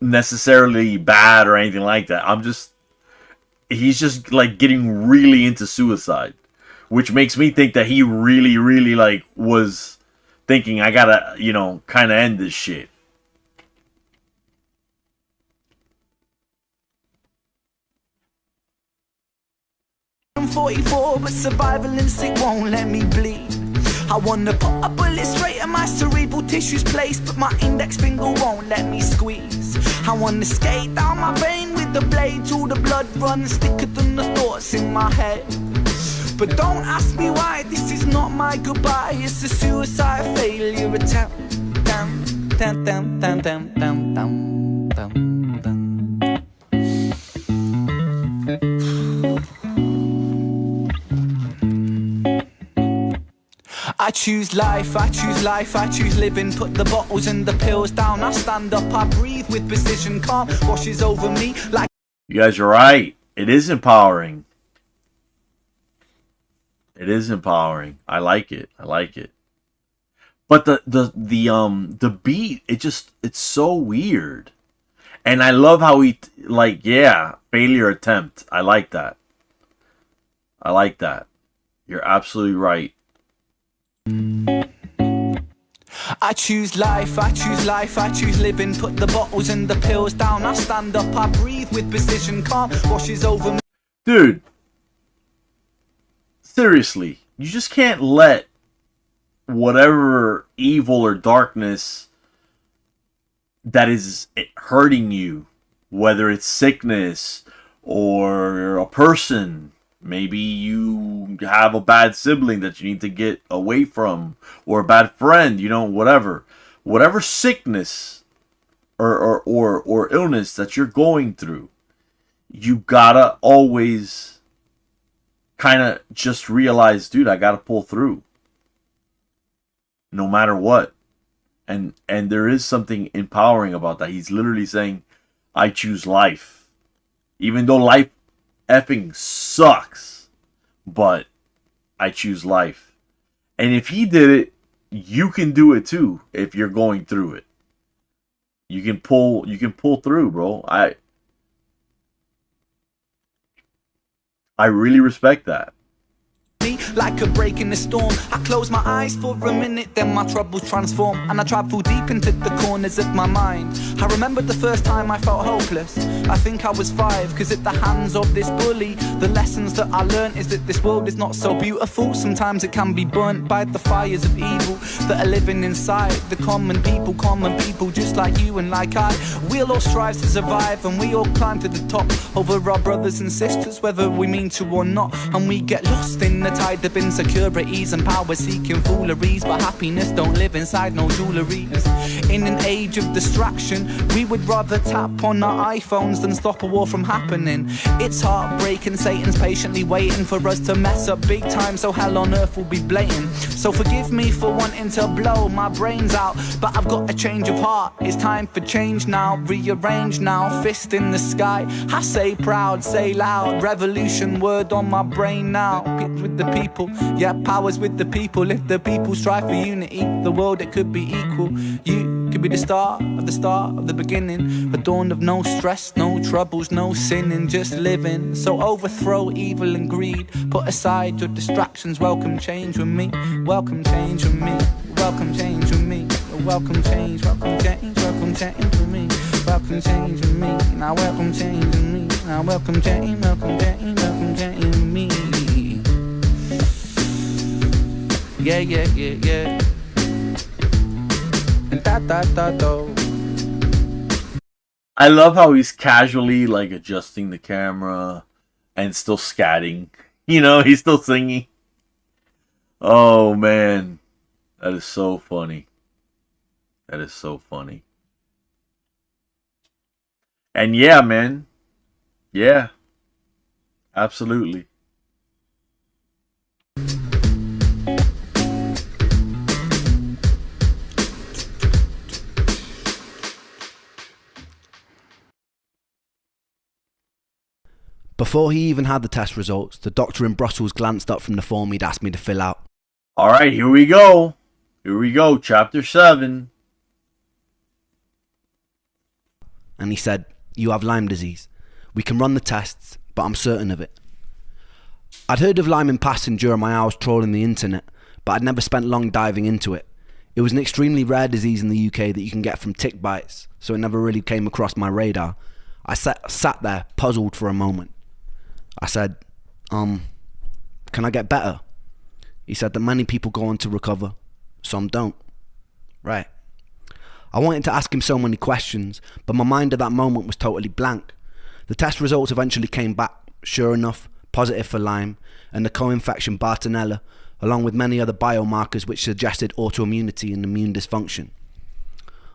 necessarily bad or anything like that. He's just like getting really into suicide, which makes me think that he really, really like was thinking, I gotta, you know, kind of end this shit. I'm 44, but survival instinct won't let me bleed. I wanna put a bullet straight in my cerebral tissues place, but my index finger won't let me squeeze. I wanna skate down my vein with the blade till the blood runs thicker than the thoughts in my head. But don't ask me why, this is not my goodbye, it's a suicide failure attempt. Down, down, down, down, down, down, down, down. I choose life, I choose life, I choose living. Put the bottles and the pills down, I stand up, I breathe with precision. Calm washes over me like... You guys are right. It is empowering. It is empowering. I like it. I like it. But the beat, it's so weird. And I love how he, like, yeah, failure attempt. I like that. I like that. You're absolutely right. I choose life, I choose life, I choose living. Put the bottles and the pills down, I stand up, I breathe with precision. Calm washes over me. Dude, seriously, you just can't let whatever evil or darkness that is hurting you, whether it's sickness or a person, maybe you have a bad sibling that you need to get away from, or a bad friend, you know, whatever sickness or illness that you're going through, you gotta always kind of just realize, dude, I gotta pull through no matter what. And there is something empowering about that. He's literally saying, I choose life, even though life effing sucks, but I choose life. And if he did it, you can do it too. If you're going through it, you can pull through, bro. I really respect that. Like a break in the storm, I close my eyes for a minute, then my troubles transform, and I travel deep into the corners of my mind. I remember the first time I felt hopeless. I think I was 5, cause at the hands of this bully, the lessons that I learned is that this world is not so beautiful. Sometimes it can be burnt by the fires of evil that are living inside the common people just like you and like I. We'll all strive to survive, and we all climb to the top over our brothers and sisters, whether we mean to or not, and we get lost in the tide rid of insecurities and power seeking fooleries, but happiness don't live inside no jewelleries. In an age of distraction, we would rather tap on our iPhones than stop a war from happening. It's heartbreaking, Satan's patiently waiting for us to mess up big time, so hell on earth will be blatant. So forgive me for wanting to blow my brains out, but I've got a change of heart. It's time for change now, rearrange now, fist in the sky. I say proud, say loud, revolution word on my brain now. It's with the people, yeah, power's with the people. If the people strive for unity, the world it could be equal. You could be the start of the beginning, a dawn of no stress, no troubles, no sinning, just living. So overthrow evil and greed, put aside your distractions, welcome change with me, welcome change with me, welcome change with me, welcome change, welcome change, welcome change with me, welcome change with me, now welcome change with me, now welcome change, welcome change, welcome change with me. Yeah, yeah, yeah, yeah. And da. I love how he's casually like adjusting the camera and still scatting. You know, he's still singing. Oh man, that is so funny. That is so funny. And yeah, man. Yeah. Absolutely. Before he even had the test results, the doctor in Brussels glanced up from the form he'd asked me to fill out. Alright, here we go. Here we go, chapter 7. And he said, "You have Lyme disease. We can run the tests, but I'm certain of it." I'd heard of Lyme in passing during my hours trawling the internet, but I'd never spent long diving into it. It was an extremely rare disease in the UK that you can get from tick bites, so it never really came across my radar. I sat there, puzzled for a moment. I said, can I get better? He said that many people go on to recover, some don't. Right. I wanted to ask him so many questions, but my mind at that moment was totally blank. The test results eventually came back, sure enough, positive for Lyme, and the co-infection Bartonella, along with many other biomarkers which suggested autoimmunity and immune dysfunction.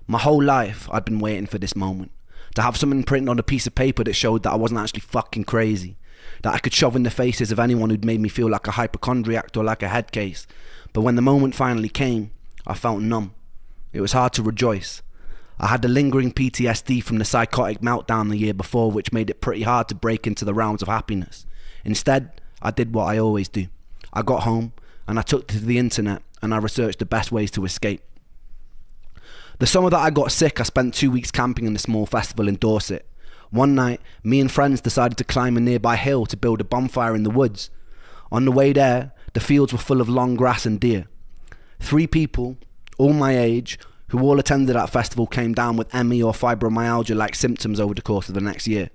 My whole life, I'd been waiting for this moment, to have something printed on a piece of paper that showed that I wasn't actually fucking crazy, that I could shove in the faces of anyone who'd made me feel like a hypochondriac or like a head case. But when the moment finally came, I felt numb. It was hard to rejoice. I had the lingering PTSD from the psychotic meltdown the year before, which made it pretty hard to break into the realms of happiness. Instead, I did what I always do. I got home, and I took to the internet, and I researched the best ways to escape. The summer that I got sick, I spent 2 weeks camping in a small festival in Dorset. One night, me and friends decided to climb a nearby hill to build a bonfire in the woods. On the way there, the fields were full of long grass and deer. 3 people, all my age, who all attended that festival came down with ME or fibromyalgia-like symptoms over the course of the next year.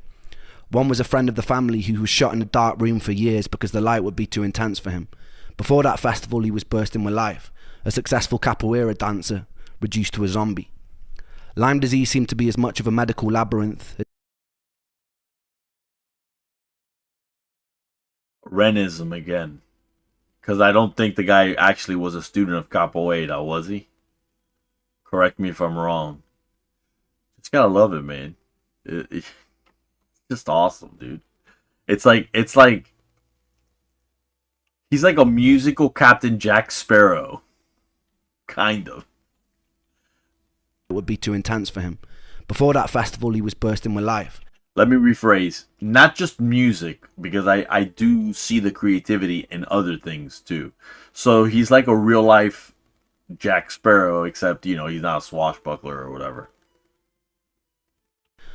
One was a friend of the family who was shut in a dark room for years because the light would be too intense for him. Before that festival, he was bursting with life, a successful capoeira dancer, reduced to a zombie. Lyme disease seemed to be as much of a medical labyrinth. Renism again. Because I don't think the guy actually was a student of capoeira, was he? Correct me if I'm wrong. Just gotta love it, man. It's just awesome, dude. It's like he's like a musical Captain Jack Sparrow. Kind of. It would be too intense for him. Before that festival, he was bursting with life. Let me rephrase. Not just music, because I do see the creativity in other things too. So he's like a real life Jack Sparrow, except, you know, he's not a swashbuckler or whatever.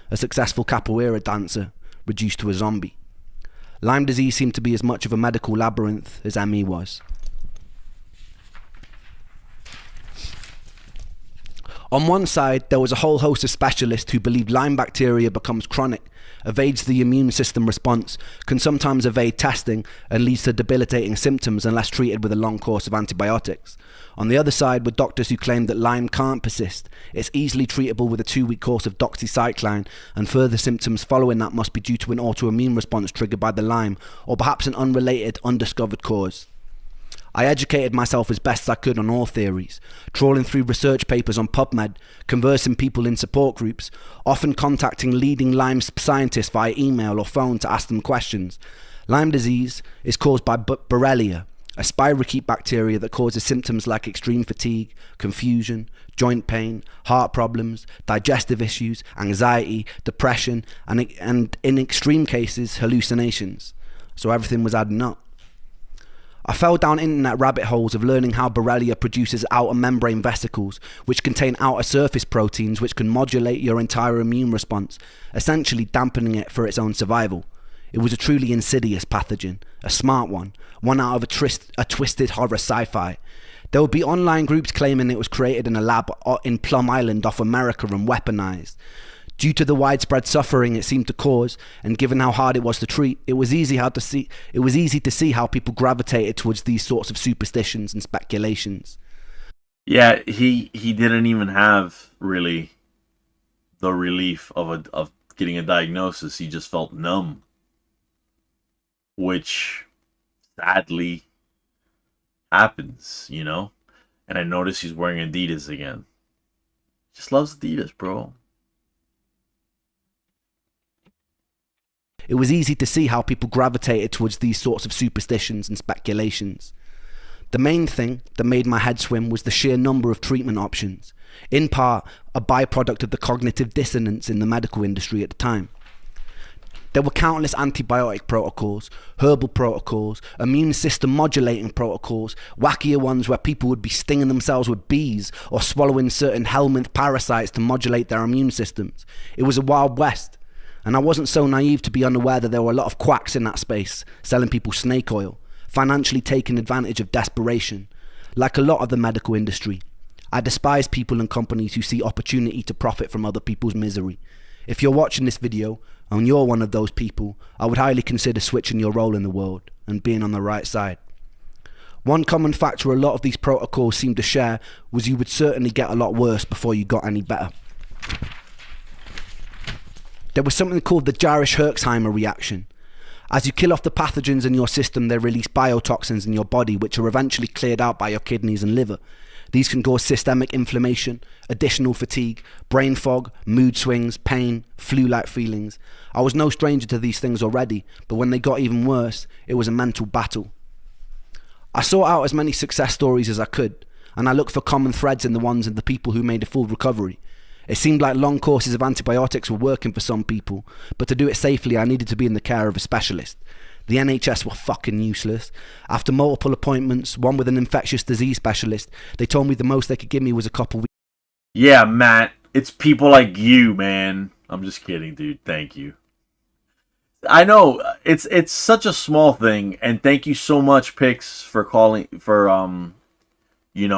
A successful capoeira dancer, reduced to a zombie. Lyme disease seemed to be as much of a medical labyrinth as ME was. On one side, there was a whole host of specialists who believed Lyme bacteria becomes chronic, evades the immune system response, can sometimes evade testing, and leads to debilitating symptoms unless treated with a long course of antibiotics. On the other side were doctors who claimed that Lyme can't persist. It's easily treatable with a 2-week course of doxycycline, and further symptoms following that must be due to an autoimmune response triggered by the Lyme, or perhaps an unrelated, undiscovered cause. I educated myself as best I could on all theories, trawling through research papers on PubMed, conversing people in support groups, often contacting leading Lyme scientists via email or phone to ask them questions. Lyme disease is caused by Borrelia, a spirochete bacteria that causes symptoms like extreme fatigue, confusion, joint pain, heart problems, digestive issues, anxiety, depression, and in extreme cases, hallucinations. So everything was adding up. I fell down internet rabbit holes of learning how Borrelia produces outer membrane vesicles, which contain outer surface proteins which can modulate your entire immune response, essentially dampening it for its own survival. It was a truly insidious pathogen, a smart one out of a twisted horror sci-fi. There would be online groups claiming it was created in a lab in Plum Island off America and weaponized. Due to the widespread suffering it seemed to cause, and given how hard it was to treat, it was easy to see how people gravitated towards these sorts of superstitions and speculations. Yeah, he didn't even have really the relief of getting a diagnosis. He just felt numb, which sadly happens, you know. And I noticed he's wearing Adidas again. Just loves Adidas, bro. It was easy to see how people gravitated towards these sorts of superstitions and speculations. The main thing that made my head swim was the sheer number of treatment options, in part a byproduct of the cognitive dissonance in the medical industry at the time. There were countless antibiotic protocols, herbal protocols, immune system modulating protocols, wackier ones where people would be stinging themselves with bees or swallowing certain helminth parasites to modulate their immune systems. It was a wild west. And I wasn't so naive to be unaware that there were a lot of quacks in that space, selling people snake oil, financially taking advantage of desperation. Like a lot of the medical industry, I despise people and companies who see opportunity to profit from other people's misery. If you're watching this video, and you're one of those people, I would highly consider switching your role in the world and being on the right side. One common factor a lot of these protocols seem to share was you would certainly get a lot worse before you got any better. There was something called the Jarisch-Herxheimer reaction. As you kill off the pathogens in your system, they release biotoxins in your body, which are eventually cleared out by your kidneys and liver. These can cause systemic inflammation, additional fatigue, brain fog, mood swings, pain, flu-like feelings. I was no stranger to these things already, but when they got even worse, it was a mental battle. I sought out as many success stories as I could, and I looked for common threads in the ones of the people who made a full recovery. It seemed like long courses of antibiotics were working for some people, but to do it safely I needed to be in the care of a specialist. The NHS were fucking useless. After multiple appointments, one with an infectious disease specialist, they told me the most they could give me was a couple weeks. Yeah, Matt, it's people like you, man. I'm just kidding, dude. Thank you. I know it's such a small thing, and thank you so much, Pix, for calling for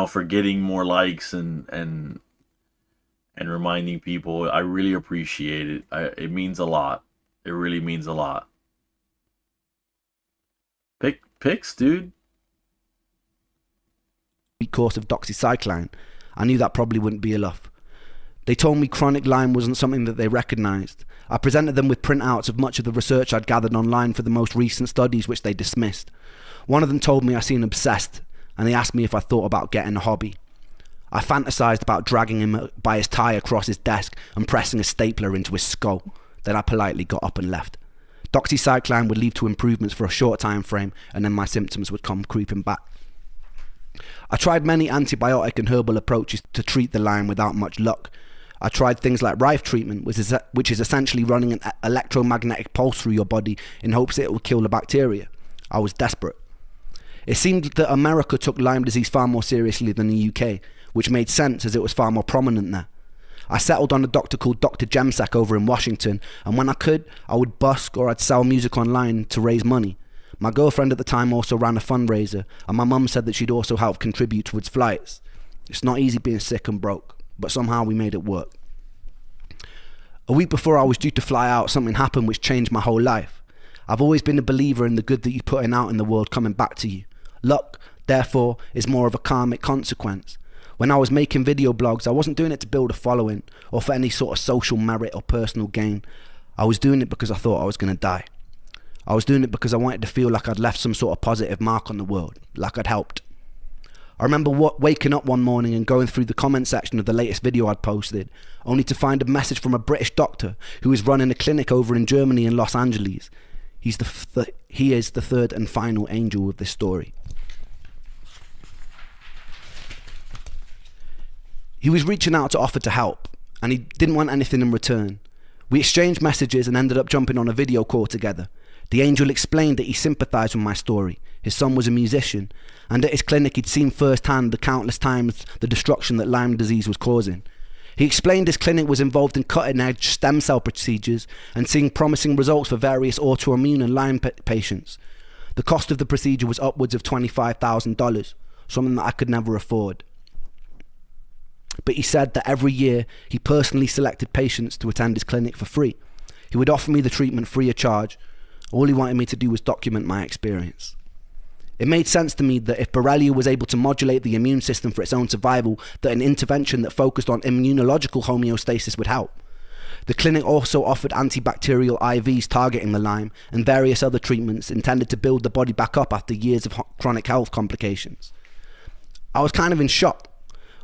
for getting more likes and reminding people. I really appreciate it. It means a lot. It really means a lot. Picks, dude. Course of doxycycline. I knew that probably wouldn't be enough. They told me chronic Lyme wasn't something that they recognised. I presented them with printouts of much of the research I'd gathered online for the most recent studies, which they dismissed. One of them told me I seemed obsessed, and they asked me if I thought about getting a hobby. I fantasised about dragging him by his tie across his desk and pressing a stapler into his skull. Then I politely got up and left. Doxycycline would lead to improvements for a short time frame, and then my symptoms would come creeping back. I tried many antibiotic and herbal approaches to treat the Lyme without much luck. I tried things like Rife treatment, which is essentially running an electromagnetic pulse through your body in hopes that it will kill the bacteria. I was desperate. It seemed that America took Lyme disease far more seriously than the UK, which made sense as it was far more prominent there. I settled on a doctor called Dr. Jemsak over in Washington, and when I could, I would busk or I'd sell music online to raise money. My girlfriend at the time also ran a fundraiser, and my mum said that she'd also help contribute towards flights. It's not easy being sick and broke, but somehow we made it work. A week before I was due to fly out, something happened which changed my whole life. I've always been a believer in the good that you're putting out in the world coming back to you. Luck, therefore, is more of a karmic consequence. When I was making video blogs, I wasn't doing it to build a following or for any sort of social merit or personal gain. I was doing it because I thought I was going to die. I was doing it because I wanted to feel like I'd left some sort of positive mark on the world, like I'd helped. I remember waking up one morning and going through the comment section of the latest video I'd posted, only to find a message from a British doctor who is running a clinic over in Germany in Los Angeles. He is the third and final angel of this story. He was reaching out to offer to help, and he didn't want anything in return. We exchanged messages and ended up jumping on a video call together. The angel explained that he sympathised with my story. His son was a musician, and at his clinic he'd seen firsthand the countless times the destruction that Lyme disease was causing. He explained his clinic was involved in cutting-edge stem cell procedures and seeing promising results for various autoimmune and Lyme patients. The cost of the procedure was upwards of $25,000, something that I could never afford. But he said that every year he personally selected patients to attend his clinic for free. He would offer me the treatment free of charge. All he wanted me to do was document my experience. It made sense to me that if Borrelia was able to modulate the immune system for its own survival, that an intervention that focused on immunological homeostasis would help. The clinic also offered antibacterial IVs targeting the Lyme and various other treatments intended to build the body back up after years of chronic health complications. I was kind of in shock.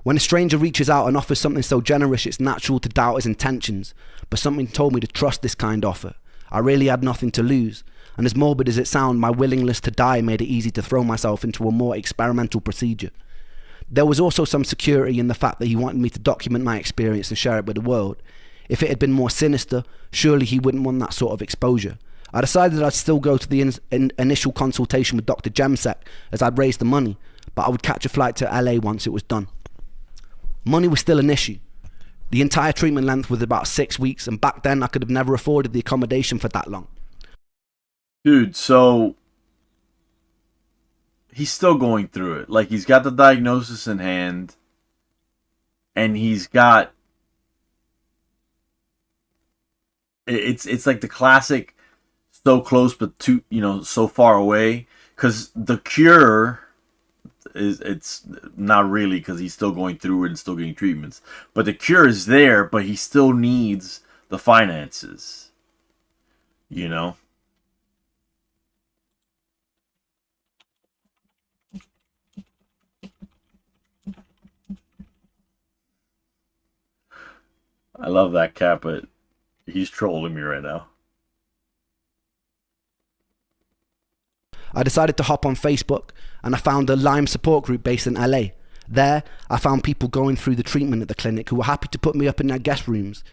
When a stranger reaches out and offers something so generous, it's natural to doubt his intentions, but something told me to trust this kind offer. I really had nothing to lose, and as morbid as it sounded, my willingness to die made it easy to throw myself into a more experimental procedure. There was also some security in the fact that he wanted me to document my experience and share it with the world. If it had been more sinister, surely he wouldn't want that sort of exposure. I decided that I'd still go to the initial consultation with Dr. Jemsek as I'd raised the money, but I would catch a flight to LA once it was done. Money was still an issue. The entire treatment length was about 6 weeks, and back then I could have never afforded the accommodation for that long. Dude, so he's still going through it. Like, he's got the diagnosis in hand, and he's got... It's like the classic so close but too, so far away. Because the cure... it's not really, because he's still going through it and still getting treatments, but the cure is there, but he still needs the finances, I love that cat, but he's trolling me right now. I decided to hop on Facebook and I found a Lyme support group based in LA. There, I found people going through the treatment at the clinic who were happy to put me up in their guest rooms.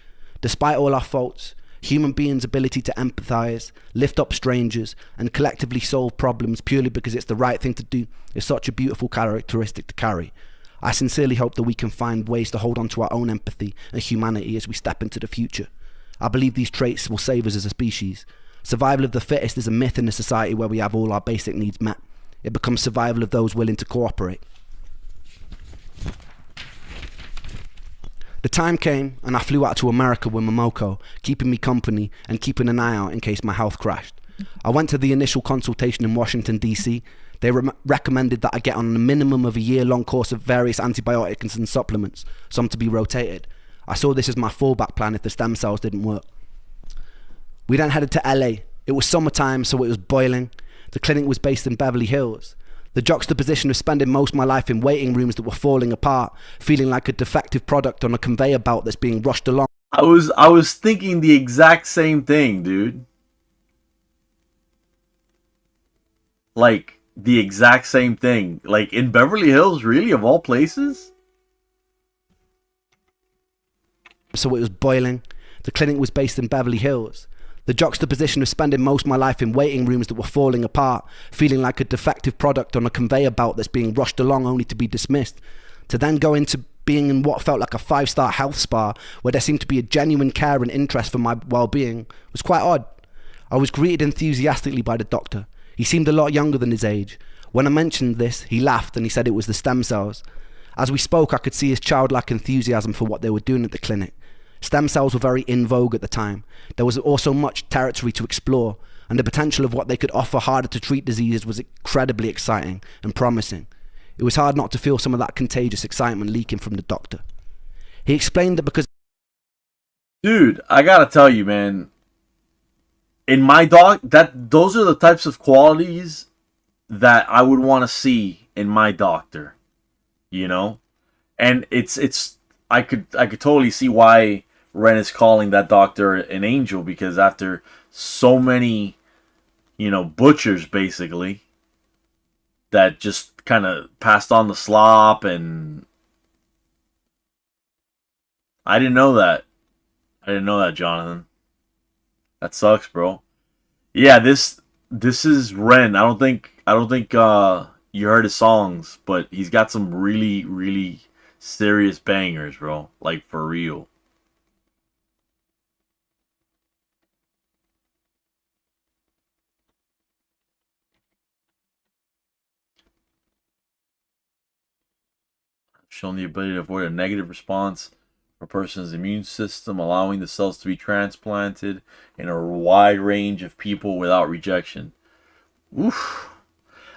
Despite all our faults, human beings' ability to empathize, lift up strangers, and collectively solve problems purely because it's the right thing to do is such a beautiful characteristic to carry. I sincerely hope that we can find ways to hold on to our own empathy and humanity as we step into the future. I believe these traits will save us as a species. Survival of the fittest is a myth in a society where we have all our basic needs met. It becomes survival of those willing to cooperate. The time came and I flew out to America with Momoko, keeping me company and keeping an eye out in case my health crashed. I went to the initial consultation in Washington, D.C. They recommended that I get on a minimum of a year-long course of various antibiotics and supplements, some to be rotated. I saw this as my fallback plan if the stem cells didn't work. We then headed to LA. It was summertime, so it was boiling. The clinic was based in Beverly Hills. The juxtaposition of spending most of my life in waiting rooms that were falling apart, feeling like a defective product on a conveyor belt that's being rushed along. I was thinking the exact same thing, dude. Like, the exact same thing. Like, in Beverly Hills, really, of all places? So it was boiling. The clinic was based in Beverly Hills. The juxtaposition of spending most of my life in waiting rooms that were falling apart, feeling like a defective product on a conveyor belt that's being rushed along only to be dismissed, to then go into being in what felt like a 5-star health spa where there seemed to be a genuine care and interest for my well-being, was quite odd. I was greeted enthusiastically by the doctor. He seemed a lot younger than his age. When I mentioned this, he laughed and he said it was the stem cells. As we spoke, I could see his childlike enthusiasm for what they were doing at the clinic. Stem cells were very in vogue at the time. There was also much territory to explore, and the potential of what they could offer harder to treat diseases was incredibly exciting and promising. It was hard not to feel some of that contagious excitement leaking from the doctor. He explained that because... Dude, I gotta tell you, man. In my dog, those are the types of qualities that I would want to see in my doctor. you know? And it's I could totally see why Ren is calling that doctor an angel, because after so many, butchers basically that just kind of passed on the slop, and I didn't know that. Jonathan. That sucks, bro. Yeah, this is Ren. I don't think you heard his songs, but he's got some really, really serious bangers, bro. Like, for real. Showing the ability to avoid a negative response for a person's immune system, allowing the cells to be transplanted in a wide range of people without rejection. Oof.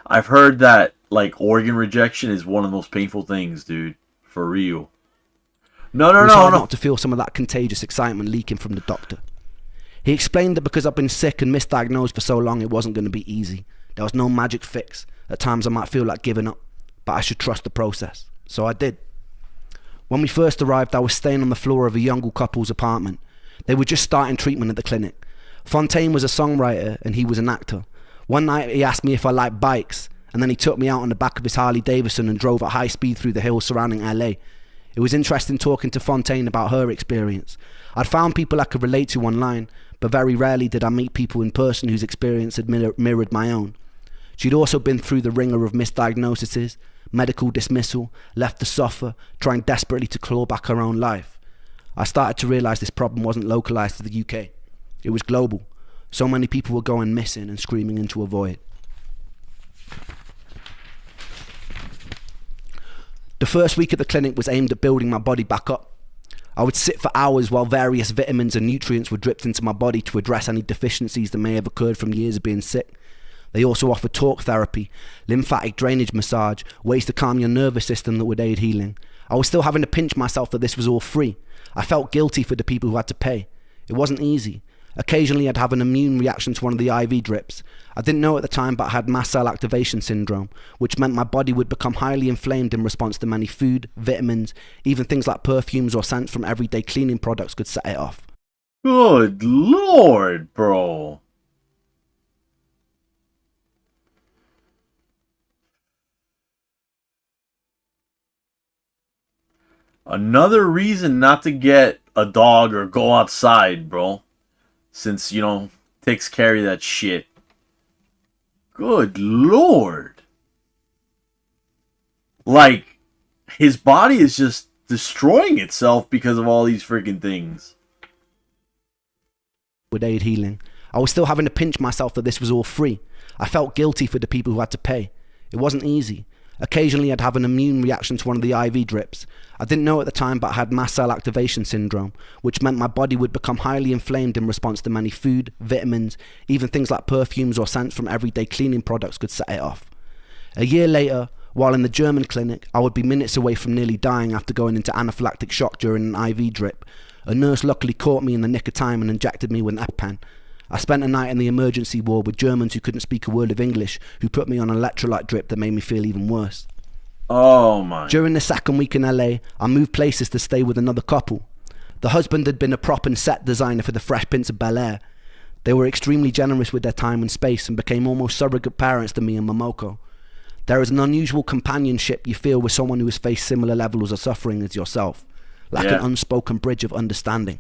I've heard that, like, organ rejection is one of the most painful things, dude. For real. No. It was hard not to feel some of that contagious excitement leaking from the doctor. He explained that because I've been sick and misdiagnosed for so long, it wasn't going to be easy. There was no magic fix. At times I might feel like giving up, but I should trust the process. So I did. When we first arrived, I was staying on the floor of a young couple's apartment. They were just starting treatment at the clinic. Fontaine was a songwriter and he was an actor. One night he asked me if I liked bikes, and then he took me out on the back of his Harley Davidson and drove at high speed through the hills surrounding LA. It was interesting talking to Fontaine about her experience. I'd found people I could relate to online, but very rarely did I meet people in person whose experience had mirrored my own. She'd also been through the ringer of misdiagnoses, medical dismissal, left to suffer, trying desperately to claw back her own life. I started to realise this problem wasn't localised to the UK. It was global. So many people were going missing and screaming into a void. The first week at the clinic was aimed at building my body back up. I would sit for hours while various vitamins and nutrients were dripped into my body to address any deficiencies that may have occurred from years of being sick. They also offered talk therapy, lymphatic drainage massage, ways to calm your nervous system that would aid healing. I was still having to pinch myself that this was all free. I felt guilty for the people who had to pay. It wasn't easy. Occasionally I'd have an immune reaction to one of the IV drips. I didn't know at the time, but I had mast cell activation syndrome, which meant my body would become highly inflamed in response to many food, vitamins, even things like perfumes or scents from everyday cleaning products could set it off. Good Lord, bro. Another reason not to get a dog or go outside, bro. Since, ticks carry that shit. Good Lord. Like, his body is just destroying itself because of all these freaking things. Would aid healing. I was still having to pinch myself that this was all free. I felt guilty for the people who had to pay. It wasn't easy. Occasionally I'd have an immune reaction to one of the IV drips. I didn't know at the time, but I had mast cell activation syndrome, which meant my body would become highly inflamed in response to many food, vitamins, even things like perfumes or scents from everyday cleaning products could set it off. A year later, while in the German clinic, I would be minutes away from nearly dying after going into anaphylactic shock during an IV drip. A nurse luckily caught me in the nick of time and injected me with an EpiPen. I spent a night in the emergency ward with Germans who couldn't speak a word of English, who put me on an electrolyte drip that made me feel even worse. Oh my. During the second week in LA, I moved places to stay with another couple. The husband had been a prop and set designer for the Fresh Prince of Bel-Air. They were extremely generous with their time and space and became almost surrogate parents to me and Momoko. There is an unusual companionship you feel with someone who has faced similar levels of suffering as yourself, like an unspoken bridge of understanding.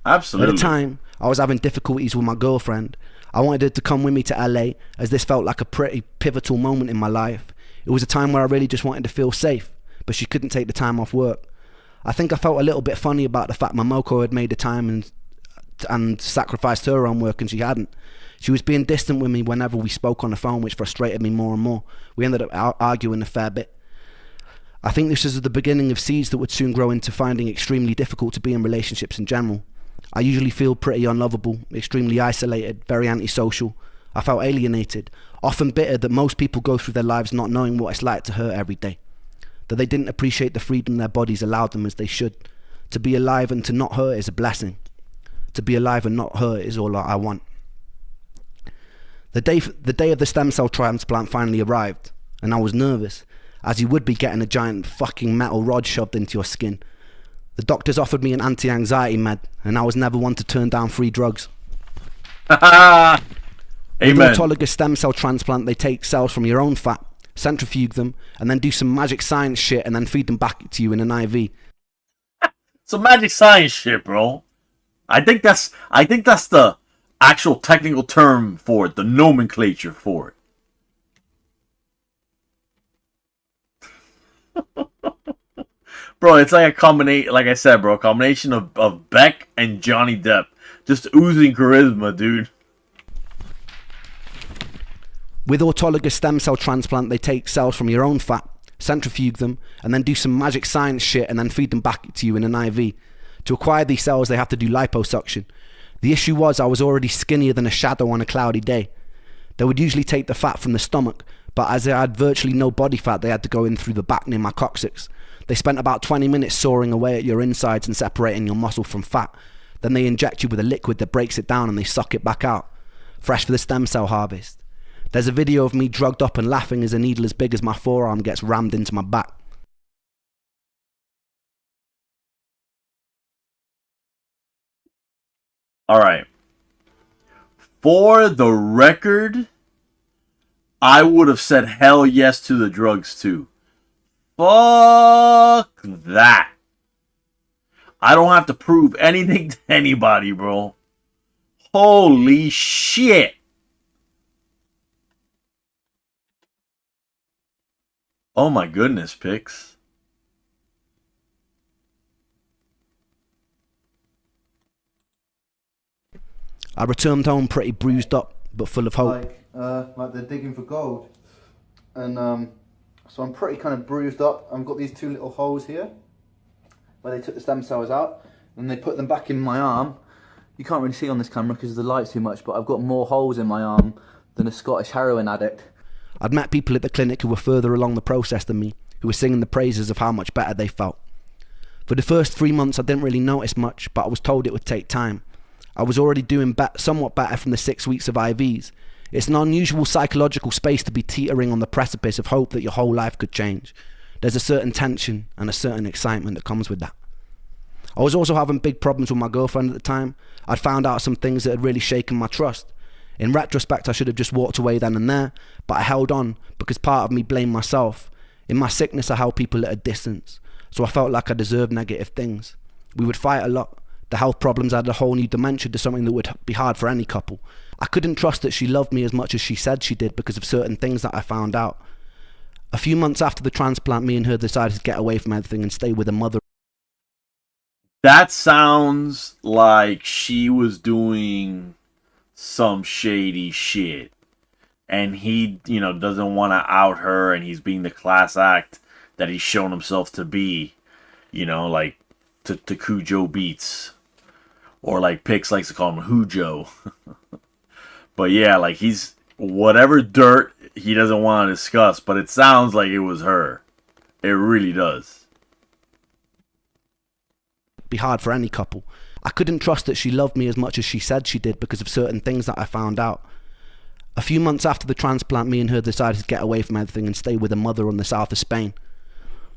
Absolutely. At the time, I was having difficulties with my girlfriend. I wanted her to come with me to LA, as this felt like a pretty pivotal moment in my life. It was a time where I really just wanted to feel safe, but she couldn't take the time off work. I think I felt a little bit funny about the fact Momoko had made the time and sacrificed her own work and she hadn't. She was being distant with me whenever we spoke on the phone, which frustrated me more and more. We ended up arguing a fair bit. I think this is the beginning of seeds that would soon grow into finding it extremely difficult to be in relationships in general. I usually feel pretty unlovable, extremely isolated, very antisocial. I felt alienated, often bitter that most people go through their lives not knowing what it's like to hurt every day, that they didn't appreciate the freedom their bodies allowed them as they should. To be alive and to not hurt is a blessing. To be alive and not hurt is all I want. The day of the stem cell transplant finally arrived, and I was nervous. as you would be getting a giant fucking metal rod shoved into your skin. The doctors offered me an anti-anxiety med, and I was never one to turn down free drugs. Amen. With autologous stem cell transplant, they take cells from your own fat, centrifuge them, and then do some magic science shit and then feed them back to you in an IV. Some magic science shit, bro. I think that's the actual technical term for it, the nomenclature for it. Bro, it's like a combination, like I said, bro, a combination of Beck and Johnny Depp. Just oozing charisma, dude. With autologous stem cell transplant, they take cells from your own fat, centrifuge them, and then do some magic science shit and then feed them back to you in an IV. To acquire these cells, they have to do liposuction. The issue was I was already skinnier than a shadow on a cloudy day. They would usually take the fat from the stomach, but as I had virtually no body fat, they had to go in through the back near my coccyx. They spent about 20 minutes sawing away at your insides and separating your muscle from fat. Then they inject you with a liquid that breaks it down and they suck it back out. Fresh for the stem cell harvest. There's a video of me drugged up and laughing as a needle as big as my forearm gets rammed into my back. Alright. For the record, I would have said hell yes to the drugs too. Fuck that. I don't have to prove anything to anybody, bro. Holy shit. Oh my goodness, Pix. I returned home pretty bruised up, but full of hope. Like they're digging for gold. And so I'm pretty kind of bruised up. I've got these two little holes here where they took the stem cells out and they put them back in my arm. You can't really see on this camera because the light's too much, but I've got more holes in my arm than a Scottish heroin addict. I'd met people at the clinic who were further along the process than me, who were singing the praises of how much better they felt. For the first 3 months I didn't really notice much, but I was told it would take time. I was already doing somewhat better from the 6 weeks of IVs. It's an unusual psychological space to be teetering on the precipice of hope that your whole life could change. There's a certain tension and a certain excitement that comes with that. I was also having big problems with my girlfriend at the time. I'd found out some things that had really shaken my trust. In retrospect, I should have just walked away then and there, but I held on because part of me blamed myself. In my sickness, I held people at a distance, so I felt like I deserved negative things. We would fight a lot. The health problems added a whole new dimension to something that would be hard for any couple. I couldn't trust that she loved me as much as she said she did because of certain things that I found out. A few months after the transplant, me and her decided to get away from everything and stay with her mother. That sounds like she was doing some shady shit. And he, doesn't want to out her, and he's being the class act that he's shown himself to be. Like to Cujo Beats. Or like Pix likes to call him Hujo. But yeah, like he's whatever dirt he doesn't want to discuss, but it sounds like it was her. It really does. Be hard for any couple. I couldn't trust that she loved me as much as she said she did because of certain things that I found out. A few months after the transplant, me and her decided to get away from everything and stay with her mother on the south of Spain.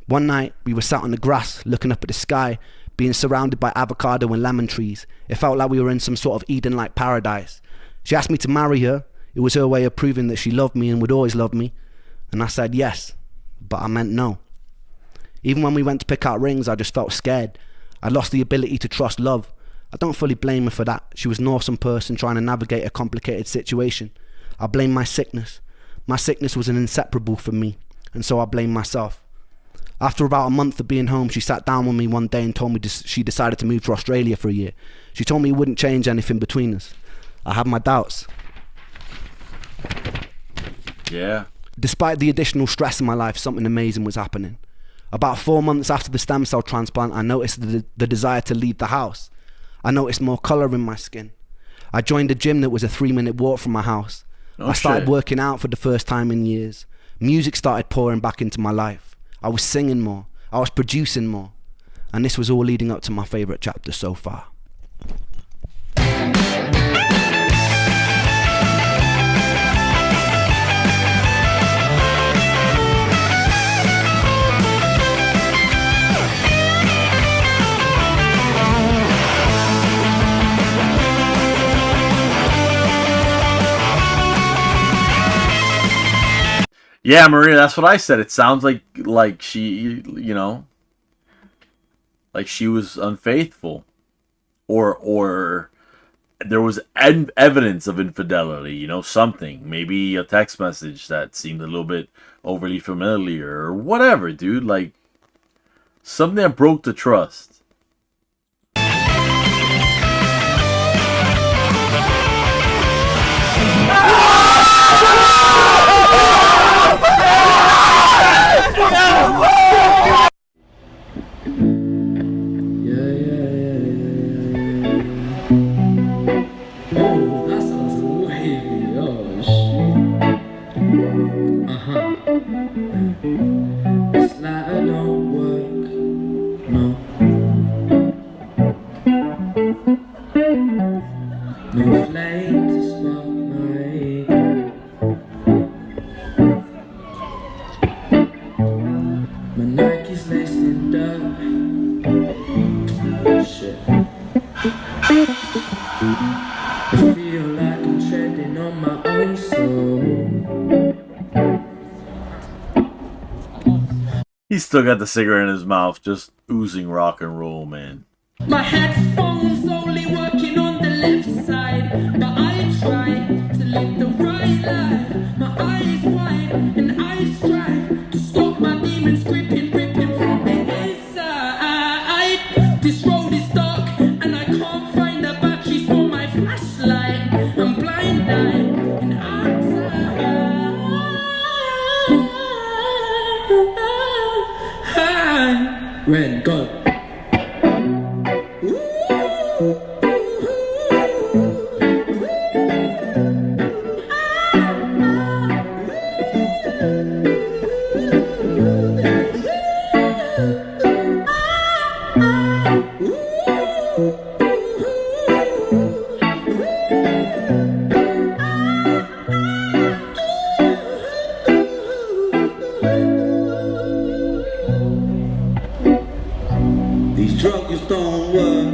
One night, we were sat on the grass, looking up at the sky, being surrounded by avocado and lemon trees. It felt like we were in some sort of Eden-like paradise. She asked me to marry her. It was her way of proving that she loved me and would always love me. And I said yes, but I meant no. Even when we went to pick out rings, I just felt scared. I lost the ability to trust love. I don't fully blame her for that. She was an awesome person trying to navigate a complicated situation. I blame my sickness. My sickness was an inseparable from me, and so I blame myself. After about a month of being home, she sat down with me one day and told me she decided to move to Australia for a year. She told me it wouldn't change anything between us. I had my doubts. Yeah. Despite the additional stress in my life, something amazing was happening. About 4 months after the stem cell transplant, I noticed the desire to leave the house. I noticed more colour in my skin. I joined a gym that was a 3-minute walk from my house. I started working out for the first time in years. Music started pouring back into my life. I was singing more. I was producing more. And this was all leading up to my favourite chapter so far. Yeah, Maria, that's what I said. It sounds like she, like she was unfaithful, or there was evidence of infidelity. Something, maybe a text message that seemed a little bit overly familiar, or whatever, dude. Like something that broke the trust. Oh, that sounds wavy. Oh, shit. It's like I don't work. No. No flame to spark my glow. My Nike's laced in dirt. Shit. I feel like I'm treading on my own soul. He's still got the cigarette in his mouth, just oozing rock and roll, man. My headphones only working on the left side, but I try to live the right life. My eyes wide and I strive to stop my demons gripping from the inside. This road is dark and I can't find the batteries for my flashlight. I'm blind-eyed and I'm tired. Red, go. These drugs don't work.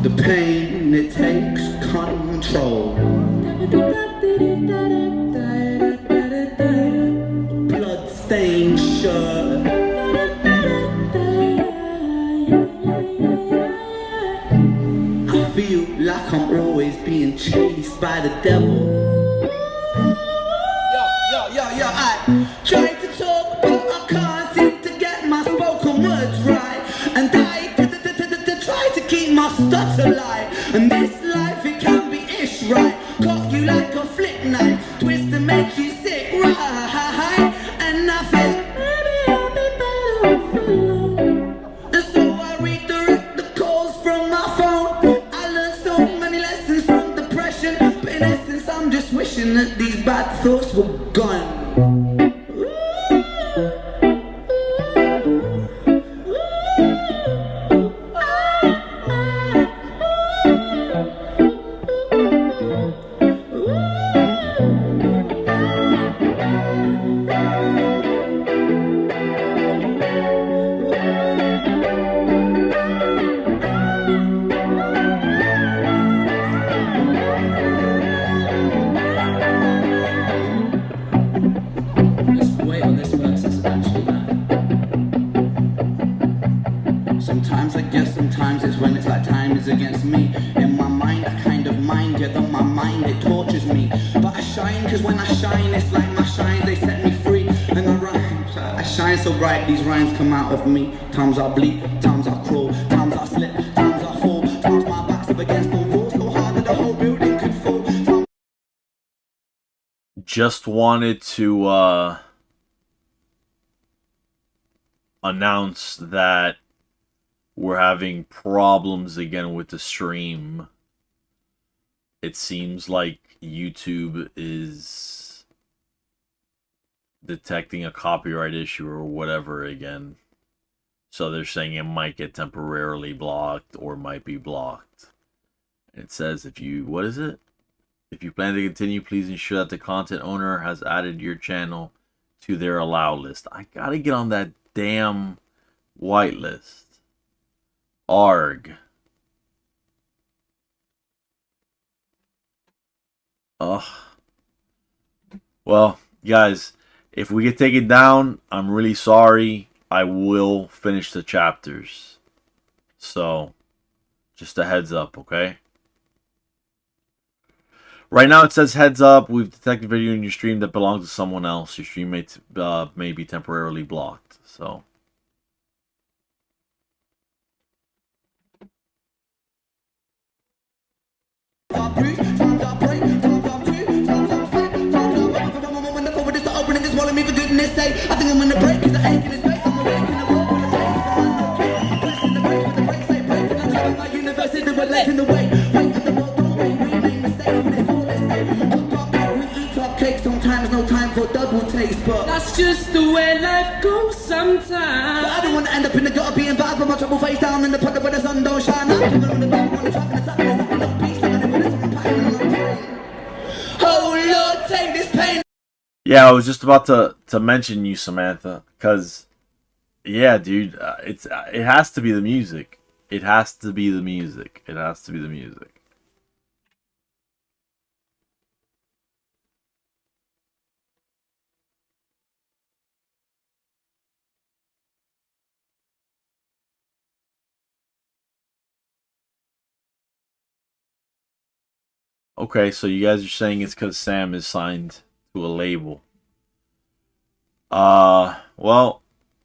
The pain, it takes control. Blood-stained shirt. I feel like I'm always being chased by the devil. Yo, I try to talk, but I can't seem to get my spoken words right. And I try to keep my stutter alive. And this life, it can be ish, right? Got you like a flick knife, twist and make you sick, right? And I think maybe I'll be better off alone. And so I redirect the calls from my phone. I learned so many lessons from depression, but in essence, I'm just wishing that these bad thoughts were gone. Sometimes it's when it's like time is against me. In my mind I kind of mind, yet on my mind it tortures me. But I shine, cause when I shine it's like my shines, they set me free. And I rhyme, I shine so bright, these rhymes come out of me. Times I bleed, times I crawl, times I slip, times I fall. Times my back's up against the wall, so hard that the whole building could fall. Just wanted to announce that we're having problems again with the stream. It seems like YouTube is detecting a copyright issue or whatever again. So they're saying it might get temporarily blocked or might be blocked. It says if you, what is it? If you plan to continue, please ensure that the content owner has added your channel to their allow list. I gotta get on that damn whitelist. ARG. Well, guys, if we get taken down, I'm really sorry. I will finish the chapters. So, just a heads up, okay? Right now it says heads up. We've detected video in your stream that belongs to someone else. Your stream may be temporarily blocked. So. Sometimes no time for double taste, but that's just the way life goes sometimes. But I don't want to end up in the gutter being bad, but my trouble face down in the pocket where the sun don't shine. I'm coming on the back on the truck and the top and it's not peace, like I never listen, I'm packing a long pain. Oh Lord, take this pain. Yeah, I was just about to mention you, Samantha, because yeah, dude, it has to be the music. It has to be the music. It has to be the music. Okay, so you guys are saying it's because Sam is signed to a label. Well,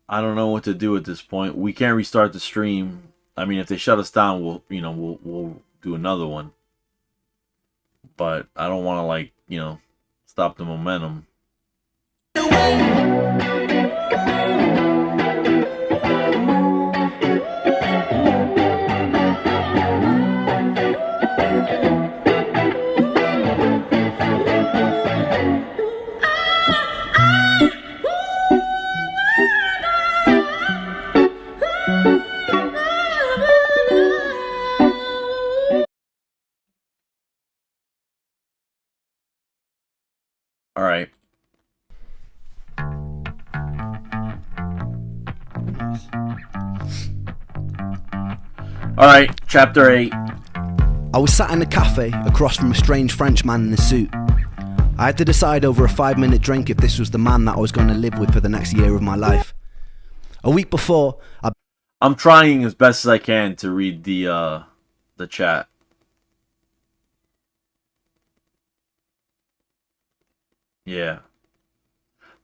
I don't know what to do at this point. We can't restart the stream. I mean, if they shut us down, we'll do another one. But I don't want to, like, stop the momentum. All right. All right, chapter 8. I was sat in a cafe across from a strange French man in a suit. I had to decide over a 5-minute drink if this was the man that I was going to live with for the next year of my life. A week before, I'm trying as best as I can to read the chat. Yeah.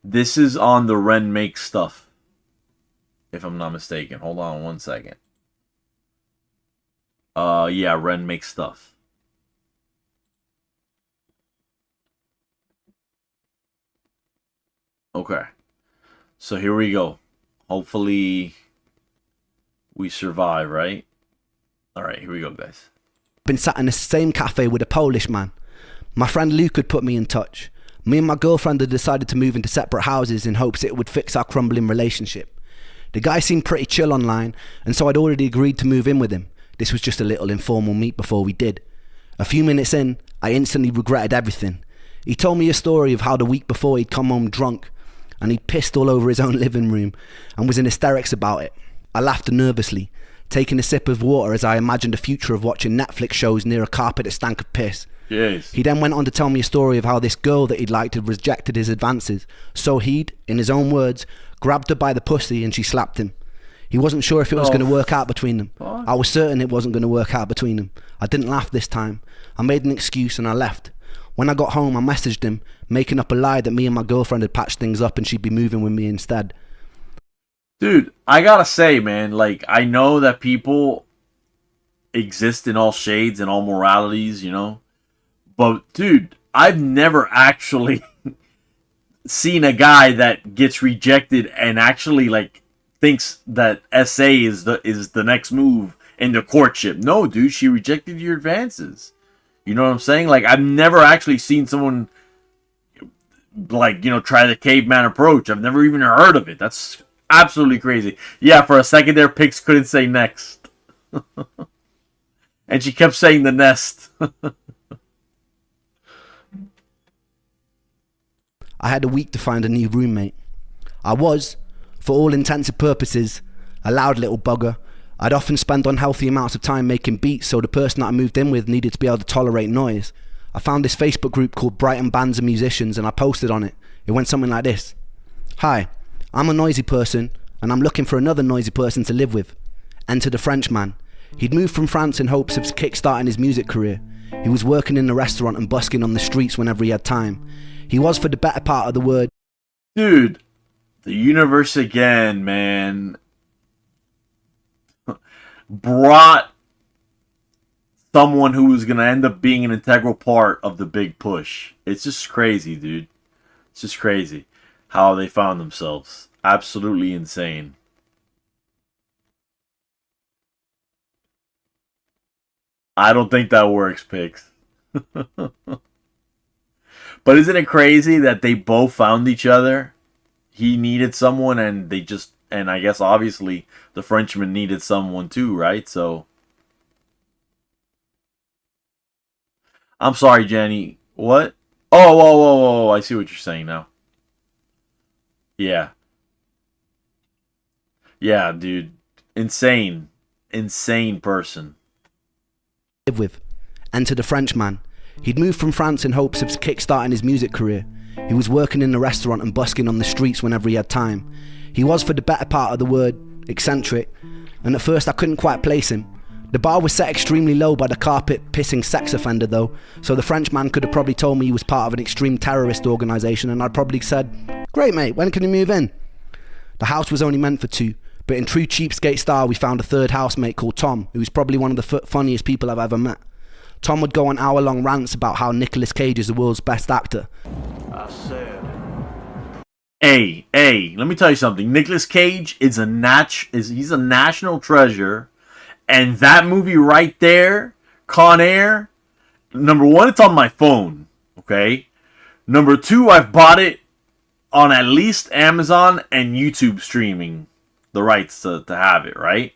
This is on the Ren Makes Stuff, if I'm not mistaken. Hold on one second. Yeah, Ren Makes Stuff. Okay. So here we go. Hopefully we survive, right? Alright, here we go, guys. Been sat in the same cafe with a Polish man. My friend Luke had put me in touch. Me and my girlfriend had decided to move into separate houses in hopes it would fix our crumbling relationship. The guy seemed pretty chill online, and so I'd already agreed to move in with him. This was just a little informal meet before we did. A few minutes in, I instantly regretted everything. He told me a story of how the week before he'd come home drunk, and he'd pissed all over his own living room, and was in hysterics about it. I laughed nervously, taking a sip of water as I imagined a future of watching Netflix shows near a carpet that stank of piss. Yes. He then went on to tell me a story of how this girl that he'd liked had rejected his advances. So he'd, in his own words, grabbed her by the pussy and she slapped him. He wasn't sure if it was going to work out between them. Fuck. I was certain it wasn't going to work out between them. I didn't laugh this time. I made an excuse and I left. When I got home, I messaged him, making up a lie that me and my girlfriend had patched things up and she'd be moving with me instead. Dude, I gotta say, man, like, I know that people exist in all shades and all moralities, But, dude, I've never actually seen a guy that gets rejected and actually, like, thinks that SA is the next move in the courtship. No, dude, she rejected your advances. You know what I'm saying? Like, I've never actually seen someone, like, try the caveman approach. I've never even heard of it. That's absolutely crazy. Yeah, for a second there, Pix couldn't say next. And she kept saying the nest. I had a week to find a new roommate. I was, for all intents and purposes, a loud little bugger. I'd often spend unhealthy amounts of time making beats, so the person that I moved in with needed to be able to tolerate noise. I found this Facebook group called Brighton Bands and Musicians, and I posted on it. It went something like this. Hi, I'm a noisy person and I'm looking for another noisy person to live with. Enter the Frenchman. He'd moved from France in hopes of kickstarting his music career. He was working in the restaurant and busking on the streets whenever he had time. He was, for the better part of the word... Dude, the universe again, man, brought someone who was going to end up being an integral part of the big push. It's just crazy, dude. It's just crazy how they found themselves. Absolutely insane. I don't think that works, Pix. But isn't it crazy that they both found each other? He needed someone and they just... And I guess obviously the Frenchman needed someone too, right? So... I'm sorry, Jenny. What? Oh, whoa, whoa, whoa, whoa. I see what you're saying now. Yeah. Yeah, dude. Insane. Insane person. ...live with. Enter the Frenchman. He'd moved from France in hopes of kickstarting his music career. He was working in the restaurant and busking on the streets whenever he had time. He was, for the better part of the word, eccentric, and at first I couldn't quite place him. The bar was set extremely low by the carpet-pissing sex offender though, so the Frenchman could have probably told me he was part of an extreme terrorist organisation, and I'd probably said, "Great mate, when can you move in?" The house was only meant for two, but in true cheapskate style we found a third housemate called Tom, who was probably one of the funniest people I've ever met. Tom would go on hour-long rants about how Nicolas Cage is the world's best actor. I said... Hey, let me tell you something. Nicolas Cage is he's a national treasure. And that movie right there, Con Air, number one, it's on my phone. Okay? Number two, I've bought it on at least Amazon and YouTube streaming. The rights to have it, right?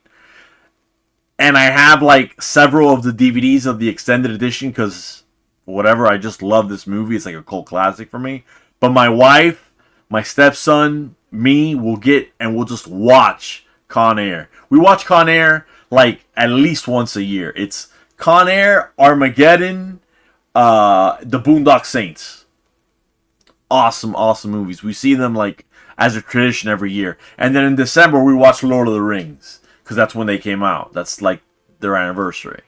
And I have like several of the DVDs of the extended edition because whatever, I just love this movie. It's like a cult classic for me. But my wife, my stepson, me will get and we'll just watch Con Air. We watch Con Air like at least once a year. It's Con Air, Armageddon, The Boondock Saints. Awesome, awesome movies. We see them like as a tradition every year. And then in December we watch Lord of the Rings. Because that's when they came out. That's like their anniversary.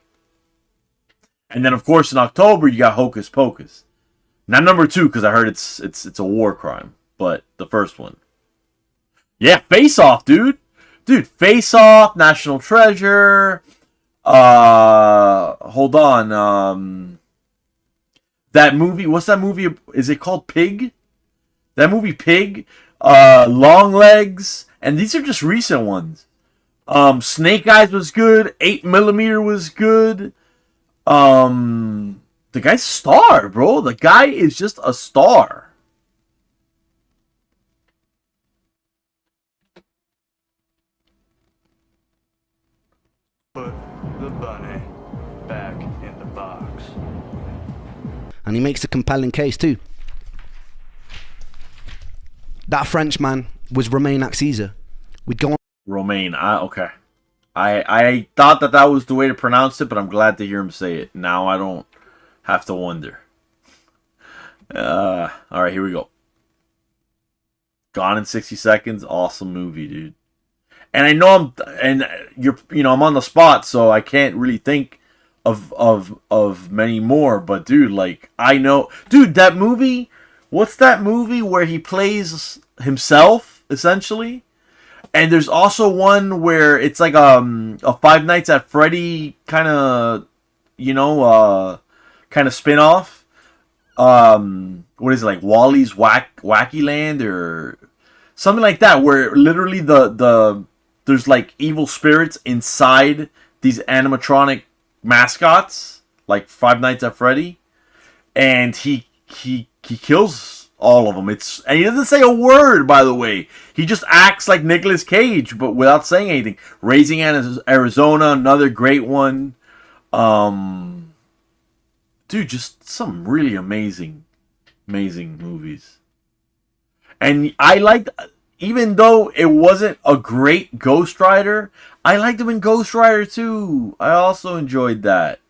And then, of course, in October, you got Hocus Pocus. Not number two, because I heard it's a war crime. But the first one. Yeah, Face Off, dude. Dude, Face Off, National Treasure. Hold on. That movie, what's that movie? Is it called Pig? That movie, Pig. Long Legs. And these are just recent ones. Snake Eyes was good. 8mm was good. The guy's a star, bro. The guy is just a star. Put the bunny back in the box. And he makes a compelling case too. That Frenchman was Romain Axisa. We'd go on. Romaine. Okay. I thought that was the way to pronounce it, but I'm glad to hear him say it. Now I don't have to wonder. All right, here we go. Gone in 60 Seconds. Awesome movie, dude. And I know I'm on the spot, so I can't really think of many more. But dude, like I know, dude, that movie. What's that movie where he plays himself essentially? And there's also one where it's like a Five Nights at Freddy kind of, kind of spin-off. What is it, like Wally's Wacky Land or something like that, where literally there's like evil spirits inside these animatronic mascots, like Five Nights at Freddy, and he kills all of them. And he doesn't say a word, by the way. He just acts like Nicolas Cage, but without saying anything. Raising Arizona, another great one. Dude, just some really amazing movies. And I liked, even though it wasn't a great Ghost Rider, I liked him in Ghost Rider too. I also enjoyed that.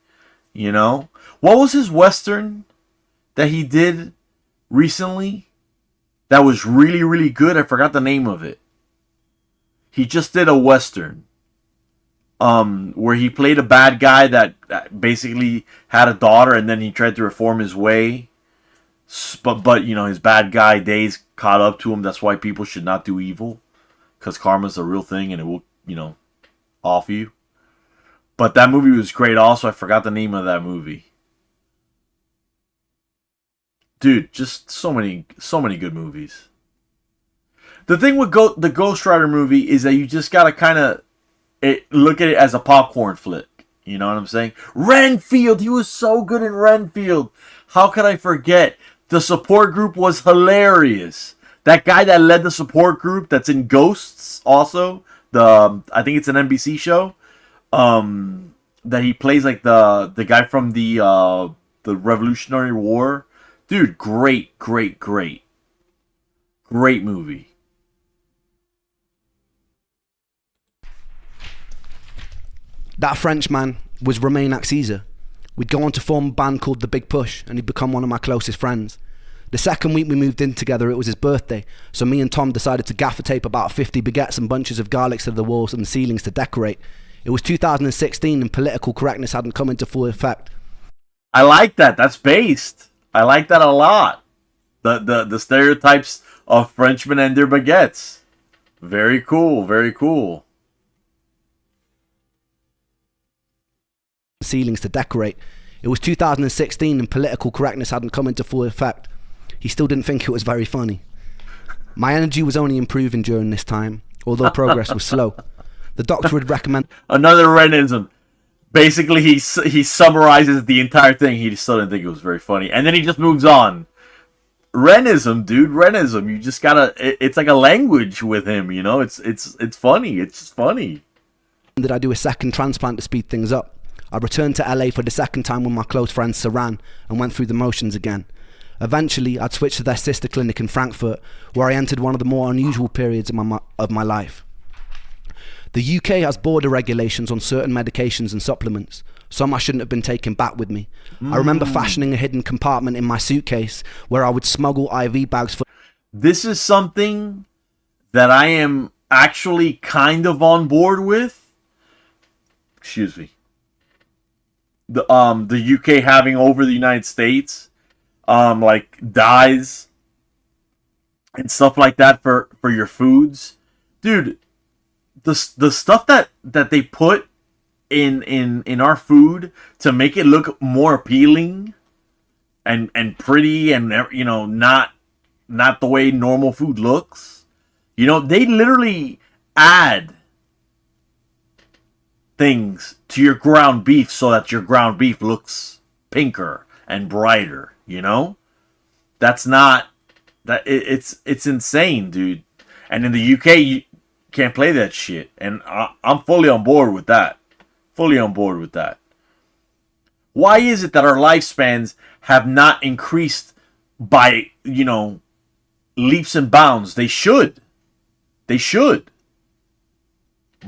What was his Western that he did recently that was really, really good? I forgot the name of it. He just did a Western. Where he played a bad guy that basically had a daughter, and then he tried to reform his way. But you know, his bad guy days caught up to him. That's why people should not do evil, because karma's a real thing, and it will, you know, off you. But that movie was great. Also, I forgot the name of that movie. Dude, just so many good movies. The thing with the Ghost Rider movie is that you just gotta kind of look at it as a popcorn flick. You know what I'm saying? Renfield, he was so good in Renfield. How could I forget? The support group was hilarious. That guy that led the support group that's in Ghosts also. I think it's an NBC show. That he plays like the guy from the Revolutionary War. Dude, great movie. That Frenchman was Romain Axisa. We'd go on to form a band called The Big Push, and he'd become one of my closest friends. The second week we moved in together, it was his birthday, so me and Tom decided to gaffer tape about 50 baguettes and bunches of garlics to the walls and ceilings to decorate. It was 2016 and political correctness hadn't come into full effect. I like that. That's based. I like that a lot. The stereotypes of Frenchmen and their baguettes. Very cool. Very cool. Ceilings to decorate. It was 2016 and political correctness hadn't come into full effect. He still didn't think it was very funny. My energy was only improving during this time, although progress was slow. The doctor would recommend another Renism. Basically, he summarizes the entire thing. He still didn't think it was very funny, and then he just moves on. Renism, dude, Renism. You just gotta. It's like a language with him, you know. It's funny. It's just funny. Did I do a second transplant to speed things up? I returned to LA for the second time with my close friend Saran and went through the motions again. Eventually, I'd switched to their sister clinic in Frankfurt, where I entered one of the more unusual periods of my life. The UK has border regulations on certain medications and supplements. Some I shouldn't have been taking back with me. I remember fashioning a hidden compartment in my suitcase where I would smuggle IV bags for... This is something that I am actually kind of on board with. Excuse me. The UK having over the United States, like dyes and stuff like that for your foods, dude. The stuff that they put in our food to make it look more appealing and pretty and, you know, not the way normal food looks. You know, they literally add things to your ground beef so that your ground beef looks pinker and brighter, you know? That's not that it's insane, dude. And in the UK you can't play that shit, and I'm fully on board with that. Fully on board with that. Why is it that our lifespans have not increased by, you know, leaps and bounds? They should. They should.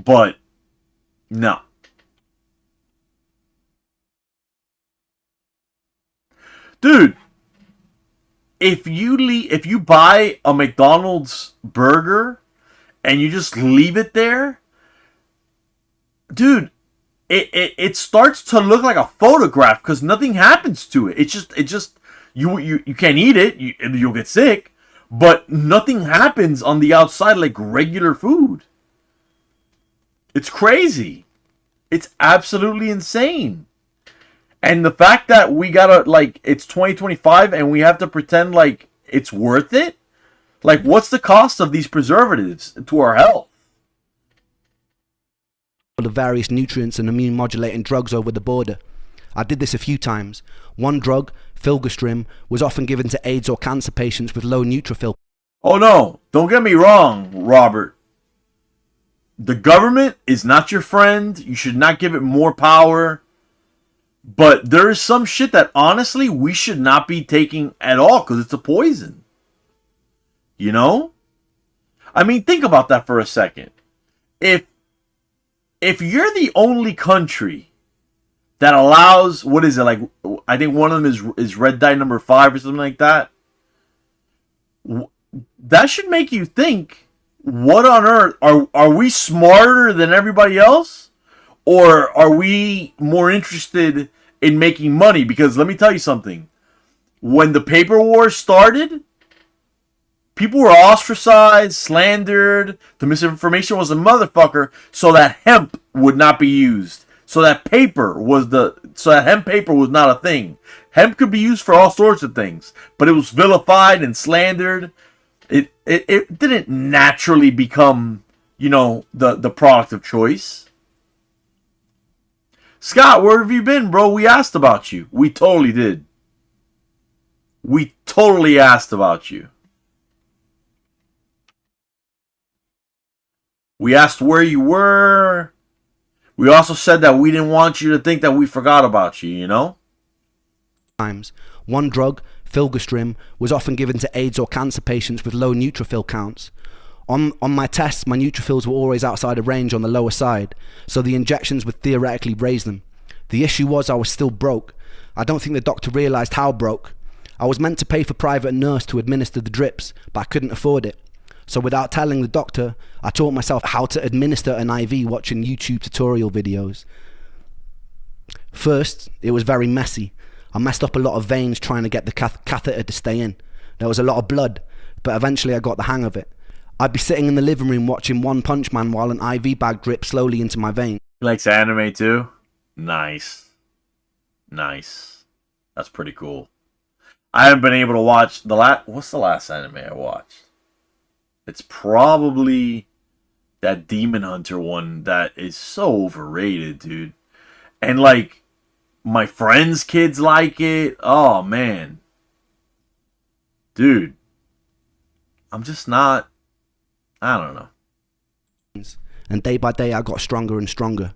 But no. Dude, if you buy a McDonald's burger and you just leave it there, dude, it starts to look like a photograph because nothing happens to it. It just you can't eat it. You'll get sick, but nothing happens on the outside like regular food. It's crazy. It's absolutely insane. And the fact that we gotta, like, it's 2025 and we have to pretend like it's worth it? Like, what's the cost of these preservatives to our health? The various nutrients and immune modulating drugs over the border. I did this a few times. One drug, filgrastim, was often given to AIDS or cancer patients with low neutrophil. Oh no, don't get me wrong, Robert. The government is not your friend. You should not give it more power. But there is some shit that honestly we should not be taking at all because it's a poison. You know? I mean, think about that for a second. If you're the only country that allows, what is it, like, I think one of them is red dye number 5 or something like that. That should make you think, what on earth, are we smarter than everybody else? Or are we more interested in making money? Because let me tell you something. When the paper war started, people were ostracized, slandered. The misinformation was a motherfucker, so that hemp would not be used. So that hemp paper was not a thing. Hemp could be used for all sorts of things, but it was vilified and slandered. It didn't naturally become, the product of choice. Scott, where have you been, bro? We asked about you. We totally did. We totally asked about you. We asked where you were. We also said that we didn't want you to think that we forgot about you, Times. One drug, filgrastim, was often given to AIDS or cancer patients with low neutrophil counts. On my tests, my neutrophils were always outside of range on the lower side, so the injections would theoretically raise them. The issue was I was still broke. I don't think the doctor realised how broke. I was meant to pay for private nurse to administer the drips, but I couldn't afford it. So without telling the doctor, I taught myself how to administer an IV watching YouTube tutorial videos. First, it was very messy. I messed up a lot of veins trying to get the catheter to stay in. There was a lot of blood, but eventually I got the hang of it. I'd be sitting in the living room watching One Punch Man while an IV bag dripped slowly into my vein. He likes anime too? Nice. Nice. That's pretty cool. I haven't been able to watch what's the last anime I watched? It's probably that Demon Hunter one that is so overrated, dude. And like, my friends' kids like it. Oh, man. Dude. I'm just not... I don't know. And day by day I got stronger and stronger.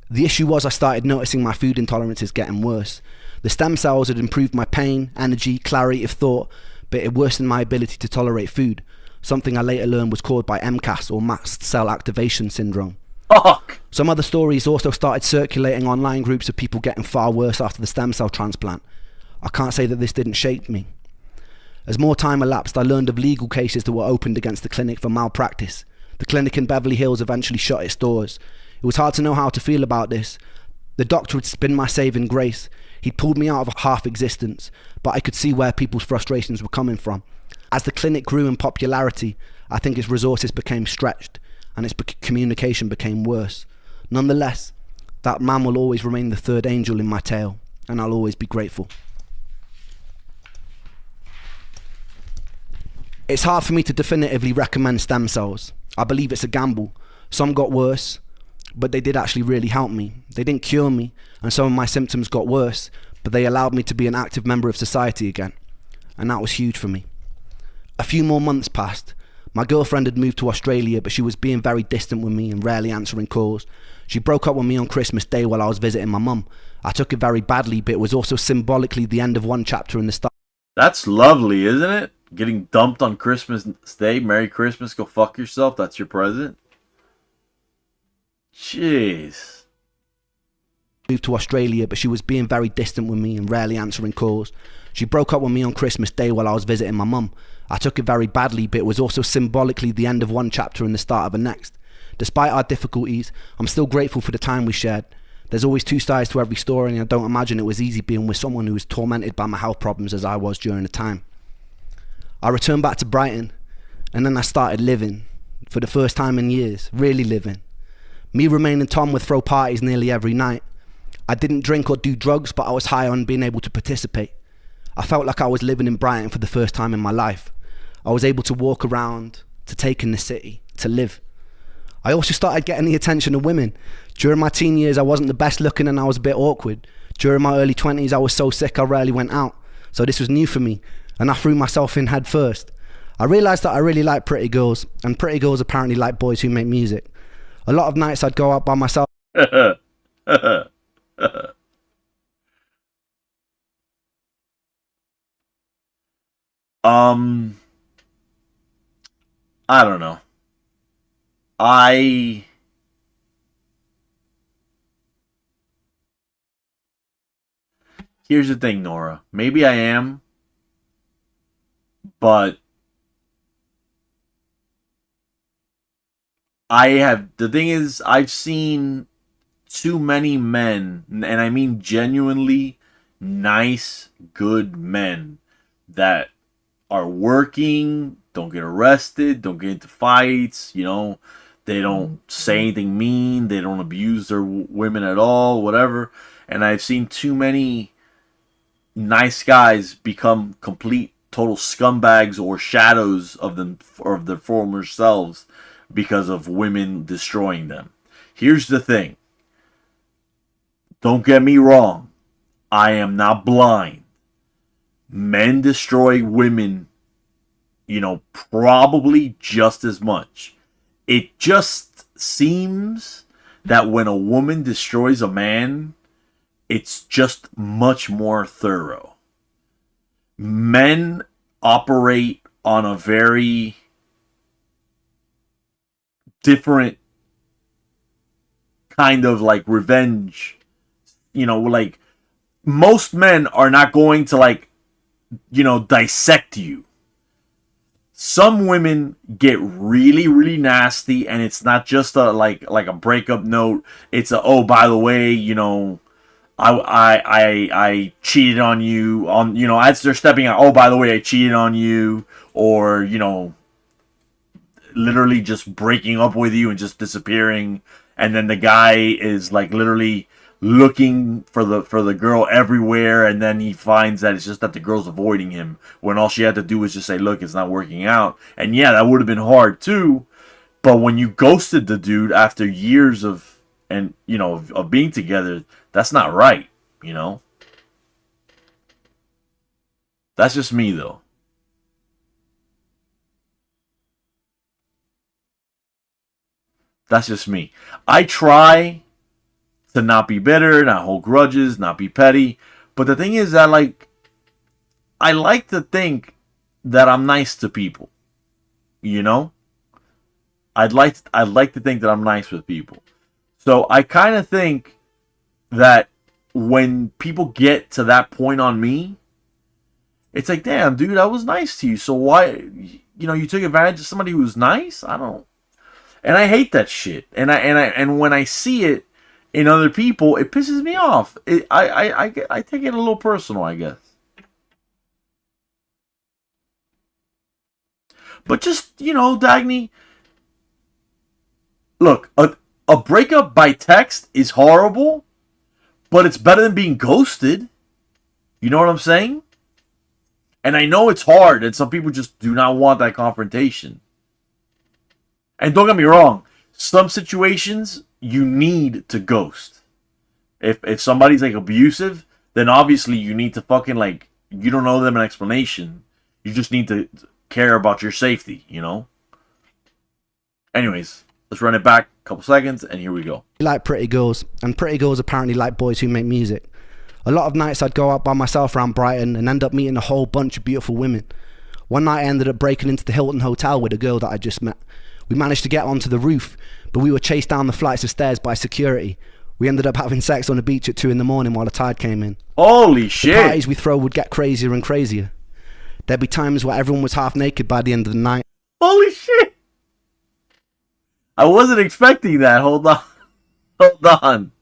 The issue was I started noticing my food intolerances getting worse. The stem cells had improved my pain, energy, clarity of thought, but it worsened my ability to tolerate food, something I later learned was caused by MCAS, or mast cell activation syndrome. Fuck! Some other stories also started circulating online groups of people getting far worse after the stem cell transplant. I can't say that this didn't shake me. As more time elapsed, I learned of legal cases that were opened against the clinic for malpractice. The clinic in Beverly Hills eventually shut its doors. It was hard to know how to feel about this. The doctor had been my saving grace. He'd pulled me out of a half existence, but I could see where people's frustrations were coming from. As the clinic grew in popularity, I think its resources became stretched and its communication became worse. Nonetheless, that man will always remain the third angel in my tale, and I'll always be grateful. It's hard for me to definitively recommend stem cells. I believe it's a gamble. Some got worse, but they did actually really help me. They didn't cure me, and some of my symptoms got worse, but they allowed me to be an active member of society again, and that was huge for me. A few more months passed. My girlfriend had moved to Australia, but she was being very distant with me and rarely answering calls. She broke up with me on Christmas Day while I was visiting my mum. I took it very badly, but it was also symbolically the end of one chapter in the start. That's lovely, isn't it? Getting dumped on Christmas Day. Merry Christmas, go fuck yourself. That's your present. Jeez. Moved to Australia, but she was being very distant with me and rarely answering calls. She broke up with me on Christmas Day while I was visiting my mum. I took it very badly, but it was also symbolically the end of one chapter and the start of the next. Despite our difficulties, I'm still grateful for the time we shared. There's always two sides to every story, and I don't imagine it was easy being with someone who was tormented by my health problems as I was during the time. I returned back to Brighton, and then I started living. For the first time in years, really living. Me, Romain and Tom would throw parties nearly every night. I didn't drink or do drugs, but I was high on being able to participate. I felt like I was living in Brighton for the first time in my life. I was able to walk around, to take in the city, to live. I also started getting the attention of women. During my teen years, I wasn't the best looking and I was a bit awkward. During my early 20s, I was so sick I rarely went out. So this was new for me, and I threw myself in head first. I realised that I really like pretty girls, and pretty girls apparently like boys who make music. A lot of nights I'd go out by myself. I don't know. Here's the thing, Nora. Maybe I am, but the thing is, I've seen too many men, and I mean genuinely nice, good men that are working, don't get arrested, don't get into fights, they don't say anything mean, they don't abuse their women at all, whatever. And I've seen too many nice guys become complete total scumbags or shadows of them, or of their former selves, because of women destroying them. Here's the thing. Don't get me wrong. I am not blind. Men destroy women, probably just as much. It just seems that when a woman destroys a man, it's just much more thorough. Men operate on a very different kind of like revenge. Like most men are not going to dissect you. Some women get really, really nasty, and it's not just a like a breakup note. It's a, oh, by the way, I cheated on you as they're stepping out. Oh, by the way, I cheated on you, or literally just breaking up with you and just disappearing, and then the guy is like literally looking for the girl everywhere, and then he finds that it's just that the girl's avoiding him, when all she had to do was just say, look, it's not working out. And yeah, that would have been hard too, but when you ghosted the dude after years of being together, that's not right. That's just me though. That's just me. I try to not be bitter, not hold grudges, not be petty. But the thing is that I like to think that I'm nice to people. I'd like to think that I'm nice with people. So I kind of think that when people get to that point on me, it's like, damn, dude, I was nice to you. So why, you took advantage of somebody who was nice? And I hate that shit. And when I see it in other people, it pisses me off. I take it a little personal, I guess. But just, Dagny, look, a breakup by text is horrible, but it's better than being ghosted. You know what I'm saying? And I know it's hard, and some people just do not want that confrontation. And don't get me wrong, some situations you need to ghost. If somebody's like abusive, then obviously you need to fucking you don't owe them an explanation. You just need to care about your safety, Anyways, let's run it back a couple seconds, and here we go. I like pretty girls, and pretty girls apparently like boys who make music. A lot of nights I'd go out by myself around Brighton and end up meeting a whole bunch of beautiful women. One night I ended up breaking into the Hilton Hotel with a girl that I just met. We managed to get onto the roof, but we were chased down the flights of stairs by security. We ended up having sex on the beach at 2 in the morning while the tide came in. Holy shit! The parties we throw would get crazier and crazier. There'd be times where everyone was half naked by the end of the night. Holy shit! I wasn't expecting that. Hold on. Hold on.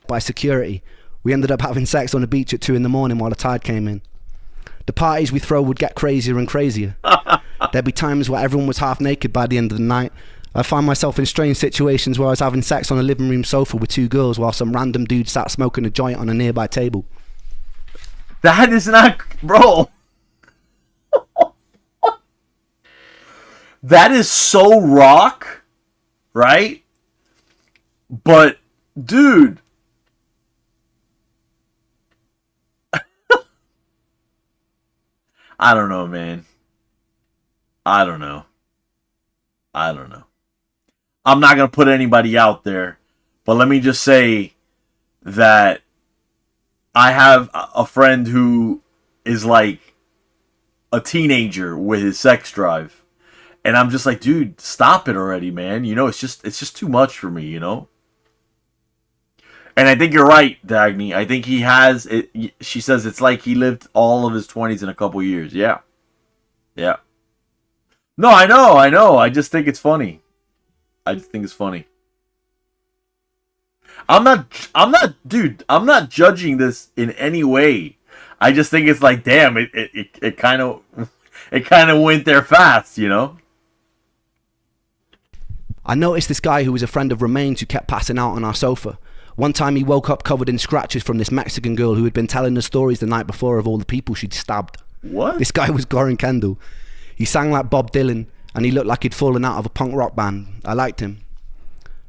By security. We ended up having sex on the beach at 2 in the morning while the tide came in. The parties we throw would get crazier and crazier. There'd be times where everyone was half naked by the end of the night. I find myself in strange situations where I was having sex on a living room sofa with 2 girls while some random dude sat smoking a joint on a nearby table. That is not... Bro. That is so rock, right? But, dude... I don't know, man. I don't know. I'm not going to put anybody out there, but let me just say that I have a friend who is like a teenager with his sex drive. And I'm just like, dude, stop it already, man. It's just too much for me, And I think you're right, Dagny. I think he has it. She says it's like he lived all of his 20s in a couple years. Yeah. Yeah. No, I know. I just think it's funny. I'm not judging this in any way. I just think it's like, damn, it kind of went there fast, you know? I noticed this guy who was a friend of Romaine's who kept passing out on our sofa. One time he woke up covered in scratches from this Mexican girl who had been telling us stories the night before of all the people she'd stabbed. What? This guy was Goran Kendall. He sang like Bob Dylan, and he looked like he'd fallen out of a punk rock band. I liked him.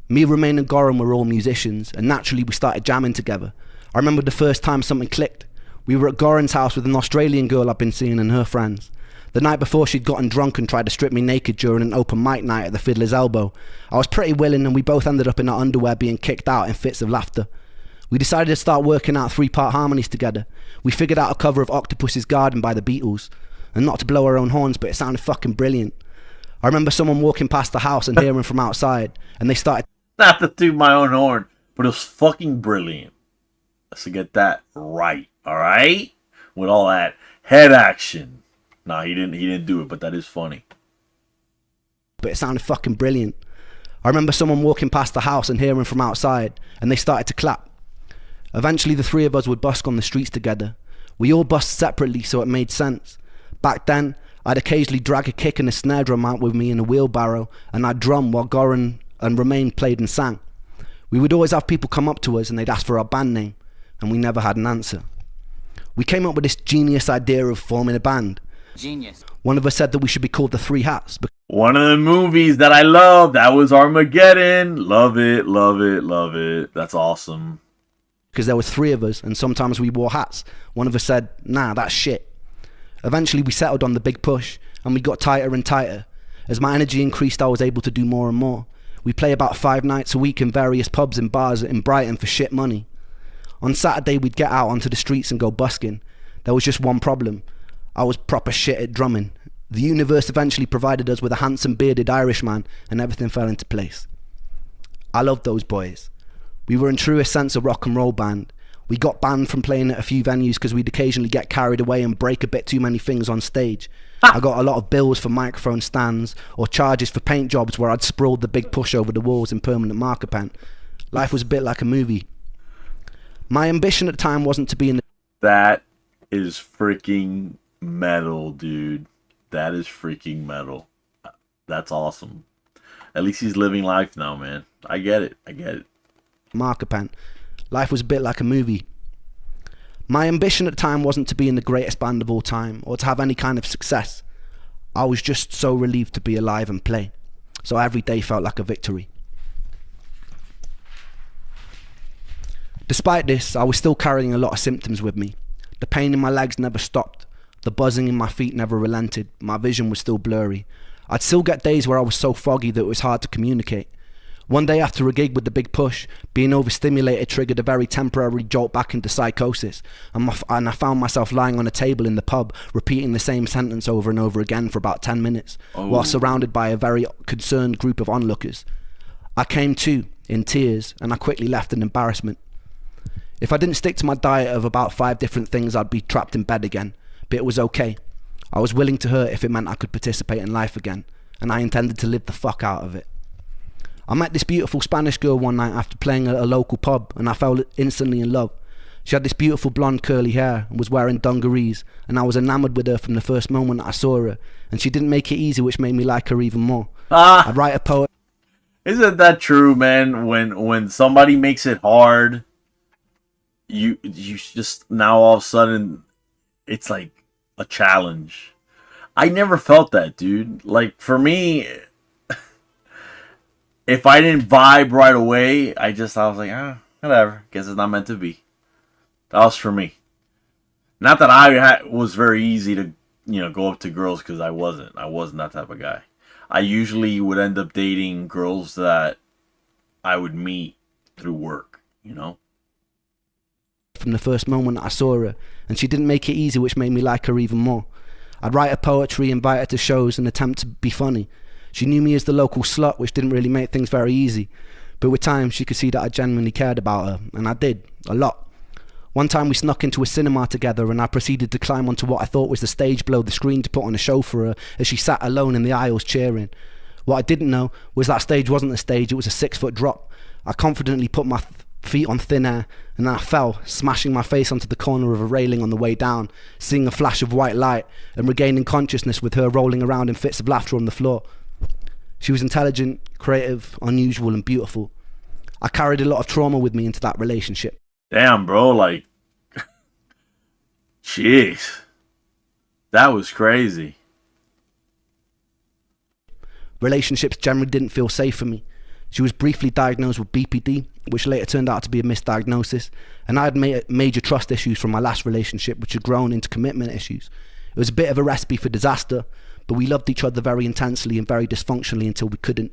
Me, Romaine and Goran were all musicians, and naturally we started jamming together. I remember the first time something clicked. We were at Goran's house with an Australian girl I'd been seeing and her friends. The night before, she'd gotten drunk and tried to strip me naked during an open mic night at the Fiddler's Elbow. I was pretty willing, and we both ended up in our underwear being kicked out in fits of laughter. We decided to start working out 3-part harmonies together. We figured out a cover of Octopus's Garden by the Beatles. And not to blow our own horns, but it sounded fucking brilliant. I remember someone walking past the house and hearing from outside, and they started... Not to toot my own horn, but it was fucking brilliant. Let's get that right, alright? With all that head action. Nah, he didn't do it, but that is funny. But it sounded fucking brilliant. I remember someone walking past the house and hearing from outside, and they started to clap. Eventually the three of us would busk on the streets together. We all busked separately, so it made sense. Back then, I'd occasionally drag a kick and a snare drum out with me in a wheelbarrow, and I'd drum while Goran and Romaine played and sang. We would always have people come up to us and they'd ask for our band name, and we never had an answer. We came up with this genius idea of forming a band. Genius. One of us said that we should be called the Three Hats. One of the movies that I love, that was Armageddon. Love it, love it, love it. That's awesome. Because there were three of us, and sometimes we wore hats. One of us said, nah, that's shit. Eventually we settled on the Big Push, and we got tighter and tighter. As my energy increased, I was able to do more and more. We play about 5 nights a week in various pubs and bars in Brighton for shit money. On Saturday we'd get out onto the streets and go busking. There was just one problem. I was proper shit at drumming. The universe eventually provided us with a handsome bearded Irishman, and everything fell into place. I loved those boys. We were in truest sense a rock and roll band. We got banned from playing at a few venues because we'd occasionally get carried away and break a bit too many things on stage. I got a lot of bills for microphone stands or charges for paint jobs where I'd sprawled the Big Push over the walls in permanent marker pen. Life was a bit like a movie. My ambition at the time wasn't to be in the... That is freaking metal, dude. That is freaking metal. That's awesome. At least he's living life now, man. I get it. Marker pen. Life was a bit like a movie. My ambition at the time wasn't to be in the greatest band of all time or to have any kind of success. I was just so relieved to be alive and play. So every day felt like a victory. Despite this, I was still carrying a lot of symptoms with me. The pain in my legs never stopped. The buzzing in my feet never relented. My vision was still blurry. I'd still get days where I was so foggy that it was hard to communicate. One day after a gig with the Big Push, being overstimulated triggered a very temporary jolt back into psychosis, and I found myself lying on a table in the pub, repeating the same sentence over and over again for about 10 minutes, while surrounded by a very concerned group of onlookers. I came to, in tears, and I quickly left in embarrassment. If I didn't stick to my diet of about 5 different things, I'd be trapped in bed again, but it was okay. I was willing to hurt if it meant I could participate in life again, and I intended to live the fuck out of it. I met this beautiful Spanish girl one night after playing at a local pub, and I fell instantly in love. She had this beautiful blonde curly hair and was wearing dungarees, and I was enamoured with her from the first moment I saw her, and she didn't make it easy, which made me like her even more. I'd write a poem. Isn't that true, man? When somebody makes it hard, you just now all of a sudden it's like a challenge. I never felt that, dude. Like for me, if I didn't vibe right away, I was like, whatever. Guess it's not meant to be. That was for me. Not that I was very easy to, go up to girls, because I wasn't. I wasn't that type of guy. I usually would end up dating girls that I would meet through work, From the first moment I saw her, and she didn't make it easy, which made me like her even more. I'd write her poetry, invite her to shows, and attempt to be funny. She knew me as the local slut, which didn't really make things very easy. But with time, she could see that I genuinely cared about her, and I did, a lot. One time we snuck into a cinema together and I proceeded to climb onto what I thought was the stage below the screen to put on a show for her as she sat alone in the aisles cheering. What I didn't know was that stage wasn't a stage, it was a 6-foot drop. I confidently put my feet on thin air and then I fell, smashing my face onto the corner of a railing on the way down, seeing a flash of white light and regaining consciousness with her rolling around in fits of laughter on the floor. She was intelligent, creative, unusual and beautiful. I carried a lot of trauma with me into that relationship. Damn, bro, like, jeez, that was crazy. Relationships generally didn't feel safe for me. She was briefly diagnosed with BPD, which later turned out to be a misdiagnosis, and I had major trust issues from my last relationship, which had grown into commitment issues. It was a bit of a recipe for disaster, but we loved each other very intensely and very dysfunctionally until we couldn't.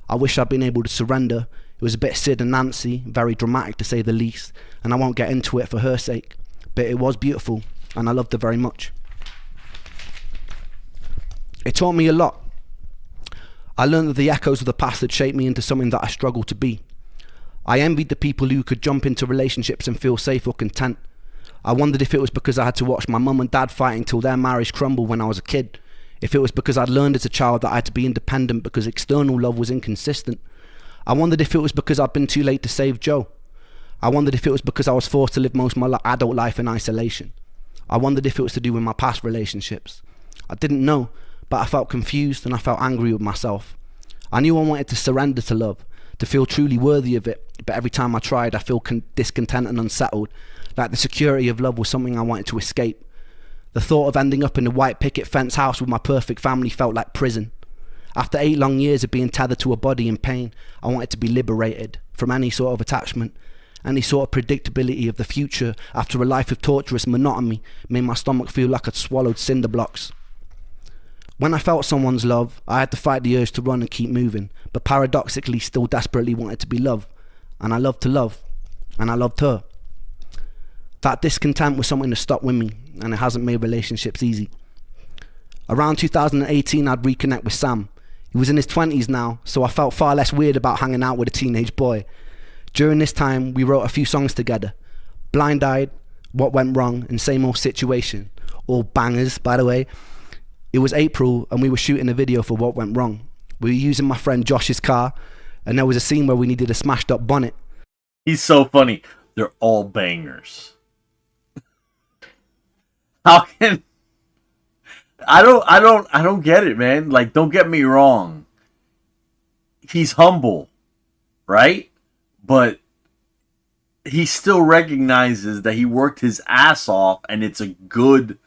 I wish I'd been able to surrender. It was a bit Sid and Nancy, very dramatic to say the least, and I won't get into it for her sake, but it was beautiful, and I loved her very much. It taught me a lot. I learned that the echoes of the past had shaped me into something that I struggled to be. I envied the people who could jump into relationships and feel safe or content. I wondered if it was because I had to watch my mum and dad fighting till their marriage crumbled when I was a kid. If it was because I'd learned as a child that I had to be independent because external love was inconsistent. I wondered if it was because I'd been too late to save Joe. I wondered if it was because I was forced to live most of my adult life in isolation. I wondered if it was to do with my past relationships. I didn't know, but I felt confused and I felt angry with myself. I knew I wanted to surrender to love, to feel truly worthy of it, but every time I tried I felt discontent and unsettled, like the security of love was something I wanted to escape. The thought of ending up in a white picket fence house with my perfect family felt like prison. After 8 long years of being tethered to a body in pain, I wanted to be liberated from any sort of attachment. Any sort of predictability of the future after a life of torturous monotony made my stomach feel like I'd swallowed cinder blocks. When I felt someone's love, I had to fight the urge to run and keep moving, but paradoxically still desperately wanted to be loved. And I loved to love. And I loved her. That discontent was something to stop with me, and it hasn't made relationships easy. Around 2018, I'd reconnect with Sam. He was in his 20s now, so I felt far less weird about hanging out with a teenage boy. During this time, we wrote a few songs together. Blind Eyed, What Went Wrong, and Same Old Situation. All bangers, by the way. It was April, and we were shooting a video for What Went Wrong. We were using my friend Josh's car, and there was a scene where we needed a smashed up bonnet. He's so funny. They're all bangers. How can... I don't get it, man. Like, don't get me wrong. He's humble, right? But he still recognizes that he worked his ass off and it's a good,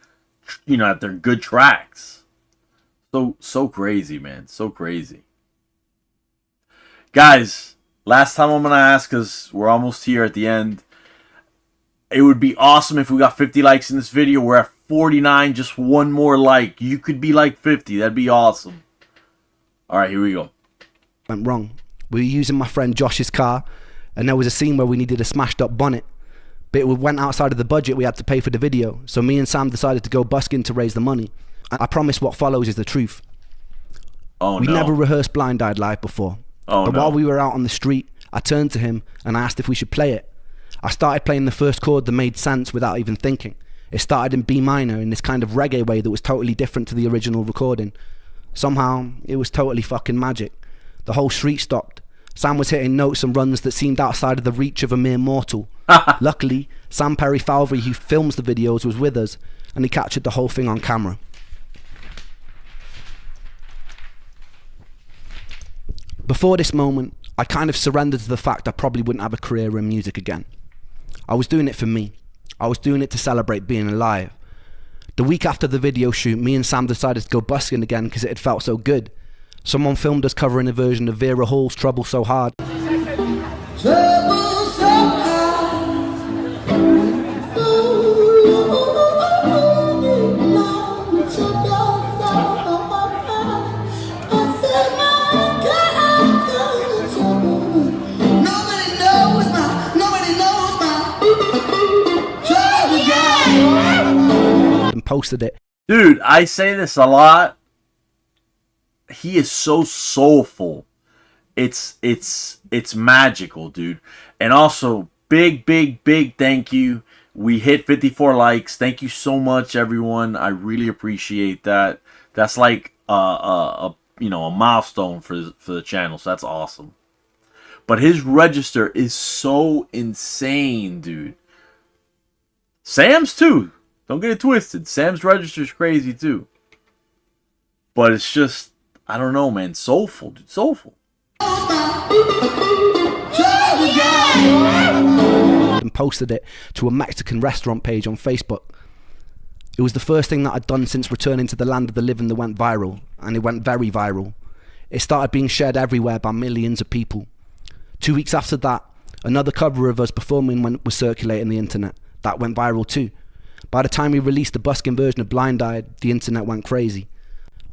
you know, they're good tracks. So crazy, man. So crazy. Guys, last time I'm going to ask, because we're almost here at the end. It would be awesome if we got 50 likes in this video. We're at 49. Just one more like. You could be like 50. That'd be awesome. All right, here we go. Went wrong. We were using my friend Josh's car, and there was a scene where we needed a smashed up bonnet. But it went outside of the budget we had to pay for the video, so me and Sam decided to go busking to raise the money. I promise what follows is the truth. Oh, we no. never rehearsed Blind Eyed live before. Oh, but no. while we were out on the street, I turned to him and I asked if we should play it. I started playing the first chord that made sense without even thinking. It started in B minor in this kind of reggae way that was totally different to the original recording. Somehow, it was totally fucking magic. The whole street stopped. Sam was hitting notes and runs that seemed outside of the reach of a mere mortal. Luckily, Sam Perry-Falvey, who films the videos, was with us, and he captured the whole thing on camera. Before this moment, I kind of surrendered to the fact I probably wouldn't have a career in music again. I was doing it for me. I was doing it to celebrate being alive. The week after the video shoot, me and Sam decided to go busking again because it had felt so good. Someone filmed us covering a version of Vera Hall's Trouble So Hard. Trouble so hard. And posted it. Dude, I say this a lot. He is so soulful. it's magical, dude. And also, big thank you. We hit 54 likes. Thank you so much, everyone. I really appreciate that. That's like a milestone for the channel. So that's awesome. But his register is so insane, dude. Sam's too. Don't get it twisted. Sam's register is crazy too. But it's just, I don't know, man. Soulful, dude. Soulful. And posted it to a Mexican restaurant page on Facebook. It was the first thing that I'd done since returning to the land of the living that went viral, and it went very viral. It started being shared everywhere by millions of people. 2 weeks after that, another cover of us performing was circulating the internet. That went viral too. By the time we released the busking version of Blind Eyed, the internet went crazy.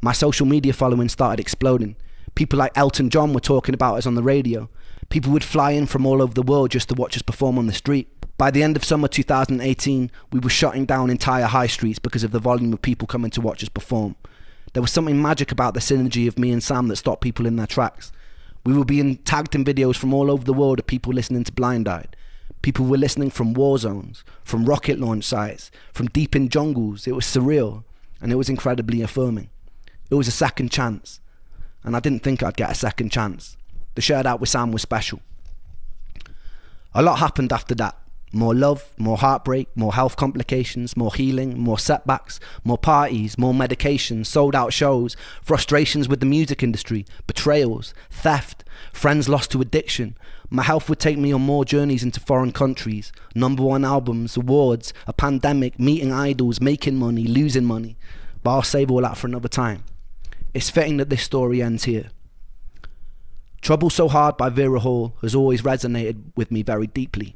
My social media following started exploding. People like Elton John were talking about us on the radio. People would fly in from all over the world just to watch us perform on the street. By the end of summer 2018, we were shutting down entire high streets because of the volume of people coming to watch us perform. There was something magic about the synergy of me and Sam that stopped people in their tracks. We were being tagged in videos from all over the world of people listening to Blind Eyed. People were listening from war zones, from rocket launch sites, from deep in jungles. It was surreal, and it was incredibly affirming. It was a second chance, and I didn't think I'd get a second chance. The shared out with Sam was special. A lot happened after that. More love, more heartbreak, more health complications, more healing, more setbacks, more parties, more medications, sold out shows, frustrations with the music industry, betrayals, theft, friends lost to addiction. My health would take me on more journeys into foreign countries, #1 albums, awards, a pandemic, meeting idols, making money, losing money. But I'll save all that for another time. It's fitting that this story ends here. Trouble So Hard by Vera Hall has always resonated with me very deeply.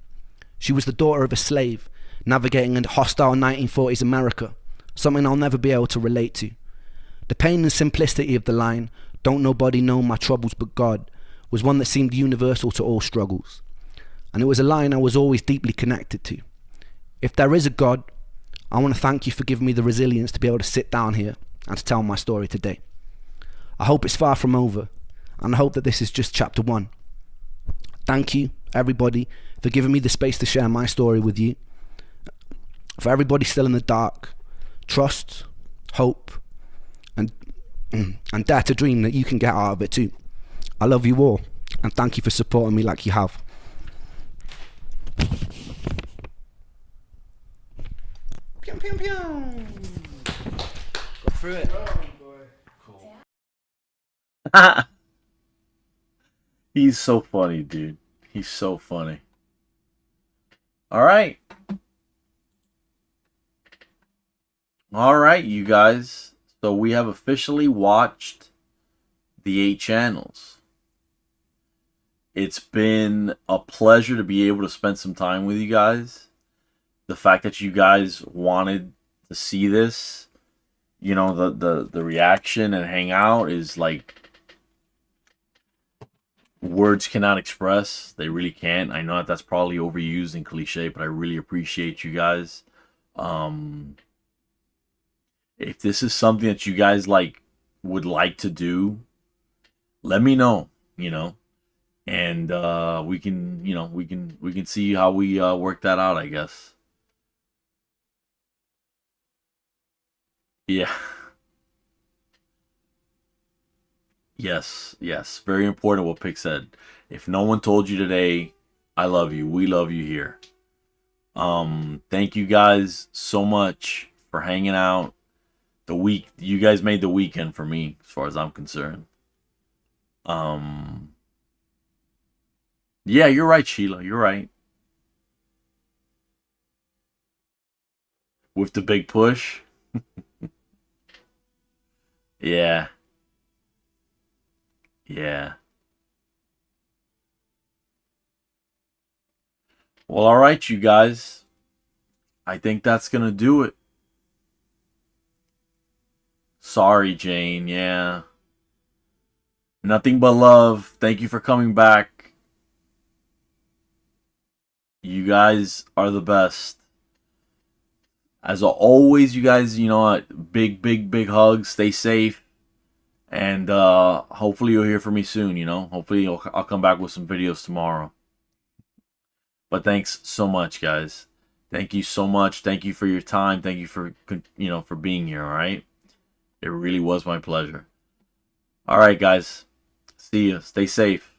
She was the daughter of a slave, navigating a hostile 1940s America, something I'll never be able to relate to. The pain and simplicity of the line, "Don't nobody know my troubles but God," was one that seemed universal to all struggles. And it was a line I was always deeply connected to. If there is a God, I want to thank you for giving me the resilience to be able to sit down here and to tell my story today. I hope it's far from over, and I hope that this is just chapter 1. Thank you, everybody, for giving me the space to share my story with you. For everybody still in the dark, trust, hope, and dare to dream that you can get out of it too. I love you all, and thank you for supporting me like you have. Pew, pew, pew. Go through it. He's so funny, dude. He's so funny. All right. All right, you guys. So we have officially watched the 8 channels. It's been a pleasure to be able to spend some time with you guys. The fact that you guys wanted to see this, you know, the reaction and hang out is like, words cannot express. They really can't. I know that that's probably overused and cliche, but I really appreciate you guys. If this is something that you guys would like to do, let me know, you know, and we can, you know, we can see how we work that out, I guess. Yeah. Yes, very important what Pick said. If no one told you today, I love you. We love you here. Thank you guys so much for hanging out. You guys made the weekend for me, as far as I'm concerned. Yeah, you're right, Sheila. You're right. With the big push. Yeah. Yeah. Well, all right, you guys. I think that's going to do it. Sorry, Jane. Yeah. Nothing but love. Thank you for coming back. You guys are the best. As always, you guys, you know, big hugs. Stay safe. And hopefully you'll hear from me soon, you know. Hopefully I'll come back with some videos tomorrow. But thanks so much, guys. Thank you so much. Thank you for your time. Thank you for, you know, for being here, all right? It really was my pleasure. All right, guys. See you. Stay safe.